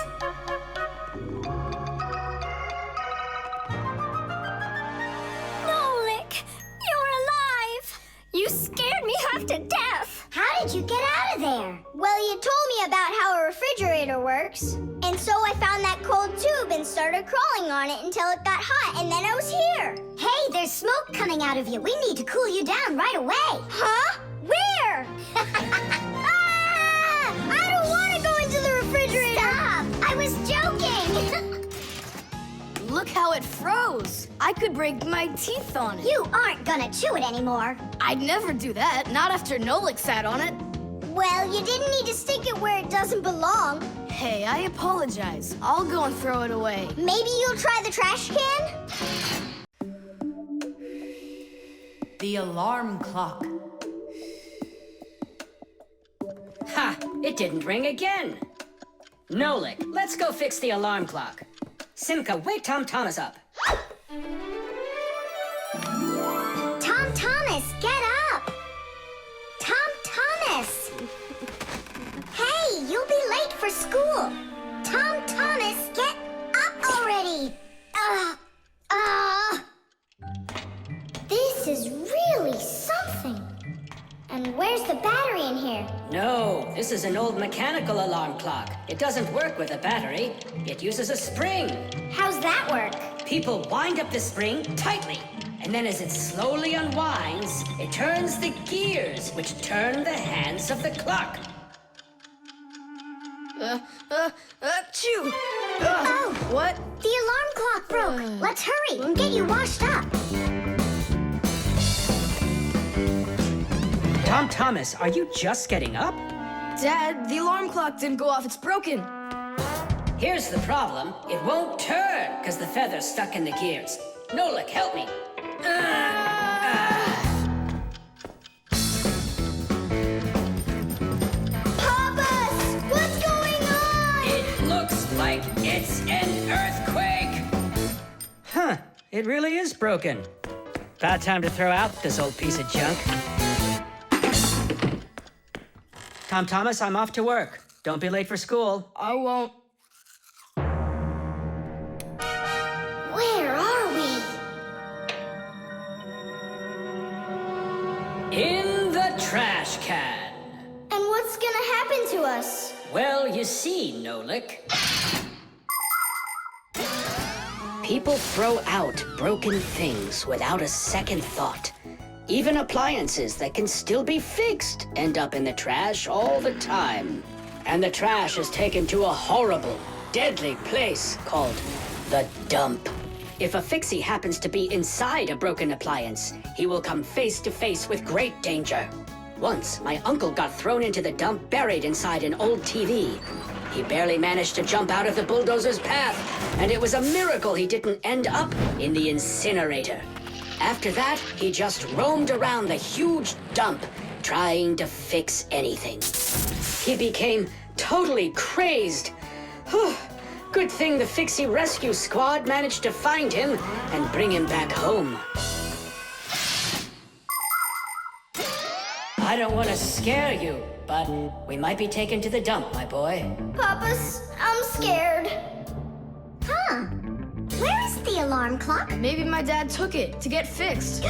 Nolik, you're alive. You scared me half to death. How did you get out of there? Well, you told me about how a refrigerator works. And so I found that cold tube and started crawling on it until it got hot, and then I was here. Hey, there's smoke coming out of you. We need to cool you down right away. Huh? Where? I don't want to go into the refrigerator. Stop! I was joking. Look how it froze. I could break my teeth on it. You aren't gonna chew it anymore. I'd never do that, not after Nolik sat on it. Well, you didn't need to stick it where it doesn't belong. Hey, I apologize. I'll go and throw it away. Maybe you'll try the trash can? The alarm clock. Ha! It didn't ring again. Nolik, let's go fix the alarm clock. Simka, wake Tom Thomas up. Tom Thomas, get up! Tom Thomas! Hey, you'll be late for school. Tom Thomas, get up already! This is really something. And where's the battery in here? No, This is an old mechanical alarm clock. It doesn't work with a battery. It uses a spring. How's that work? People wind up the spring tightly, and then as it slowly unwinds, it turns the gears, which turn the hands of the clock. Achoo! Oh! What? The alarm clock broke. Let's hurry and get you washed up. Tom Thomas, are you just getting up? Dad, the alarm clock didn't go off. It's broken. Here's the problem. It won't turn because the feather's stuck in the gears. Nolik, help me. Papas, what's going on? It looks like it's an earthquake. Huh, it really is broken. About time to throw out this old piece of junk. Tom Thomas, I'm off to work. Don't be late for school. I won't. Where are we? In the trash can. And what's gonna happen to us? Well, you see, Nolik. People throw out broken things without a second thought. Even appliances that can still be fixed end up in the trash all the time. And the trash is taken to a horrible, deadly place called the dump. If a fixie happens to be inside a broken appliance, he will come face to face with great danger. Once, my uncle got thrown into the dump buried inside an old TV. He barely managed to jump out of the bulldozer's path, and it was a miracle he didn't end up in the incinerator. After that, he just roamed around the huge dump, trying to fix anything. He became totally crazed. Whew. Good thing the Fixie Rescue Squad managed to find him and bring him back home. I don't want to scare you, but we might be taken to the dump, my boy. Papas, I'm scared. Huh? Where is the alarm clock? Maybe my dad took it to get fixed.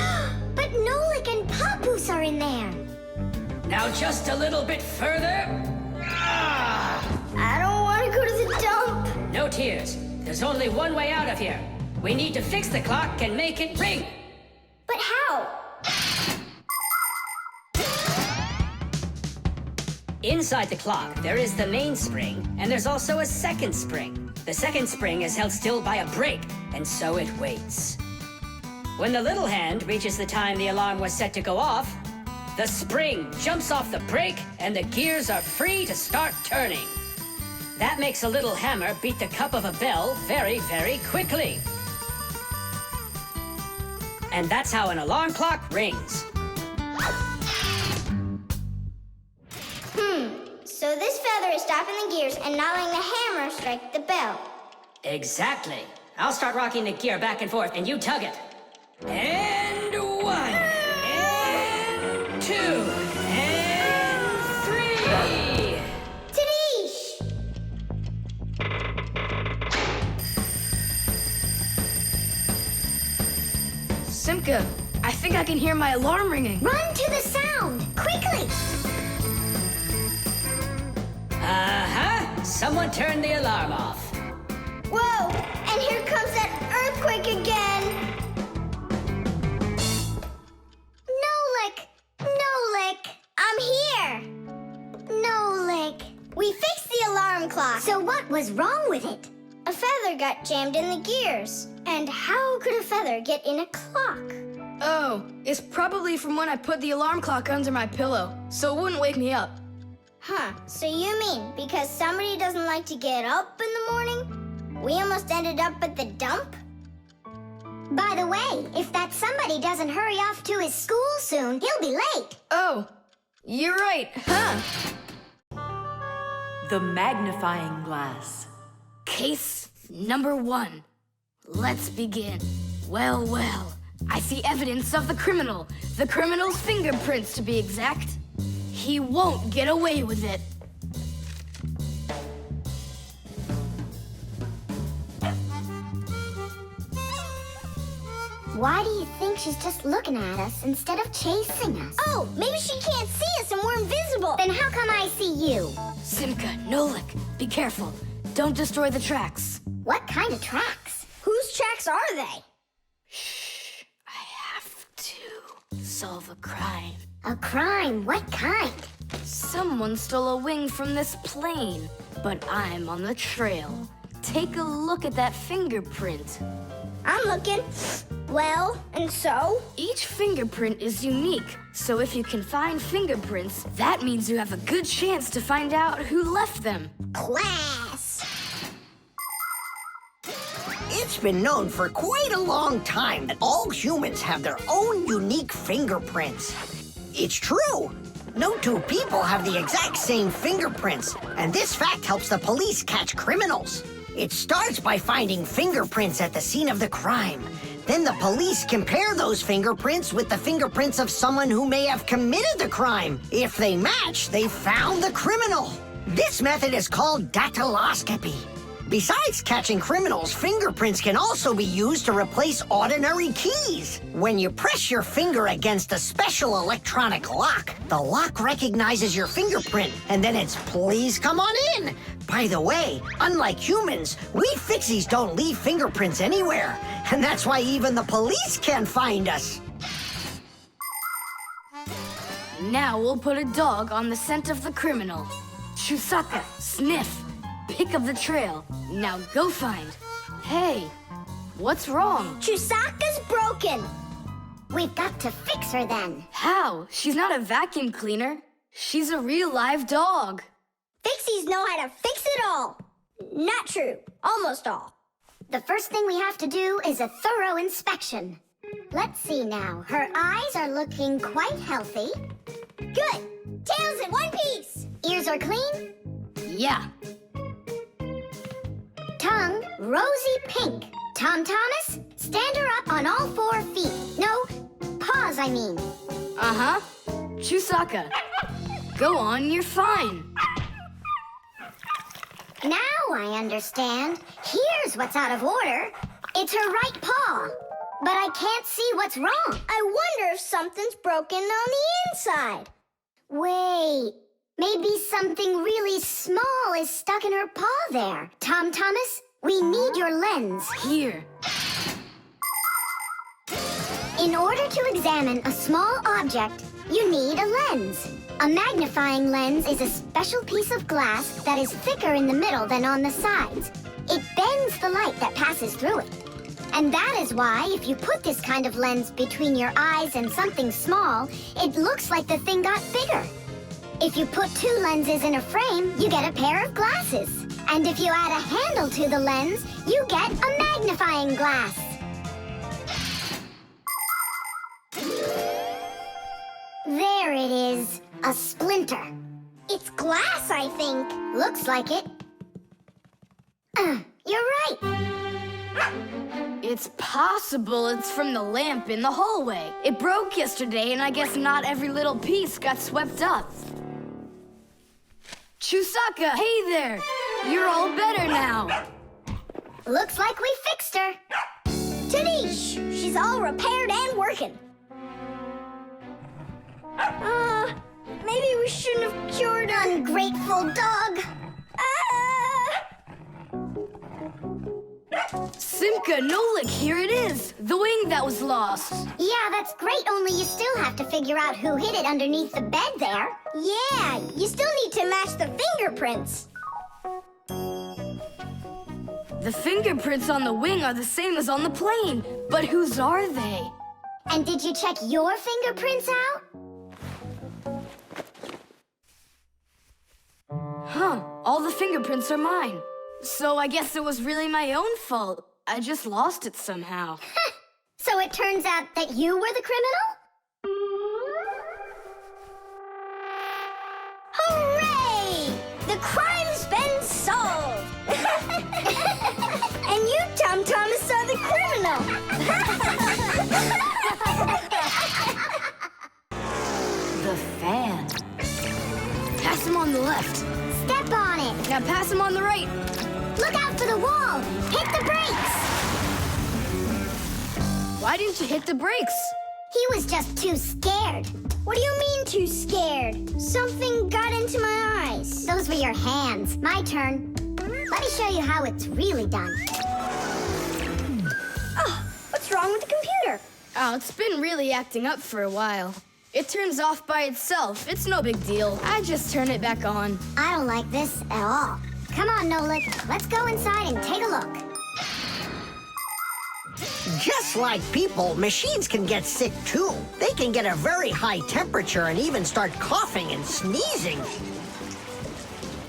But Nolik and Papoose are in there. Now just a little bit further. I don't want to go to the dump. No tears. There's only one way out of here. We need to fix the clock and make it ring. But how? Inside the clock, there is the main spring, and there's also a second spring. The second spring is held still by a brake, and so it waits. When the little hand reaches the time the alarm was set to go off, the spring jumps off the brake, and the gears are free to start turning. That makes a little hammer beat the cup of a bell very, very quickly. And that's how an alarm clock rings. So this feather is stopping the gears and not letting the hammer strike the bell. Exactly. I'll start rocking the gear back and forth, and you tug it. And 1, and 2, and 3. Tadish! Simka, I think I can hear my alarm ringing. Run to the sound, quickly! Uh-huh. Someone turned the alarm off. Whoa! And here comes that earthquake again! Nolik! Nolik! I'm here! Nolik! We fixed the alarm clock. So what was wrong with it? A feather got jammed in the gears. And how could a feather get in a clock? Oh, it's probably from when I put the alarm clock under my pillow, so it wouldn't wake me up. Huh, so you mean because somebody doesn't like to get up in the morning? We almost ended up at the dump? By the way, if that somebody doesn't hurry off to his school soon, he'll be late. Oh, you're right, huh? The Magnifying Glass. Case number 1. Let's begin. Well, well, I see evidence of the criminal. The criminal's fingerprints, to be exact. He won't get away with it. Why do you think she's just looking at us instead of chasing us? Oh, maybe she can't see us and we're invisible. Then how come I see you? Simka, Nolik, be careful. Don't destroy the tracks. What kind of tracks? Whose tracks are they? Shh, I have to solve a crime. A crime? What kind? Someone stole a wing from this plane, but I'm on the trail. Take a look at that fingerprint. I'm looking. Well, and so? Each fingerprint is unique, so if you can find fingerprints, that means you have a good chance to find out who left them. Class. It's been known for quite a long time that all humans have their own unique fingerprints. It's true. No two people have the exact same fingerprints, and this fact helps the police catch criminals. It starts by finding fingerprints at the scene of the crime. Then the police compare those fingerprints with the fingerprints of someone who may have committed the crime. If they match, they found the criminal. This method is called dactyloscopy. Besides catching criminals, fingerprints can also be used to replace ordinary keys. When you press your finger against a special electronic lock, the lock recognizes your fingerprint, and then it's "please come on in." By the way, unlike humans, we Fixies don't leave fingerprints anywhere, and that's why even the police can't find us. Now we'll put a dog on the scent of the criminal. Chusaka, sniff. Pick up the trail. Now go find. Hey, what's wrong? Chusaka's broken. We've got to fix her then. How? She's not a vacuum cleaner. She's a real live dog. Fixies know how to fix it all. Not true. Almost all. The first thing we have to do is a thorough inspection. Let's see now. Her eyes are looking quite healthy. Good. Tails in one piece. Ears are clean. Yeah. Tongue, rosy pink. Tom Thomas, stand her up on all 4 feet. No, paws, I mean. Uh-huh. Chusaka, go on, you're fine. Now I understand. Here's what's out of order. It's her right paw. But I can't see what's wrong. I wonder if something's broken on the inside. Wait, maybe something really small is stuck in her paw there. Tom Thomas, we need your lens. Here. In order to examine a small object, you need a lens. A magnifying lens is a special piece of glass that is thicker in the middle than on the sides. It bends the light that passes through it. And that is why, if you put this kind of lens between your eyes and something small, it looks like the thing got bigger. If you put 2 lenses in a frame, you get a pair of glasses. And if you add a handle to the lens, you get a magnifying glass. There it is, a splinter. It's glass, I think. Looks like it. You're right. It's possible it's from the lamp in the hallway. It broke yesterday, and I guess not every little piece got swept up. Chusaka, hey there! You're all better now. Looks like we fixed her. Tadish! She's all repaired and working. Maybe we shouldn't have cured her. Ungrateful dog. Simka, Nolik, here it is. The wing that was lost. Yeah, that's great, only you still have to figure out who hid it underneath the bed there. Yeah, you still need to match the fingerprints. The fingerprints on the wing are the same as on the plane. But whose are they? And did you check your fingerprints out? Huh, all the fingerprints are mine. So I guess it was really my own fault. I just lost it somehow. So it turns out that you were the criminal? Hooray! The crime's been solved! And you, Tom Thomas, are the criminal! The fan. Pass him on the left. Step on it. Now pass him on the right. Look out for the wall. Hit the brakes. Why didn't you hit the brakes? He was just too scared. What do you mean too scared? Something got into my eyes. Those were your hands. My turn. Let me show you how it's really done. Oh, what's wrong with the computer? Oh, it's been really acting up for a while. It turns off by itself. It's no big deal. I just turn it back on. I don't like this at all. Come on, Nolik. Let's go inside and take a look. Just like people, machines can get sick too. They can get a very high temperature and even start coughing and sneezing.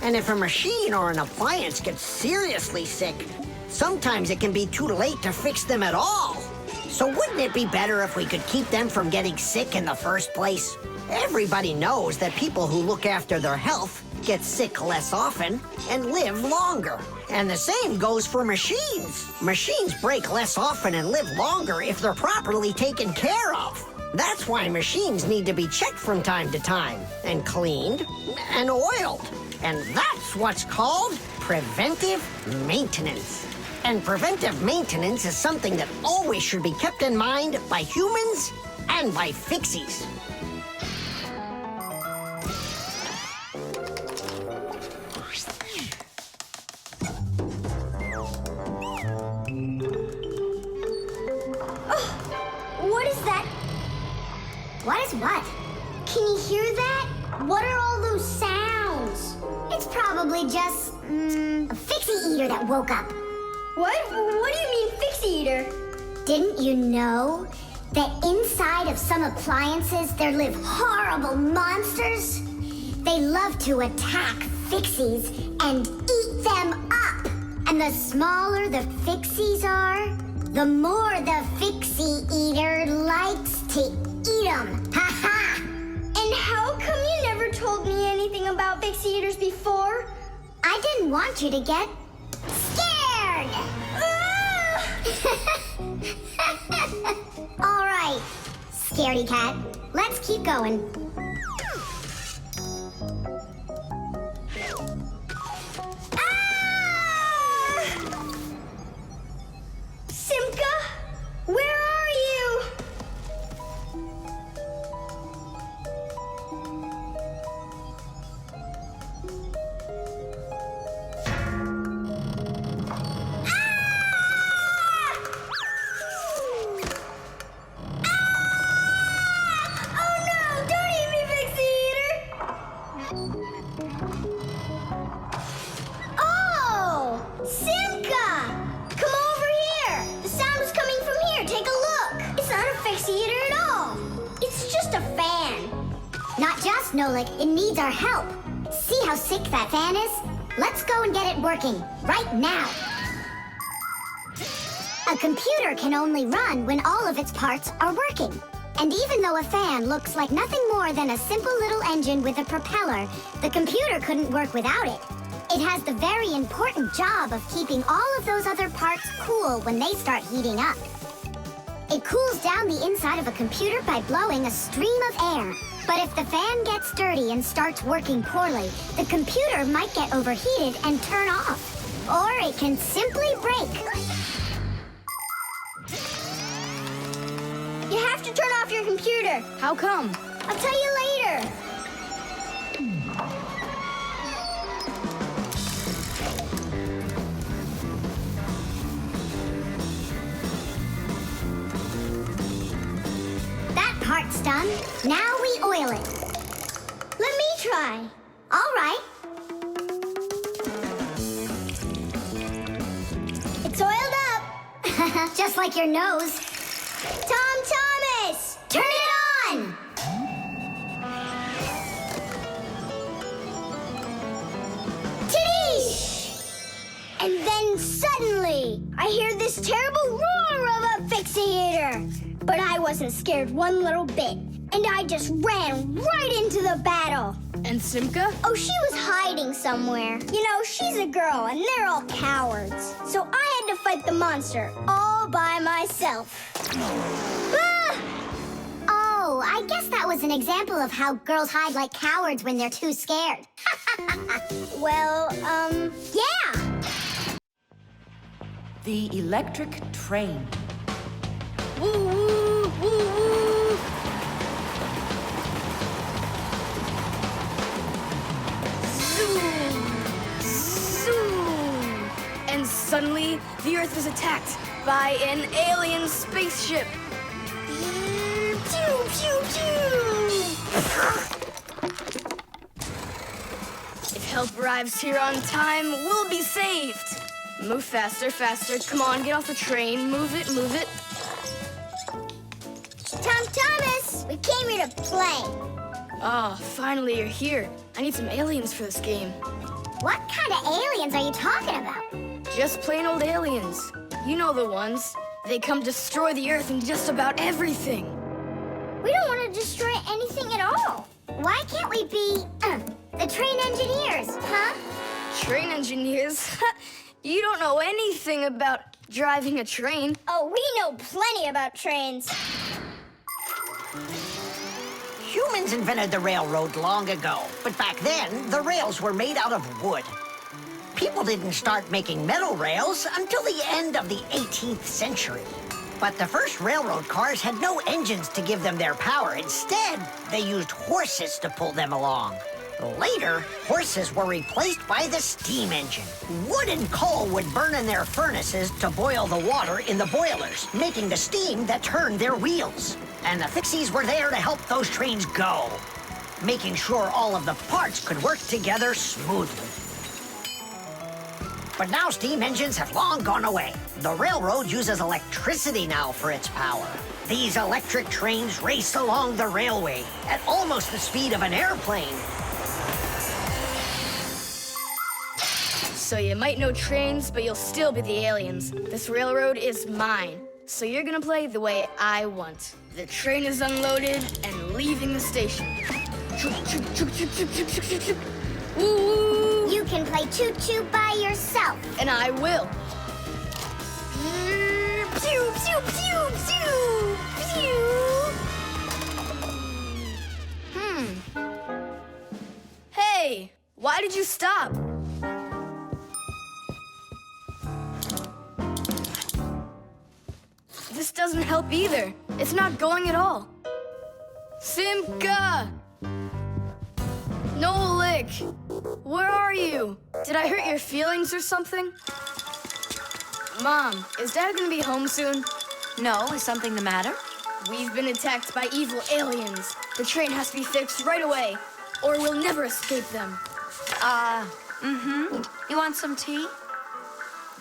And if a machine or an appliance gets seriously sick, sometimes it can be too late to fix them at all. So wouldn't it be better if we could keep them from getting sick in the first place? Everybody knows that people who look after their health get sick less often and live longer. And the same goes for machines. Machines break less often and live longer if they're properly taken care of. That's why machines need to be checked from time to time and cleaned and oiled. And that's what's called preventive maintenance. And preventive maintenance is something that always should be kept in mind by humans and by Fixies. What is that? What is what? Can you hear that? What are all those sounds? It's probably just, a Fixie eater that woke up. What? What do you mean, Fixie eater? Didn't you know that inside of some appliances there live horrible monsters? They love to attack Fixies and eat them up. And the smaller the Fixies are, the more the Fixie eater likes to eat them. Ha ha! And how come you never told me anything about Fixie eaters before? I didn't want you to get scared! All right, scaredy cat, let's keep going. Simka, where are you? Oh no, don't eat me, Fixie eater! Oh, Simka! Come over here! The sound is coming from here. Take a look. It's not a Fixie eater at all. It's just a fan. Not just, Nolik, it needs our help. See how sick that fan is? Let's go and get it working, right now. A computer can only run when all of its parts are working. And even though a fan looks like nothing more than a simple little engine with a propeller, the computer couldn't work without it. It has the very important job of keeping all of those other parts cool when they start heating up. It cools down the inside of a computer by blowing a stream of air. But if the fan gets dirty and starts working poorly, the computer might get overheated and turn off. Or it can simply break. You have to turn off your computer. How come? I'll tell you later. That part's done. Now we oil it. Let me try. All right. It's oiled up. Just like your nose. Tom Thomas! Turn it on! Tidish! And then suddenly, I hear this terrible roar of a Fixie eater. But I wasn't scared one little bit. And I just ran right into the battle. And Simka? Oh, she was hiding somewhere. You know, she's a girl, and they're all cowards. So I had to fight the monster all by myself. Ah! Oh, I guess that was an example of how girls hide like cowards when they're too scared. Well, yeah. The electric train. Woo woo, woo woo. Zoom, zoom. And suddenly, the Earth is attacked by an alien spaceship. Pew, pew, pew. If help arrives here on time, we'll be saved. Move faster, faster. Come on, get off the train. Move it, move it. Tom Thomas, we came here to play. Ah, finally you're here. I need some aliens for this game. What kind of aliens are you talking about? Just plain old aliens. You know the ones. They come destroy the Earth and just about everything. We don't want to destroy anything at all. Why can't we be, the train engineers, huh? Train engineers? You don't know anything about driving a train. Oh, we know plenty about trains. Humans invented the railroad long ago, but back then, the rails were made out of wood. People didn't start making metal rails until the end of the 18th century. But the first railroad cars had no engines to give them their power. Instead, they used horses to pull them along. Later, horses were replaced by the steam engine. Wood and coal would burn in their furnaces to boil the water in the boilers, making the steam that turned their wheels. And the Fixies were there to help those trains go, making sure all of the parts could work together smoothly. But now steam engines have long gone away. The railroad uses electricity now for its power. These electric trains race along the railway at almost the speed of an airplane. So you might know trains, but you'll still be the aliens. This railroad is mine. So you're gonna play the way I want. The train is unloaded and leaving the station. Woo! You can play choo-choo by yourself. And I will. Pew, pew, pew, pew, pew. Hey, why did you stop? This doesn't help either. It's not going at all. Simka! Nolik! Where are you? Did I hurt your feelings or something? Mom, is Dad gonna be home soon? No, is something the matter? We've been attacked by evil aliens. The train has to be fixed right away, or we'll never escape them. You want some tea?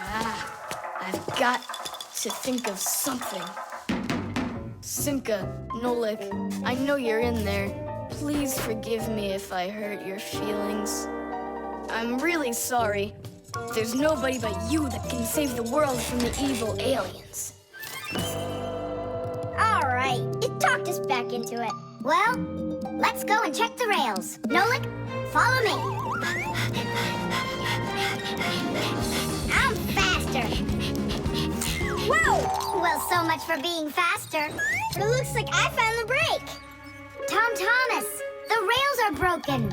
I've got to think of something. Simka, Nolik, I know you're in there. Please forgive me if I hurt your feelings. I'm really sorry. There's nobody but you that can save the world from the evil aliens. All right, it talked us back into it. Well, let's go and check the rails. Nolik, follow me. I'm faster. Whoa! Well, so much for being faster. It looks like I found the brake. Tom Thomas, the rails are broken.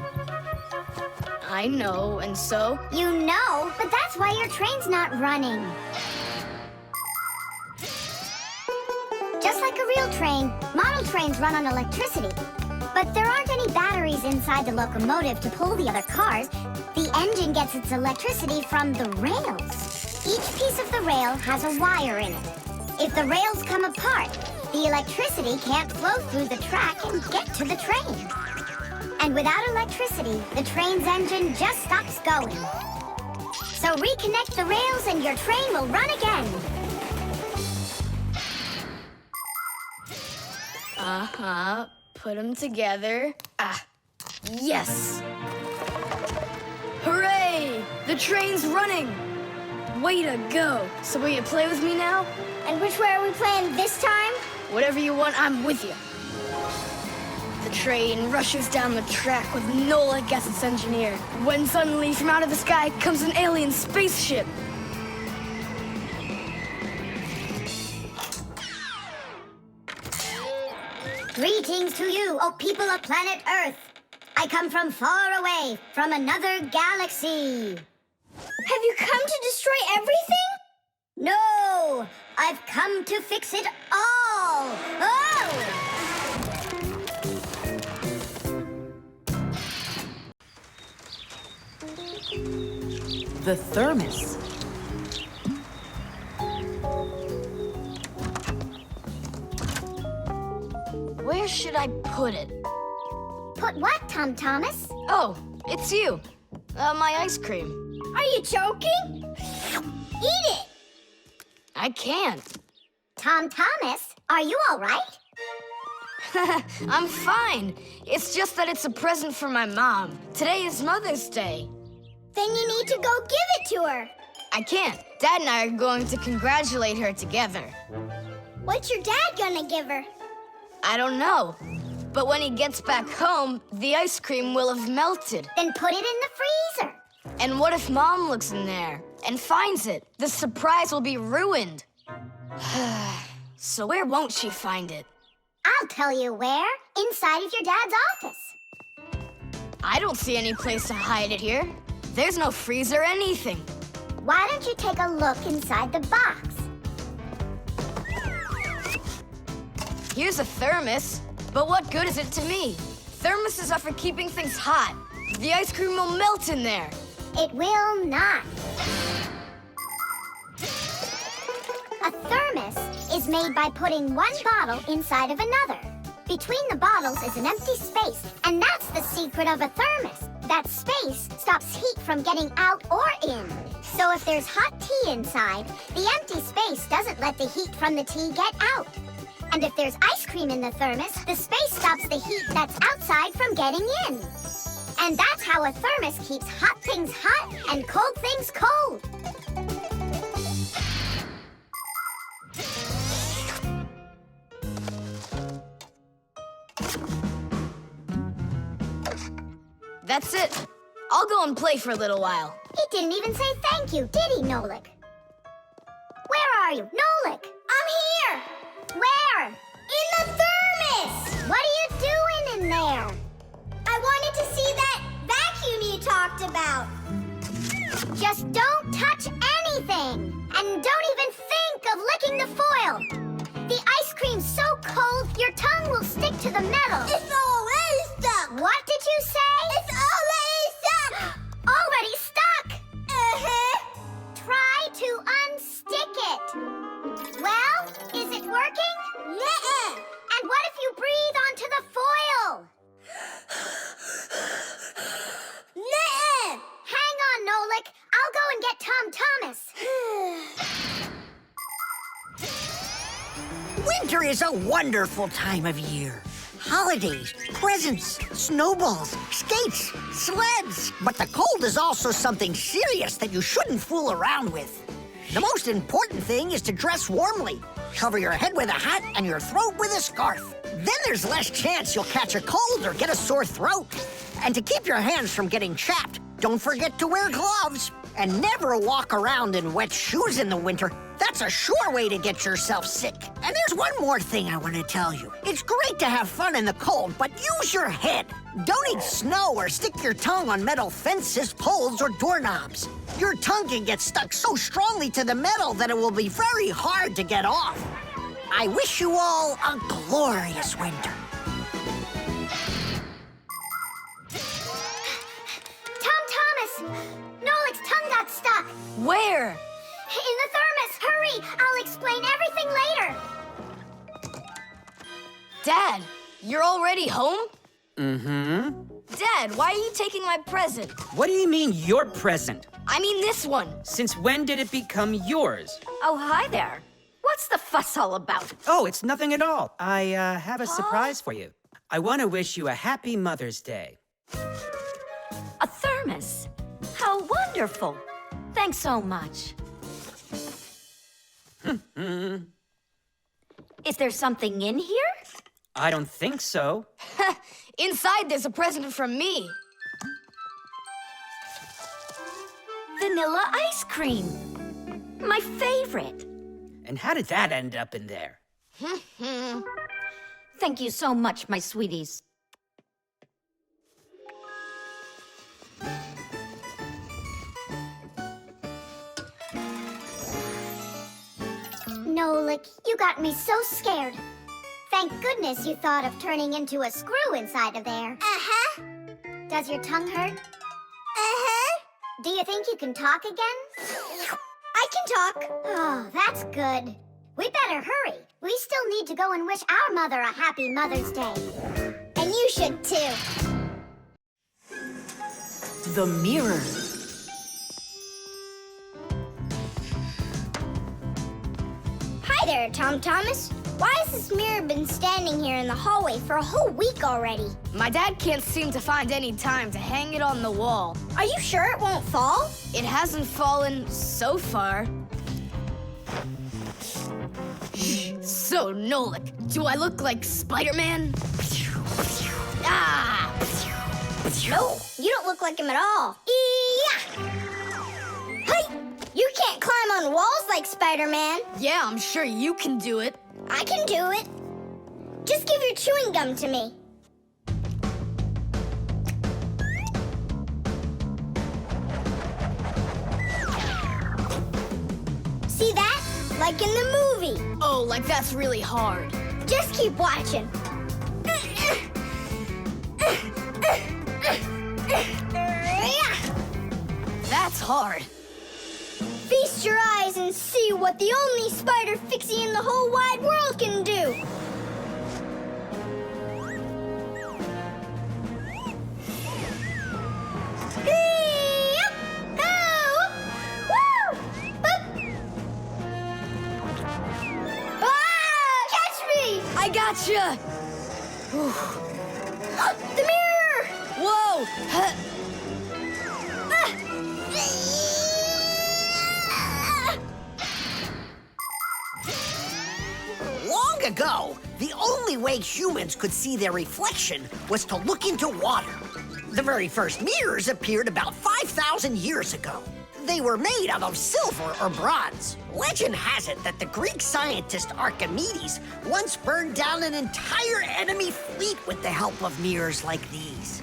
I know, and so? You know, but that's why your train's not running. Just like a real train, model trains run on electricity. But there aren't any batteries inside the locomotive to pull the other cars. The engine gets its electricity from the rails. Each piece of the rail has a wire in it. If the rails come apart, the electricity can't flow through the track and get to the train. And without electricity, the train's engine just stops going. So reconnect the rails and your train will run again. Put them together. Yes! Hooray! The train's running! Way to go! So will you play with me now? And which way are we playing this time? Whatever you want, I'm with you. The train rushes down the track with Nolik as its engineer, when suddenly from out of the sky comes an alien spaceship. Greetings to you, O people of planet Earth. I come from far away, from another galaxy. Have you come to destroy everything? No, I I've come to fix it all. Oh! The thermos. Where should I put it? Put what, Tom Thomas? Oh, it's you. My ice cream. Are you joking? Eat it! I can't. Tom Thomas, are you all right? I'm fine. It's just that it's a present for my mom. Today is Mother's Day. Then you need to go give it to her. I can't. Dad and I are going to congratulate her together. What's your dad gonna give her? I don't know. But when he gets back home, the ice cream will have melted. Then put it in the freezer. And what if Mom looks in there and finds it? The surprise will be ruined. So where won't she find it? I'll tell you where. Inside of your dad's office. I don't see any place to hide it here. There's no freezer or anything. Why don't you take a look inside the box? Here's a thermos, but what good is it to me? Thermoses are for keeping things hot. The ice cream will melt in there. It will not. A thermos is made by putting one bottle inside of another. Between the bottles is an empty space, and that's the secret of a thermos. That space stops heat from getting out or in. So if there's hot tea inside, the empty space doesn't let the heat from the tea get out. And if there's ice cream in the thermos, the space stops the heat that's outside from getting in. And that's how a thermos keeps hot things hot and cold things cold. That's it. I'll go and play for a little while. He didn't even say thank you, did he, Nolik? Where are you, Nolik? I'm here! Where? In the thermos! What are you doing in there? I wanted to see that vacuum you talked about. Just don't touch anything. And don't even think of licking the foil. The ice cream's so cold, your tongue will stick to the metal. It's already stuck! What did you say? It's already stuck! Already stuck! Uh-huh. Try to unstick it. Well, is it working? Nuh-uh. And what if you breathe onto the foil? Nuh-uh. Hang on, Nolik. I'll go and get Tom Thomas. Winter is a wonderful time of year. Holidays, presents, snowballs, skates, sleds. But the cold is also something serious that you shouldn't fool around with. The most important thing is to dress warmly. Cover your head with a hat and your throat with a scarf. Then there's less chance you'll catch a cold or get a sore throat. And to keep your hands from getting chapped, don't forget to wear gloves. And never walk around in wet shoes in the winter. That's a sure way to get yourself sick. And there's one more thing I want to tell you. It's great to have fun in the cold, but use your head. Don't eat snow or stick your tongue on metal fences, poles, or doorknobs. Your tongue can get stuck so strongly to the metal that it will be very hard to get off. I wish you all a glorious winter. Tom Thomas! Nolik's tongue got stuck. Where? In the thermos. Hurry! I'll explain everything later. Dad, you're already home? Mm-hmm. Dad, why are you taking my present? What do you mean, your present? I mean this one. Since when did it become yours? Oh, hi there. What's the fuss all about? Oh, it's nothing at all. I have a surprise for you. I want to wish you a happy Mother's Day. A thermos. How wonderful. Thanks so much. Is there something in here? I don't think so. Inside there's a present from me. Vanilla ice cream. My favorite. And how did that end up in there? Thank you so much, my sweeties. Nolik, you got me so scared. Thank goodness you thought of turning into a screw inside of there. Uh-huh. Does your tongue hurt? Uh-huh. Do you think you can talk again? I can talk. Oh, that's good. We better hurry. We still need to go and wish our mother a happy Mother's Day. And you should too. The mirror. Hi there, Tom Thomas. Why has this mirror been standing here in the hallway for a whole week already? My dad can't seem to find any time to hang it on the wall. Are you sure it won't fall? It hasn't fallen so far. So, Nolik, do I look like Spider-Man? Ah! No, you don't look like him at all. Yeah! Hey! You can't climb on walls like Spider-Man. Yeah, I'm sure you can do it. I can do it. Just give your chewing gum to me. See that? Like in the movie. Oh, like that's really hard. Just keep watching. That's hard. Feast your eyes and see what the only spider fixie in the whole wide world can do. I gotcha! The mirror! Whoa! Long ago, the only way humans could see their reflection was to look into water. The very first mirrors appeared about 5,000 years ago. They were made out of silver or bronze. Legend has it that the Greek scientist Archimedes once burned down an entire enemy fleet with the help of mirrors like these.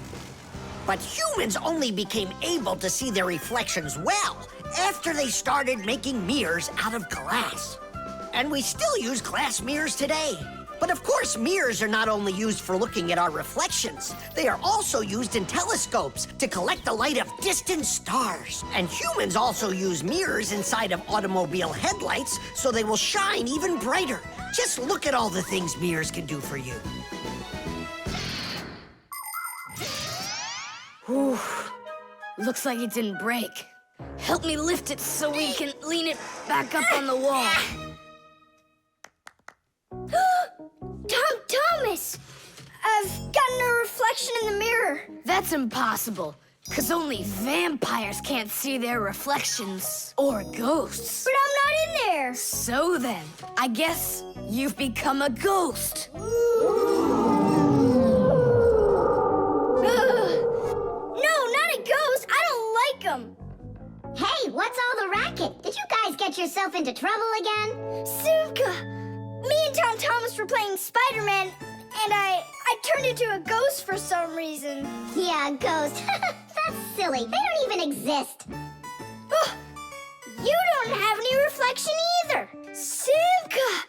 But humans only became able to see their reflections well after they started making mirrors out of glass. And we still use glass mirrors today. But of course, mirrors are not only used for looking at our reflections, they are also used in telescopes to collect the light of distant stars. And humans also use mirrors inside of automobile headlights so they will shine even brighter. Just look at all the things mirrors can do for you. Whew. Looks like it didn't break. Help me lift it so we can lean it back up on the wall. Tom Thomas! I've gotten a reflection in the mirror. That's impossible, because only vampires can't see their reflections. Or ghosts. But I'm not in there. So then, I guess you've become a ghost. No, not a ghost. I don't like them. Hey, what's all the racket? Did you guys get yourself into trouble again? Simka! Me and Tom Thomas were playing Spider-Man, and I turned into a ghost for some reason. Yeah, ghost. That's silly. They don't even exist. Oh, you don't have any reflection either. Simka!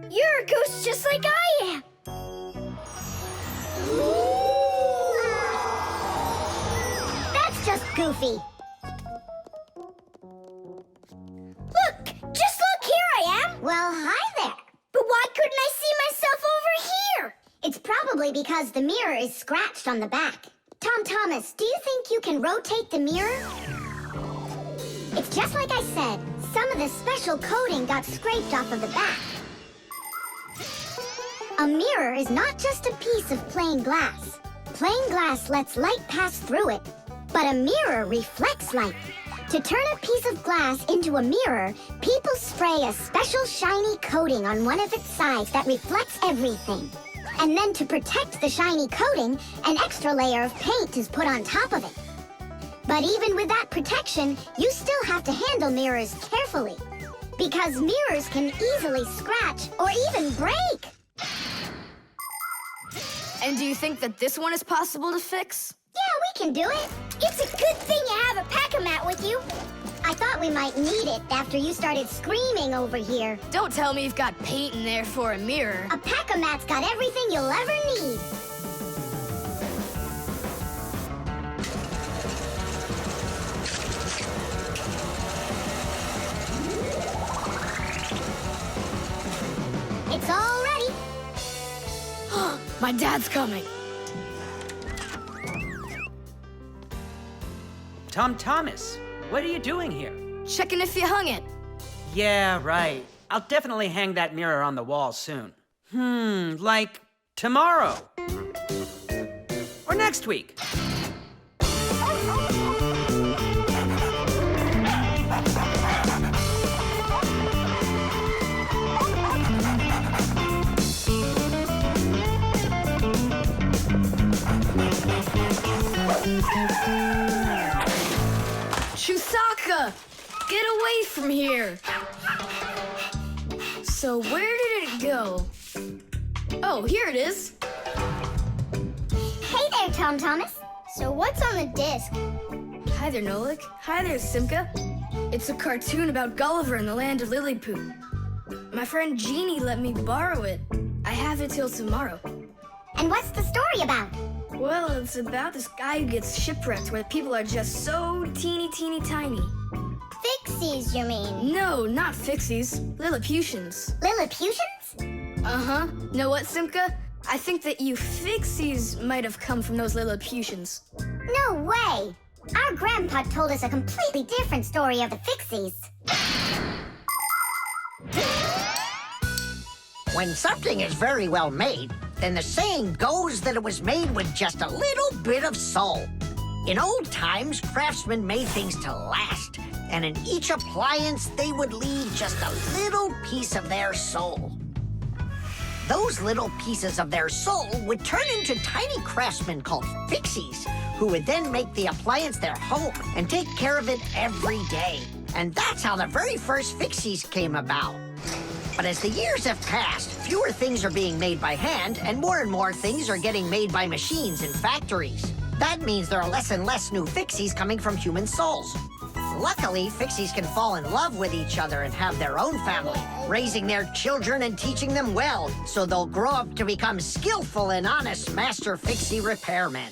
You're a ghost just like I am. That's just goofy. Look! Just look! Here I am! Well, hi there. But why couldn't I see myself over here? It's probably because the mirror is scratched on the back. Tom Thomas, do you think you can rotate the mirror? It's just like I said. Some of the special coating got scraped off of the back. A mirror is not just a piece of plain glass. Plain glass lets light pass through it, but a mirror reflects light. To turn a piece of glass into a mirror, people spray a special shiny coating on one of its sides that reflects everything. And then to protect the shiny coating, an extra layer of paint is put on top of it. But even with that protection, you still have to handle mirrors carefully, because mirrors can easily scratch or even break. And do you think that this one is possible to fix? Yeah, we can do it. It's a good thing you have a pack-a-mat with you. I I thought we might need it after you started screaming over here. Don't tell me you've got paint in there for a mirror. A Pack-O-Mat's got everything you'll ever need. It's all ready. My dad's coming. Tom Thomas, what are you doing here? Checking if you hung it. Yeah, right. I'll definitely hang that mirror on the wall soon. Like tomorrow. Or next week. Chusaka! Get away from here! So where did it go? Oh, here it is. Hey there, Tom Thomas. So what's on the disc? Hi there, Nolik. Hi there, Simka. It's a cartoon about Gulliver in the land of Lilliput. My friend Jeannie let me borrow it. I have it till tomorrow. And what's the story about? Well, it's about this guy who gets shipwrecked where people are just so teeny tiny. Fixies, you mean? No, not Fixies. Lilliputians. Lilliputians? Uh-huh. Know what, Simka? I think that you Fixies might have come from those Lilliputians. No way! Our grandpa told us a completely different story of the Fixies. When something is very well made, then the saying goes that it was made with just a little bit of soul. In old times, craftsmen made things to last, and in each appliance, they would leave just a little piece of their soul. Those little pieces of their soul would turn into tiny craftsmen called Fixies, who would then make the appliance their home and take care of it every day. And that's how the very first Fixies came about. But as the years have passed, fewer things are being made by hand, and more things are getting made by machines in factories. That means there are less and less new Fixies coming from human souls. Luckily, Fixies can fall in love with each other and have their own family, raising their children and teaching them well, so they'll grow up to become skillful and honest master Fixie repairmen.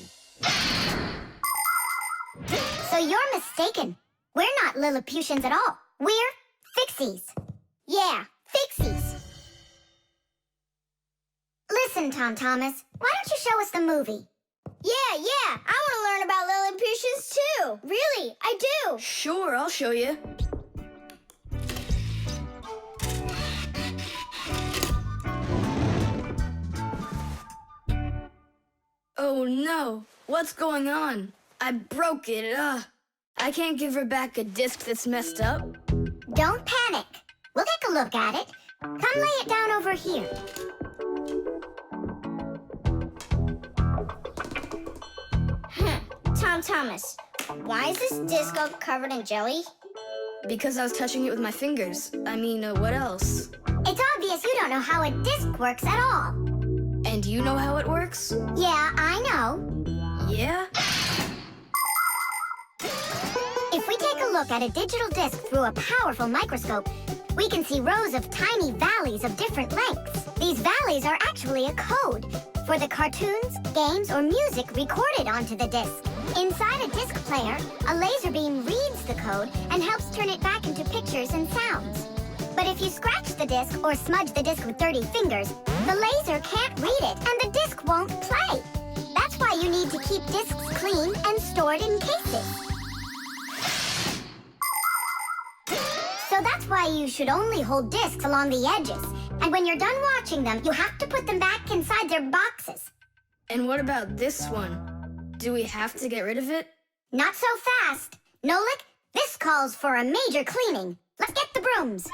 So you're mistaken. We're not Lilliputians at all. We're Fixies. Yeah, Fixies. Listen, Tom Thomas, why don't you show us the movie? Yeah, I want to learn about Lilliputians too. Really, I do. Sure, I'll show you. Oh no, what's going on? I broke it. I can't give her back a disc that's messed up. Don't panic. We'll take a look at it. Come lay it down over here. Tom Thomas, why is this disc all covered in jelly? Because I was touching it with my fingers. I mean, what else? It's obvious you don't know how a disc works at all. And you know how it works? Yeah, I know. Yeah? If we take a look at a digital disc through a powerful microscope, we can see rows of tiny valleys of different lengths. These valleys are actually a code for the cartoons, games, or music recorded onto the disc. Inside a disc player, a laser beam reads the code and helps turn it back into pictures and sounds. But if you scratch the disc or smudge the disc with dirty fingers, the laser can't read it and the disc won't play. That's why you need to keep discs clean and stored in cases. So that's why you should only hold discs along the edges. And when you're done watching them, you have to put them back inside their boxes. And what about this one? Do we have to get rid of it? Not so fast. Nolik, this calls for a major cleaning. Let's get the brooms.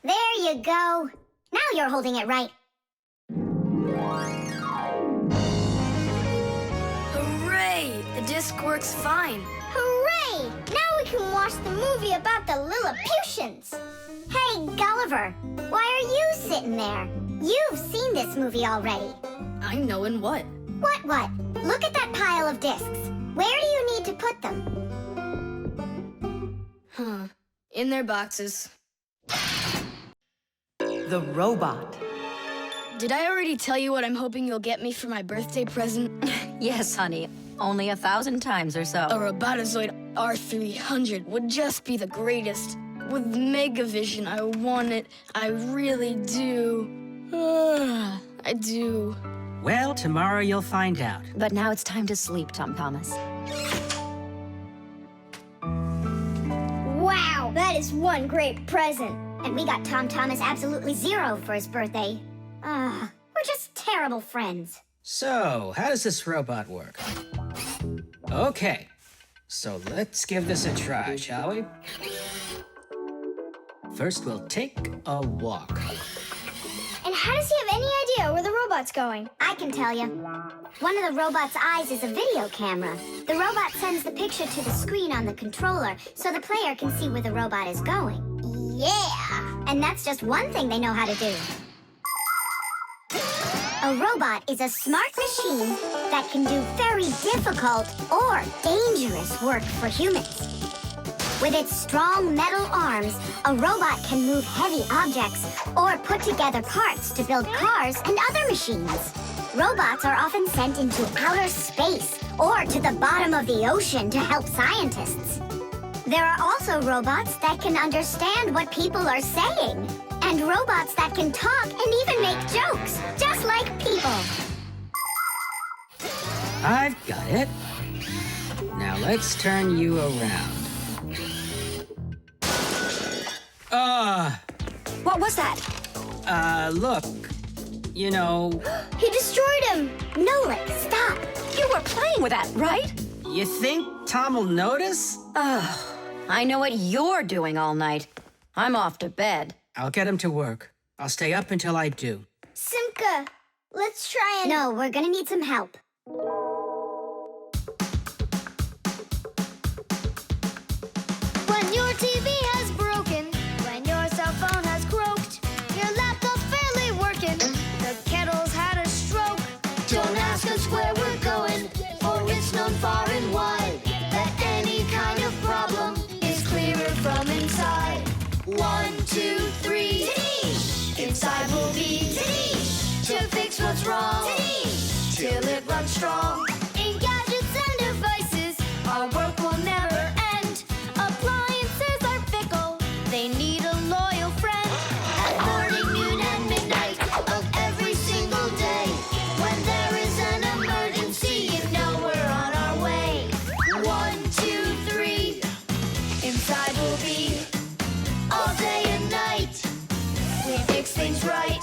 There you go. Now you're holding it right. Hooray! The disc works fine. Hooray! Now we can watch the movie about the Lilliputians. Hey, Gulliver, why are you sitting there? You've seen this movie already. I know in what? What? Look at that pile of discs. Where do you need to put them? Huh. In their boxes. The robot. Did I already tell you what I'm hoping you'll get me for my birthday present? Yes, honey. Only 1,000 times or so. A Robotazoid R300 would just be the greatest. With Megavision, I want it. I really do. I do. Well, tomorrow you'll find out. But now it's time to sleep, Tom Thomas. Wow, that is one great present. And we got Tom Thomas absolutely 0 for his birthday. We're just terrible friends. So, how does this robot work? Okay, so let's give this a try, shall we? First, we'll take a walk. And how does he have any idea where the robot's going? I can tell you. One of the robot's eyes is a video camera. The robot sends the picture to the screen on the controller so the player can see where the robot is going. Yeah! And that's just one thing they know how to do. A robot is a smart machine that can do very difficult or dangerous work for humans. With its strong metal arms, a robot can move heavy objects or put together parts to build cars and other machines. Robots are often sent into outer space or to the bottom of the ocean to help scientists. There are also robots that can understand what people are saying, and robots that can talk and even make jokes, just like people. I've got it. Now let's turn you around. What was that? Look. You know, He destroyed him! Nolik, stop! You were playing with that, right? you think Tom will notice? I know what you're doing all night. I'm off to bed. I'll get him to work. I'll stay up until I do. Simka, let's try and... No, we're gonna need some help. When your TV has broken, when your cell phone has croaked, your laptop's barely working, the kettle's had a stroke. Don't ask us where we're going, for it's known far and wide that any kind of problem is clearer from inside. 1, 2, 3, inside will be to fix what's wrong, till it runs strong. In gadgets and devices, our work will never end. Appliances are fickle, they need a loyal friend. At morning, noon, and midnight of every single day, when there is an emergency, you know we're on our way. 1, 2, 3, inside will be all day and night. We fix things right.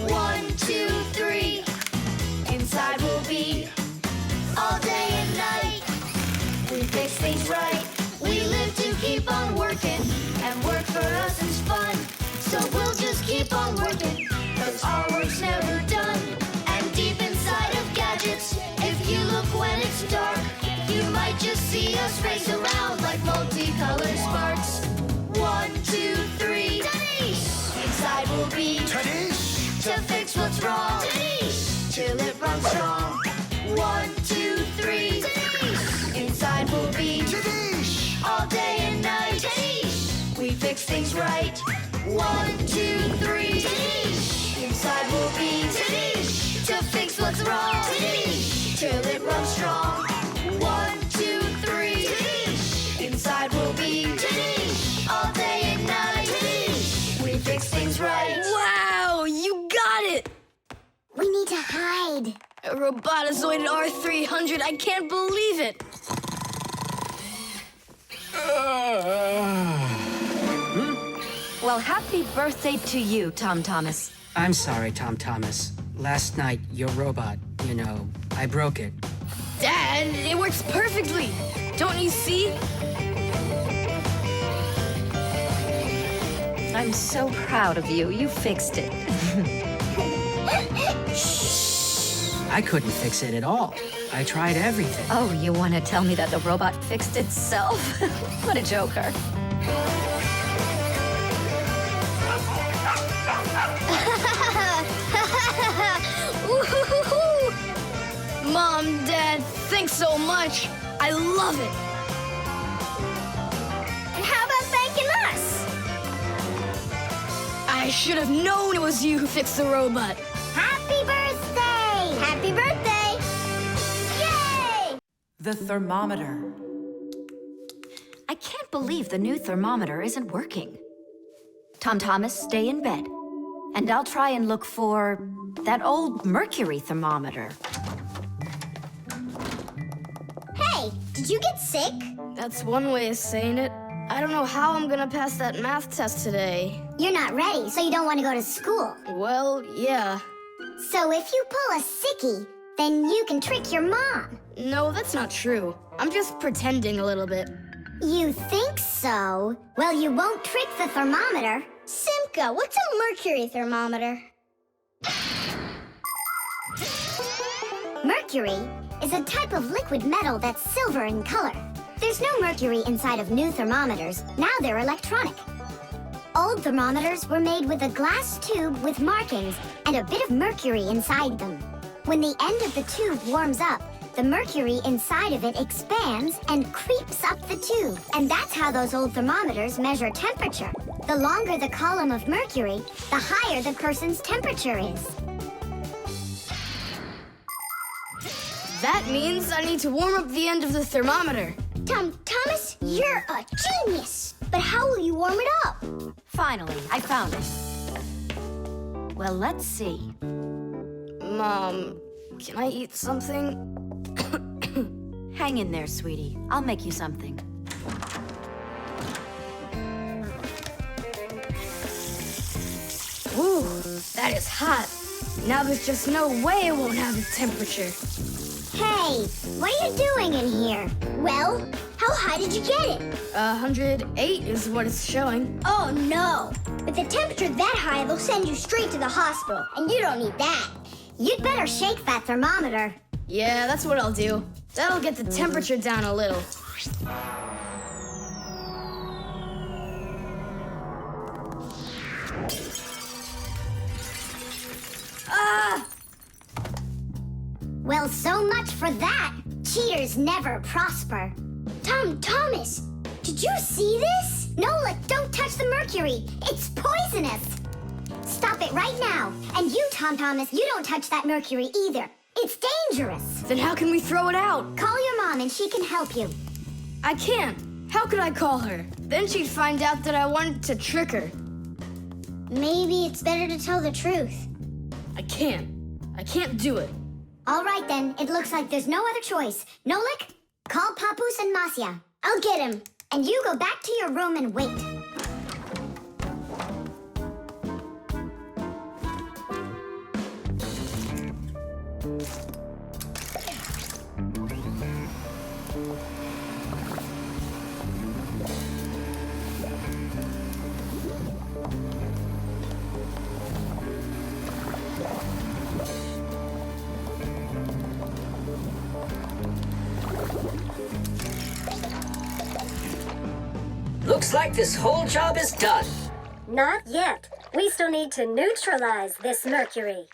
1, 2, 3, inside will be all day and night. We fix things right. We live to keep on working, and work for us is fun. So we'll just keep on working, 'cause our work's never done. And deep inside of gadgets, if you look when it's dark, you might just see us race around like multicolored sparks. 1, 2, 3, inside will be to fix what's wrong, till it runs strong. 1, 2, 3, inside will be all day and night. We fix things right. 1, 2, 3, inside will be to fix what's wrong, till it runs strong. 1, 2, 3, inside will be all day and night. We fix things right. Wow, you got it! We need to hide. A Robotazoid R300, I can't believe it! Well, happy birthday to you, Tom Thomas. I'm sorry, Tom Thomas. Last night, your robot, you know, I broke it. Dad, it works perfectly! Don't you see? I'm so proud of you. You fixed it. I couldn't fix it at all. I tried everything. Oh, you want to tell me that the robot fixed itself? What a joker. Mom, Dad, thanks so much. I love it. And how about thanking us? I should have known it was you who fixed the robot. Happy birthday! Happy birthday! Yay! The thermometer. I can't believe the new thermometer isn't working. Tom Thomas, stay in bed. And I'll try and look for that old mercury thermometer. Hey, did you get sick? That's one way of saying it. I don't know how I'm gonna pass that math test today. You're not ready, so you don't want to go to school. Well, yeah. So if you pull a sickie, then you can trick your mom. No, that's not true. I'm just pretending a little bit. You think so? Well, you won't trick the thermometer. Simka, what's a mercury thermometer? Mercury is a type of liquid metal that's silver in color. There's no mercury inside of new thermometers. Now they're electronic. Old thermometers were made with a glass tube with markings and a bit of mercury inside them. When the end of the tube warms up, the mercury inside of it expands and creeps up the tube. And that's how those old thermometers measure temperature. The longer the column of mercury, the higher the person's temperature is. That means I need to warm up the end of the thermometer. Thomas, you're a genius. But how will you warm it up? Finally, I found it. Well, let's see. Mom, can I eat something? Hang in there, sweetie. I'll make you something. Ooh, that is hot. Now there's just no way it won't have the temperature. Hey, what are you doing in here? Well, how high did you get it? 108 is what it's showing. Oh no! With a temperature that high, they'll send you straight to the hospital, and you don't need that. You'd better shake that thermometer. Yeah, that's what I'll do. That'll get the temperature down a little. Ah! Well, so much for that. Cheaters never prosper. Thomas, did you see this? Nolik, don't touch the mercury. It's poisonous. Stop it right now. And you, Tom Thomas, you don't touch that mercury either. It's dangerous. Then how can we throw it out? Call your mom and she can help you. I can't. How could I call her? Then she'd find out that I wanted to trick her. Maybe it's better to tell the truth. I can't. I can't do it. All right then, it looks like there's no other choice. Nolik, call Papoose and Masya. I'll get him. And you go back to your room and wait. Looks like this whole job is done. Not yet. We still need to neutralize this mercury.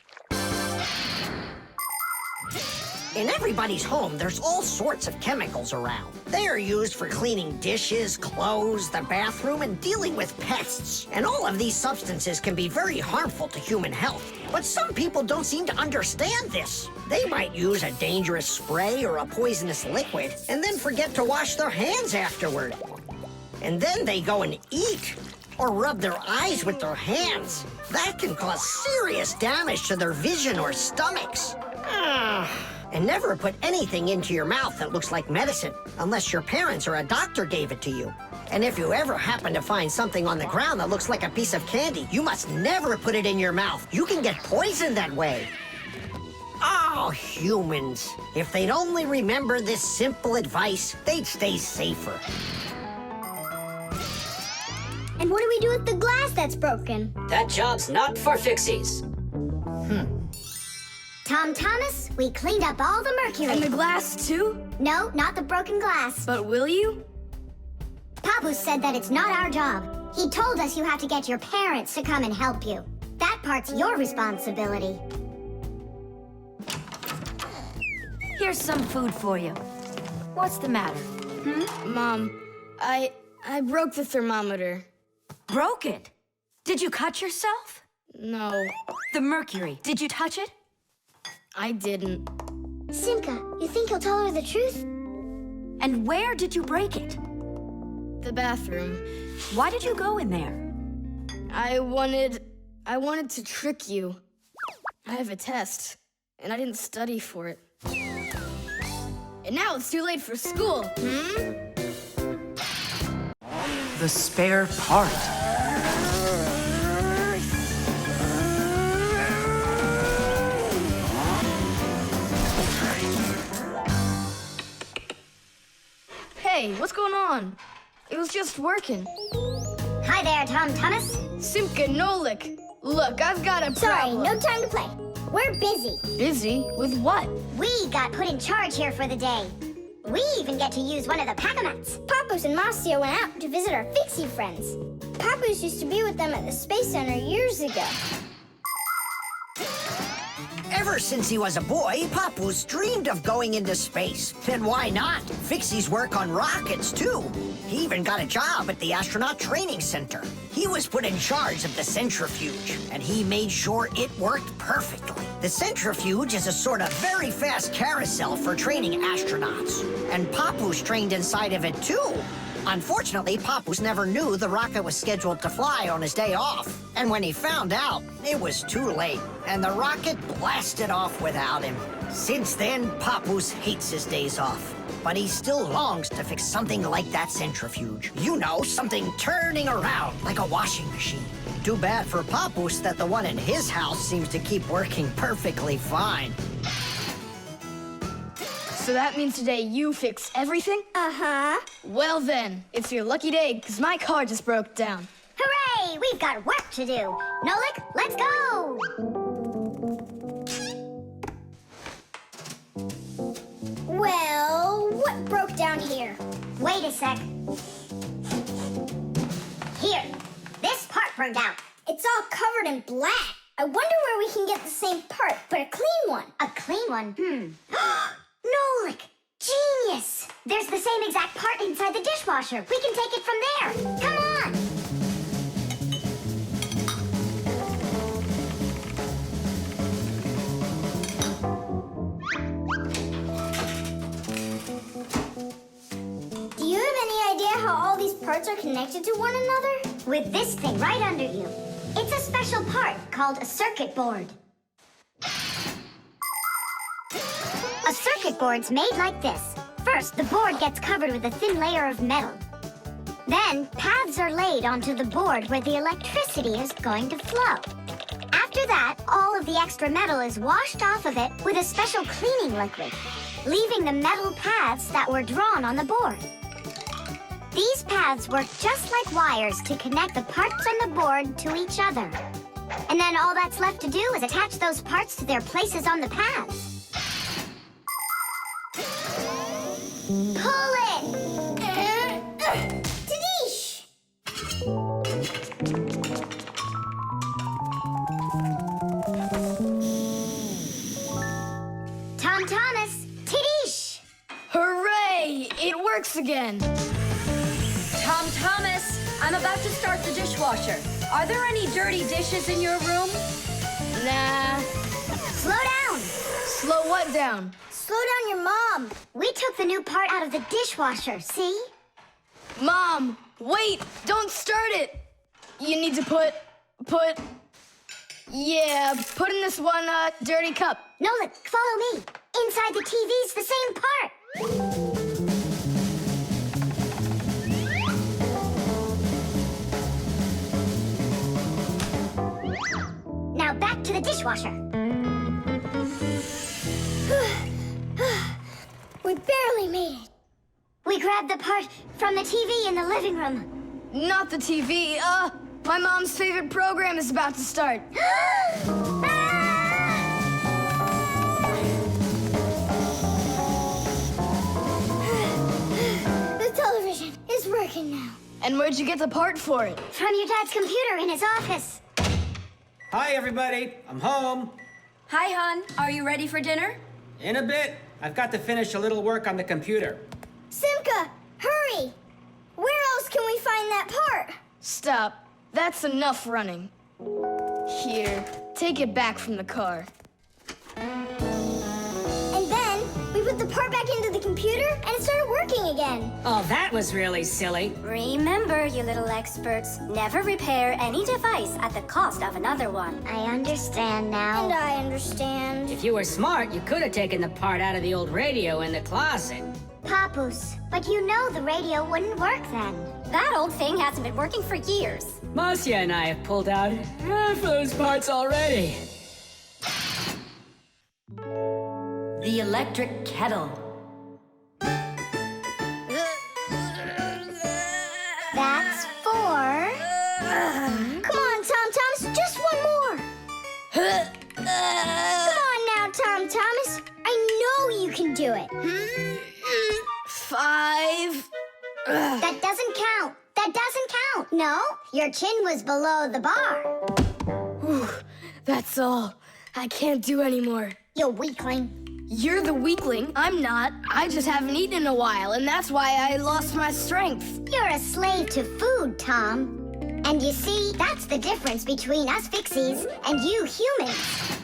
In everybody's home, there's all sorts of chemicals around. They are used for cleaning dishes, clothes, the bathroom, and dealing with pests. And all of these substances can be very harmful to human health. But some people don't seem to understand this. They might use a dangerous spray or a poisonous liquid and then forget to wash their hands afterward. And then they go and eat or rub their eyes with their hands. That can cause serious damage to their vision or stomachs. And never put anything into your mouth that looks like medicine, unless your parents or a doctor gave it to you. And if you ever happen to find something on the ground that looks like a piece of candy, you must never put it in your mouth. You can get poisoned that way. Oh, humans. If they'd only remember this simple advice, they'd stay safer. And what do we do with the glass that's broken? That job's not for Fixies. Tom Thomas, we cleaned up all the mercury. And the glass, too? No, not the broken glass. But will you? Papu said that it's not our job. He told us you have to get your parents to come and help you. That part's your responsibility. Here's some food for you. What's the matter? Mom, I broke the thermometer. Broke it? Did you cut yourself? No, The mercury, did you touch it? I didn't. Simka, you think he'll tell her the truth? And where did you break it? The bathroom. Why did you go in there? I wanted to trick you. I have a test, and I didn't study for it. And now it's too late for school, The spare part. Hey, what's going on? It was just working. Hi there, Tom Thomas. Simka Nolik. Look, I've got a Sorry, problem. no time to play. We're busy. Busy? With what? We got put in charge here for the day. We even get to use one of the pack-a-mats. Papus and Marcia went out to visit our Fixie friends. Papus used to be with them at the Space Center years ago. Ever since he was a boy, Papu's dreamed of going into space. And why not? Fixies work on rockets, too. He even got a job at the Astronaut Training Center. He was put in charge of the centrifuge, and he made sure it worked perfectly. The centrifuge is a sort of very fast carousel for training astronauts. And Papu's trained inside of it, too. Unfortunately, Papu's never knew the rocket was scheduled to fly on his day off. And when he found out, it was too late, and the rocket blasted off without him. Since then, Papu's hates his days off. But he still longs to fix something like that centrifuge. You know, something turning around like a washing machine. Too bad for Papu's that the one in his house seems to keep working perfectly fine. So that means today you fix everything? Uh-huh. Well then, it's your lucky day, because my car just broke down. Hooray! We've got work to do. Nolik, let's go! Well, what broke down here? Wait a sec. Here, this part burned out. It's all covered in black. I wonder where we can get the same part, but a clean one. A clean one? Nolik! Genius! There's the same exact part inside the dishwasher. We can take it from there. Come on! Do you have any idea how all these parts are connected to one another? With this thing right under you. It's a special part called a circuit board. A circuit board's made like this. First, the board gets covered with a thin layer of metal. Then, paths are laid onto the board where the electricity is going to flow. After that, all of the extra metal is washed off of it with a special cleaning liquid, leaving the metal paths that were drawn on the board. These paths work just like wires to connect the parts on the board to each other. And then all that's left to do is attach those parts to their places on the paths. Pull it! Tadish! Tom Thomas, Tidish! Hooray! It works again! Tom Thomas, I'm about to start the dishwasher. Are there any dirty dishes in your room? Nah. Slow down! Slow what down? Slow down your mom. We took the new part out of the dishwasher, see? Mom, wait! Don't start it! You need to put in this one, dirty cup. Nolik, follow me. Inside the TV's the same part. Now back to the dishwasher. We barely made it. We grabbed the part from the TV in the living room. not the TV. My mom's favorite program is about to start. The television is working now. And where'd you get the part for it? From your dad's computer in his office. Hi, everybody. I'm home. Hi, hon. Are you ready for dinner? In a bit. I've got to finish a little work on the computer. Simka, hurry! Where else can we find that part? Stop. That's enough running. Here, take it back from the car. And then we put the part back into the computer and it started working again. Oh, that was really silly. Remember, you little experts, never repair any device at the cost of another one. I understand now. And I understand. If you were smart, you could have taken the part out of the old radio in the closet. Papoose, but you know the radio wouldn't work then. That old thing hasn't been working for years. Marcia and I have pulled out half those parts already. The Electric Kettle. That's 4. Come on, Tom Thomas, just one more. Come on now, Tom Thomas. I know you can do it. 5. That doesn't count. That doesn't count. No, your chin was below the bar. Whew, that's all. I can't do anymore. You weakling. You're the weakling. I'm not. I just haven't eaten in a while, and that's why I lost my strength. You're a slave to food, Tom. And you see, that's the difference between us Fixies and you humans.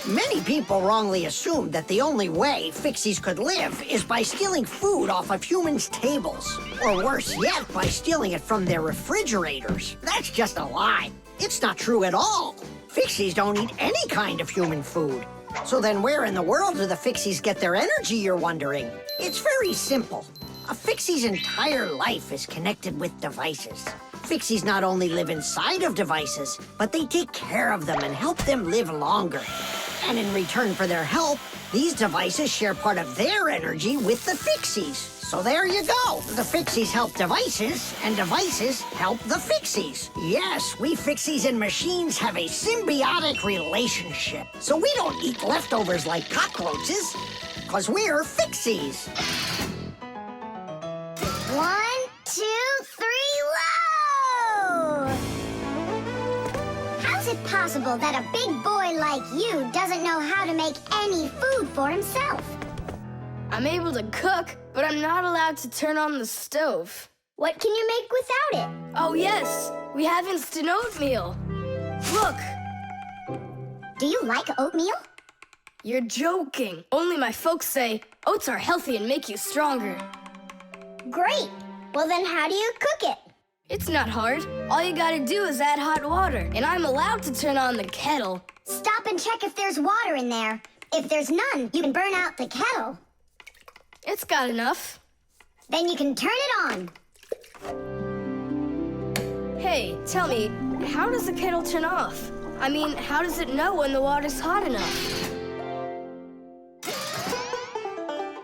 Many people wrongly assume that the only way Fixies could live is by stealing food off of humans' tables. Or worse yet, by stealing it from their refrigerators. That's just a lie. It's not true at all. Fixies don't eat any kind of human food. So then where in the world do the Fixies get their energy, you're wondering? It's very simple. A Fixie's entire life is connected with devices. Fixies not only live inside of devices, but they take care of them and help them live longer. And in return for their help, these devices share part of their energy with the Fixies. So there you go. The Fixies help devices, and devices help the Fixies. Yes, we Fixies and machines have a symbiotic relationship. So we don't eat leftovers like cockroaches, because we're Fixies. 1, 2, 3, whoa! How's it possible that a big boy like you doesn't know how to make any food for himself? I'm able to cook, but I'm not allowed to turn on the stove. What can you make without it? Oh, yes. We have instant oatmeal. Look. Do you like oatmeal? You're joking. Only my folks say oats are healthy and make you stronger. Great. Well, then how do you cook it? It's not hard. All you gotta do is add hot water, and I'm allowed to turn on the kettle. Stop and check if there's water in there. If there's none, you can burn out the kettle. It's got enough. Then you can turn it on. Hey, tell me, how does the kettle turn off? I mean, how does it know when the water's hot enough?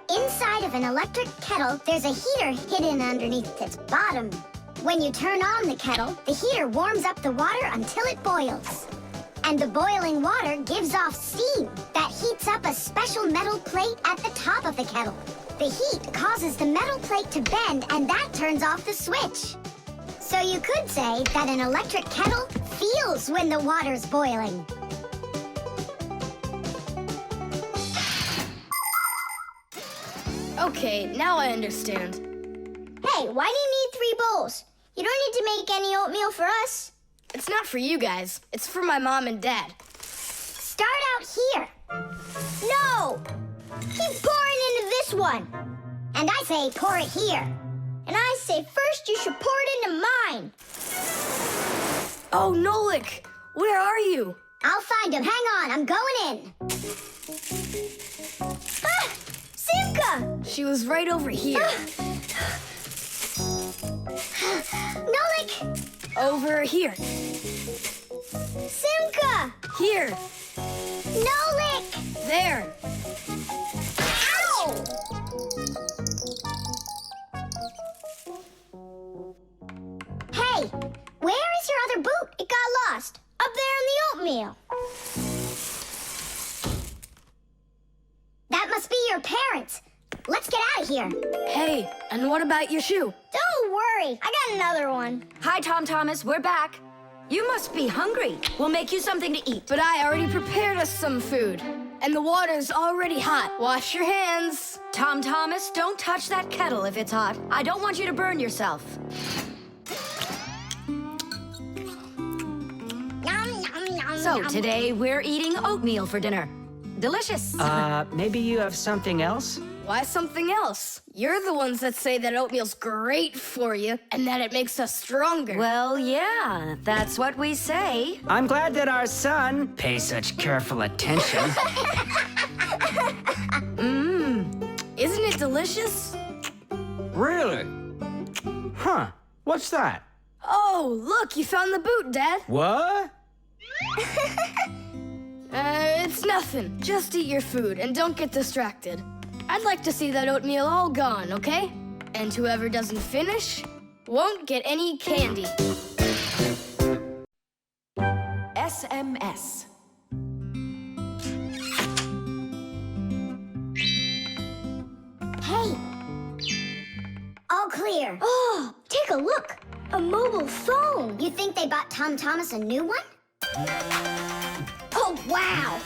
Inside of an electric kettle, there's a heater hidden underneath its bottom. When you turn on the kettle, the heater warms up the water until it boils. And the boiling water gives off steam that heats up a special metal plate at the top of the kettle. The heat causes the metal plate to bend, and that turns off the switch. So you could say that an electric kettle feels when the water's boiling. Okay, now I understand. Hey, why do you need 3 bowls? You don't need to make any oatmeal for us. It's not for you guys. It's for my mom and dad. Start out here. No! Keep pouring into this one. And I say pour it here. And I say first you should pour it into mine. Oh, Nolik, where are you? I'll find him. Hang on, I'm going in. Ah! Simka! She was right over here. Nolik! Over here. Simka! Here. Nolik! There. Ow! oatmeal. That must be your parents. Let's get out of here. Hey, and what about your shoe? Don't worry, I got another one. Hi, Tom Thomas, we're back. You must be hungry. We'll make you something to eat. But I already prepared us some food. And the water's already hot. Wash your hands. Tom Thomas, don't touch that kettle if it's hot. I don't want you to burn yourself. Yum, yum, yum, So yum. today we're eating oatmeal for dinner. Delicious. Maybe you have something else? Why something else? You're the ones that say that oatmeal's great for you and that it makes us stronger. Well, yeah, that's what we say. I'm glad that our son pays such careful attention. Isn't it delicious? Really? Huh. What's that? Oh, look, you found the boot, Dad. What? It's nothing. Just eat your food and don't get distracted. I'd like to see that oatmeal all gone, okay? And whoever doesn't finish won't get any candy. SMS. Hey. All clear. Oh, take a look. A mobile phone. You think they bought Tom Thomas a new one? Oh, wow.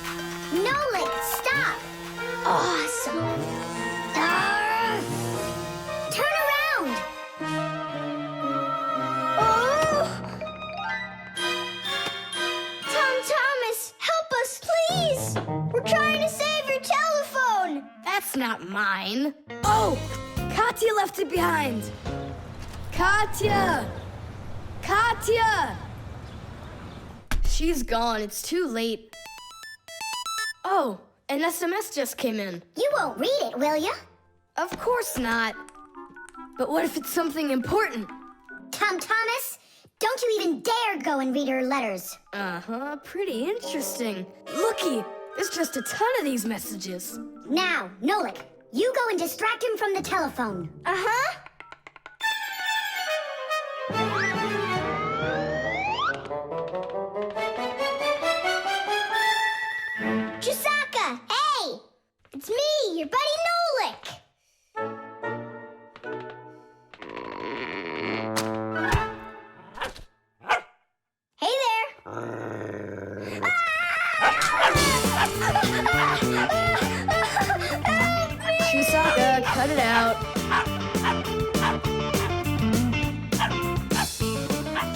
Nolik, stop. Awesome. Turn around. Oh! Tom Thomas, help us, please. We're trying to save your telephone. That's not mine. Oh, Katya left it behind. Katya! Katya! She's gone. It's too late. Oh, an SMS just came in. You won't read it, will you? Of course not. But what if it's something important? Tom Thomas, don't you even dare go and read her letters. Uh-huh, pretty interesting. Looky, there's just a ton of these messages. Now, Nolik, you go and distract him from the telephone. Uh-huh. Chisaka, hey! It's me, your buddy Nolik. Hey there. Chisaka, cut it out.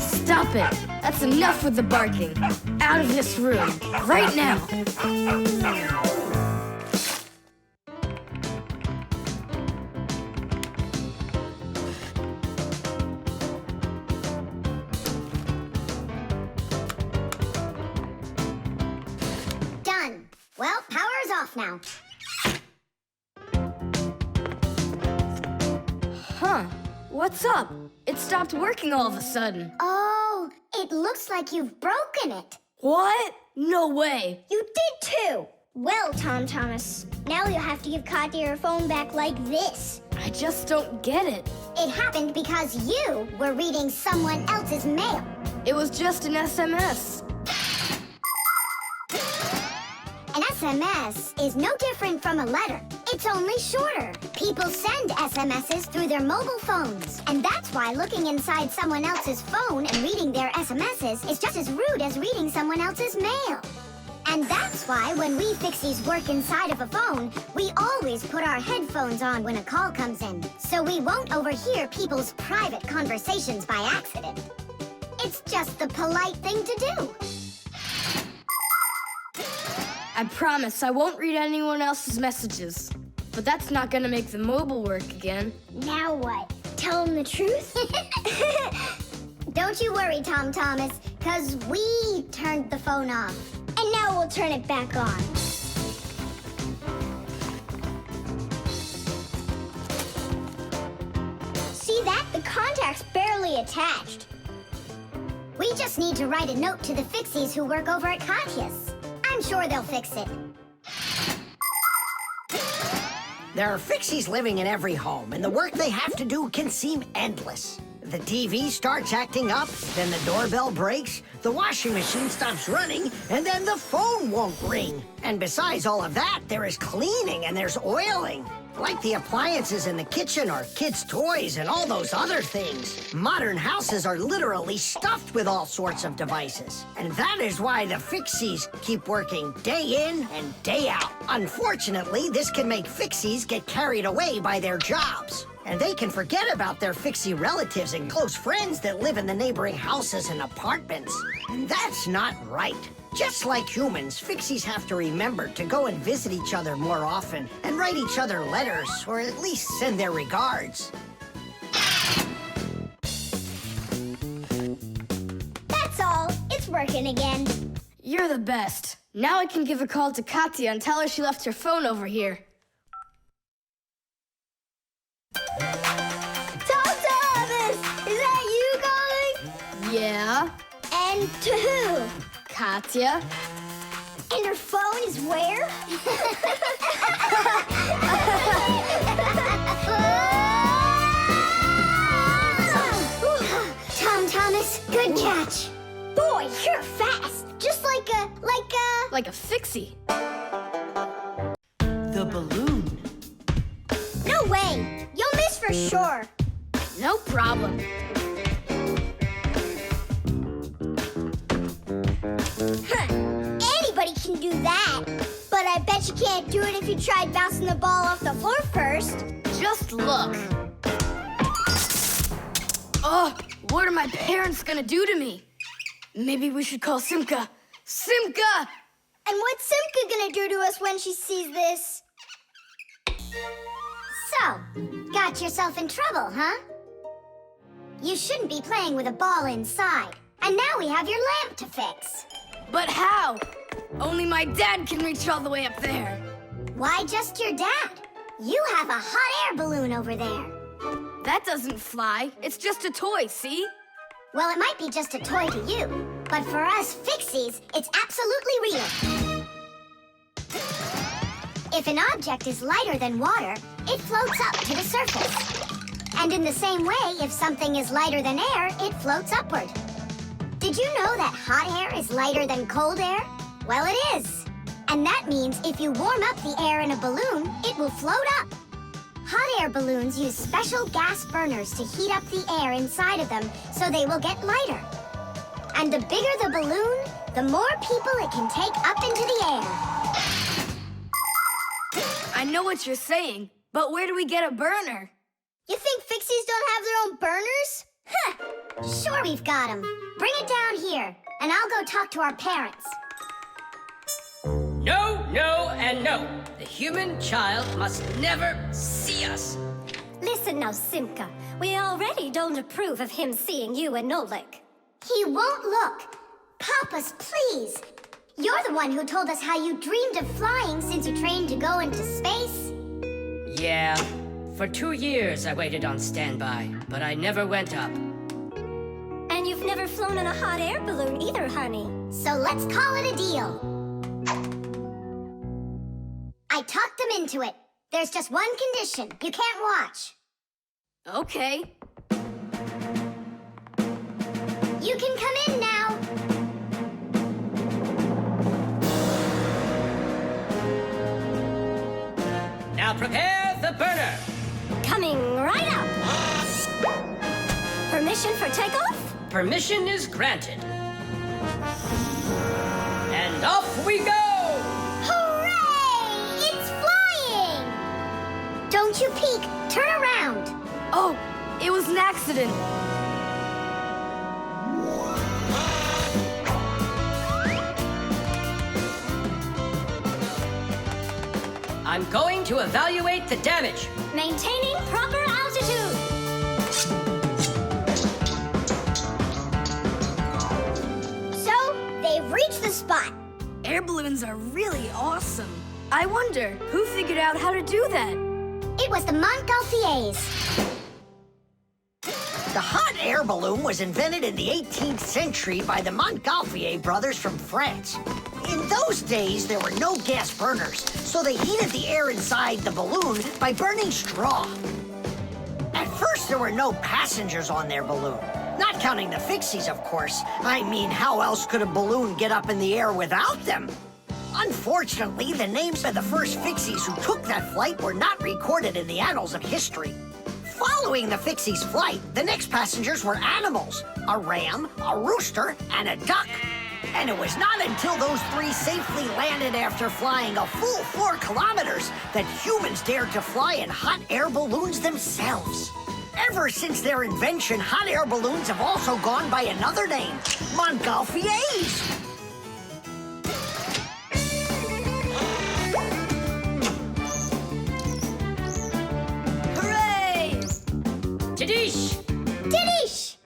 Stop it. That's enough with the barking. Out of this room. Right now. Done. Well, power's off now. Huh. What's up? It stopped working all of a sudden. Oh, it looks like you've broken it. What? No way. You did too. Well, Tom Thomas, now you'll have to give Katya her phone back like this. I just don't get it. It happened because you were reading someone else's mail. It was just an SMS. An SMS is no different from a letter. It's only shorter. People send SMSs through their mobile phones. And that's why looking inside someone else's phone and reading their SMSs is just as rude as reading someone else's mail. And that's why when we Fixies work inside of a phone, we always put our headphones on when a call comes in, so we won't overhear people's private conversations by accident. It's just the polite thing to do. I promise I won't read anyone else's messages. But that's not gonna make the mobile work again. Now what? Tell him the truth? Don't you worry, Tom Thomas, because we turned the phone off. And now we'll turn it back on. See that? The contact's barely attached. We just need to write a note to the Fixies who work over at Katya's. I'm sure they'll fix it. There are Fixies living in every home, and the work they have to do can seem endless. The TV starts acting up, then the doorbell breaks, the washing machine stops running, and then the phone won't ring. And besides all of that, there is cleaning and there's oiling. Like the appliances in the kitchen or kids' toys and all those other things. Modern houses are literally stuffed with all sorts of devices. And that is why the Fixies keep working day in and day out. Unfortunately, this can make Fixies get carried away by their jobs. And they can forget about their Fixie relatives and close friends that live in the neighboring houses and apartments. And that's not right. Just like humans, Fixies have to remember to go and visit each other more often and write each other letters, or at least send their regards. That's all. It's working again. You're the best. Now I can give a call to Katya and tell her she left her phone over here. Thomas! Is that you calling? Yeah, And to who? Katya. And her phone is where? Thomas, good catch. Boy, you're fast. Just like a... Like a Fixie. The balloon. No way. You'll miss for sure. No problem. Huh. Anybody can do that. But I bet you can't do it if you tried bouncing the ball off the floor first. Just look. Oh, what are my parents gonna do to me? Maybe we should call Simka. Simka! And what's Simka gonna do to us when she sees this? So, got yourself in trouble, huh? You shouldn't be playing with a ball inside. And now we have your lamp to fix. But how? Only my dad can reach all the way up there. Why just your dad? You have a hot air balloon over there. That doesn't fly. It's just a toy, see? Well, it might be just a toy to you, but for us Fixies, it's absolutely real. If an object is lighter than water, it floats up to the surface. And in the same way, if something is lighter than air, it floats upward. Did you know that hot air is lighter than cold air? Well, it is. And that means if you warm up the air in a balloon, it will float up. Hot air balloons use special gas burners to heat up the air inside of them so they will get lighter. And the bigger the balloon, the more people it can take up into the air. I know what you're saying, but where do we get a burner? You think Fixies don't have their own burners? Huh! Sure we've got 'em. Bring it down here, and I'll go talk to our parents. No, no, and no. The human child must never see us. Listen now, Simka. We already don't approve of him seeing you and Nolik. He won't look. Papas, please. You're the one who told us how you dreamed of flying since you trained to go into space. Yeah, for 2 years I waited on standby, but I never went up. And you've never flown in a hot air balloon either, honey. So let's call it a deal. I talked them into it. There's just one condition. You can't watch. Okay. You can come in now. Now prepare the burner. Coming right up. Permission for takeoff? Permission is granted. And off we go! Hooray! It's flying! Don't you peek. Turn around. Oh, it was an accident. I'm going to evaluate the damage. Maintaining proper altitude. So, they've reached the spot. Air balloons are really awesome. I wonder, who figured out how to do that? It was the Montgolfiers. The hot air balloon was invented in the 18th century by the Montgolfier brothers from France. In those days, there were no gas burners, so they heated the air inside the balloon by burning straw. At first, course, there were no passengers on their balloon. Not counting the Fixies, of course. I mean, how else could a balloon get up in the air without them? Unfortunately, the names of the first Fixies who took that flight were not recorded in the annals of history. Following the Fixies' flight, the next passengers were animals: a ram, a rooster, and a duck. And it was not until those three safely landed after flying a full 4 kilometers that humans dared to fly in hot air balloons themselves. Ever since their invention, hot air balloons have also gone by another name: Montgolfiers. Hooray! Tadish! Didish!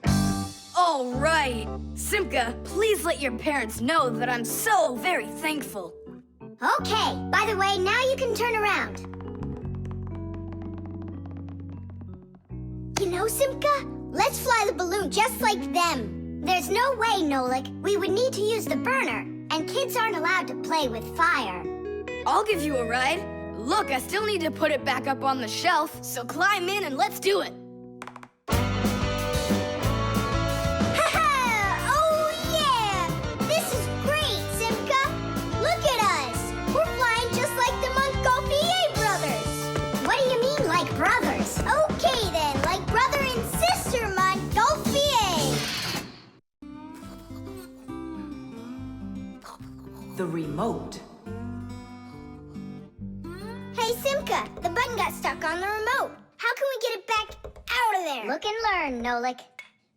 All right. Simka, please let your parents know that I'm so very thankful. Okay, by the way, now you can turn around. You know, Simka, let's fly the balloon just like them. There's no way, Nolik. We would need to use the burner, and kids aren't allowed to play with fire. I'll give you a ride. Look, I still need to put it back up on the shelf, so climb in and let's do it. Oh, yeah! This is great, Simka. Look at us. We're flying just like the Montgolfier brothers. What do you mean, like brothers? Okay, then, like brother and sister Montgolfier. The remote. Hey, Simka, the button got stuck on the remote. How can we get it back out of there? Look and learn, Nolik.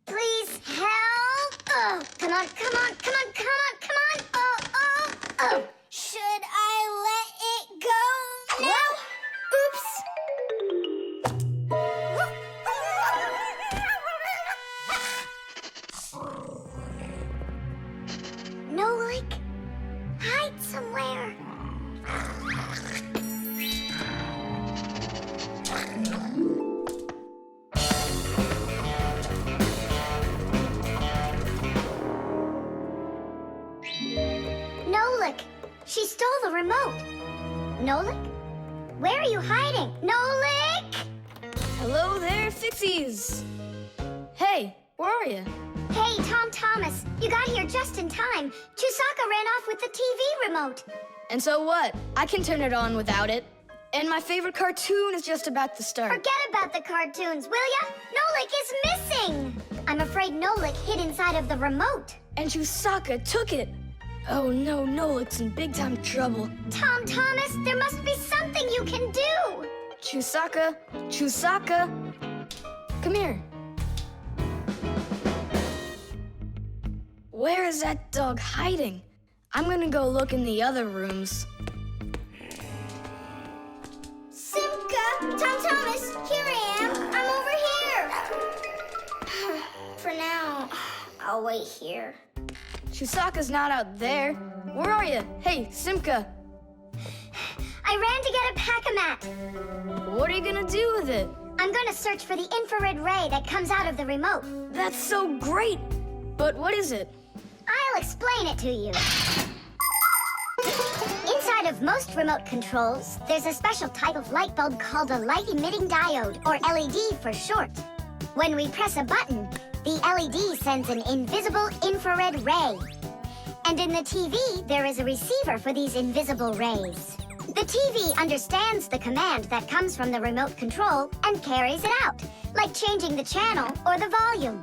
Please help. Oh, Come on, come on, come on, come on, come on. Oh, oh, oh. should I let it go now? Oops. Nolik, hide somewhere. Nolik, she stole the remote. Nolik? Where are you hiding? Nolik! Hello there, Fixies. Hey, where are you? Hey, Tom Thomas, you got here just in time. Chusaka ran off with the TV remote. And so what? I can turn it on without it. And my favorite cartoon is just about to start. Forget about the cartoons, will ya? Nolik is missing! I'm afraid Nolik hid inside of the remote. And Chusaka took it. Oh no, Nolik's in big time trouble. Tom Thomas, there must be something you can do! Chusaka, Chusaka, come here. Where is that dog hiding? I'm gonna go look in the other rooms. Simka, Tom Thomas, here I am. I'm over here. For now, I'll wait here. Chusaka's not out there. Where are you? Hey, Simka, I ran to get a pack-a-mat. what are you gonna do with it? I'm gonna search for the infrared ray that comes out of the remote. That's so great. But what is it? I'll explain it to you. Inside of most remote controls, there's a special type of light bulb called a light-emitting diode, or LED for short. When we press a button, the LED sends an invisible infrared ray. And in the TV, there is a receiver for these invisible rays. The TV understands the command that comes from the remote control and carries it out, like changing the channel or the volume.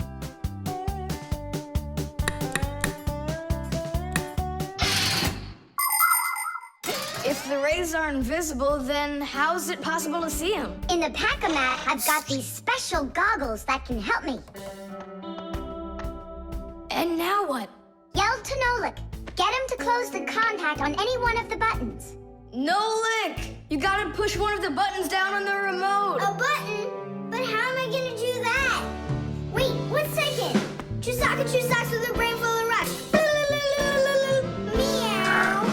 If the rays are invisible, then how is it possible to see them? In the pack-a-mat, I've got these special goggles that can help me. And now what? Yell to Nolik. Get him to close the contact on any one of the buttons. Nolik! You gotta push one of the buttons down on the remote. A button? But how am I gonna do that? Wait, 1 second. Chusaka Chusaks with a brain full of rocks. Meow.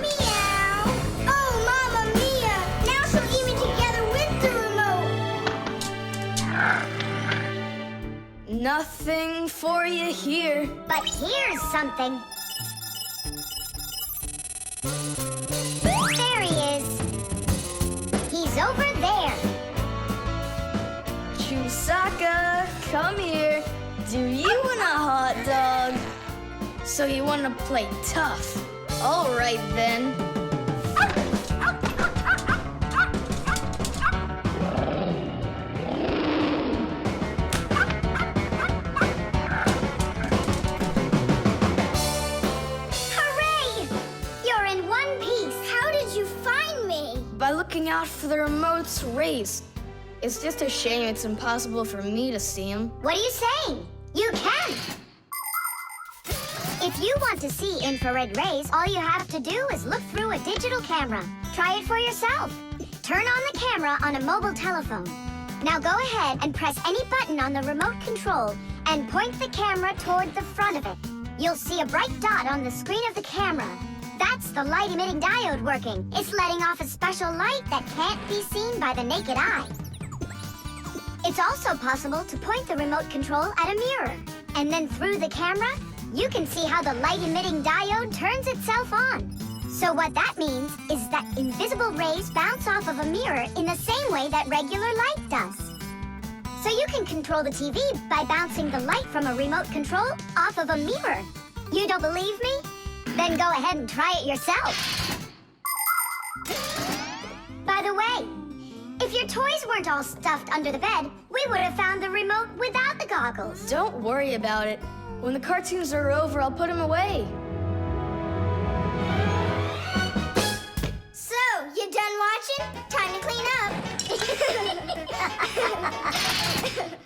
Meow. Oh, Mamma Mia. Now she'll eat me together with the remote. Nothing for you here. But here's something. There he is. He's over there. Chusaka. So you want to play tough? All right then. Hooray! You're in one piece. How did you find me? By looking out for the remote's rays. It's just a shame it's impossible for me to see him. What are you saying? You can! If you want to see infrared rays, all you have to do is look through a digital camera. Try it for yourself. Turn on the camera on a mobile telephone. Now go ahead and press any button on the remote control and point the camera toward the front of it. You'll see a bright dot on the screen of the camera. That's the light-emitting diode working. It's letting off a special light that can't be seen by the naked eye. It's also possible to point the remote control at a mirror. And then through the camera, you can see how the light-emitting diode turns itself on. So what that means is that invisible rays bounce off of a mirror in the same way that regular light does. So you can control the TV by bouncing the light from a remote control off of a mirror. You don't believe me? Then go ahead and try it yourself. By the way, if your toys weren't all stuffed under the bed, we would have found the remote without the goggles. Don't worry about it. When the cartoons are over, I'll put him away. So, you done watching? Time to clean up.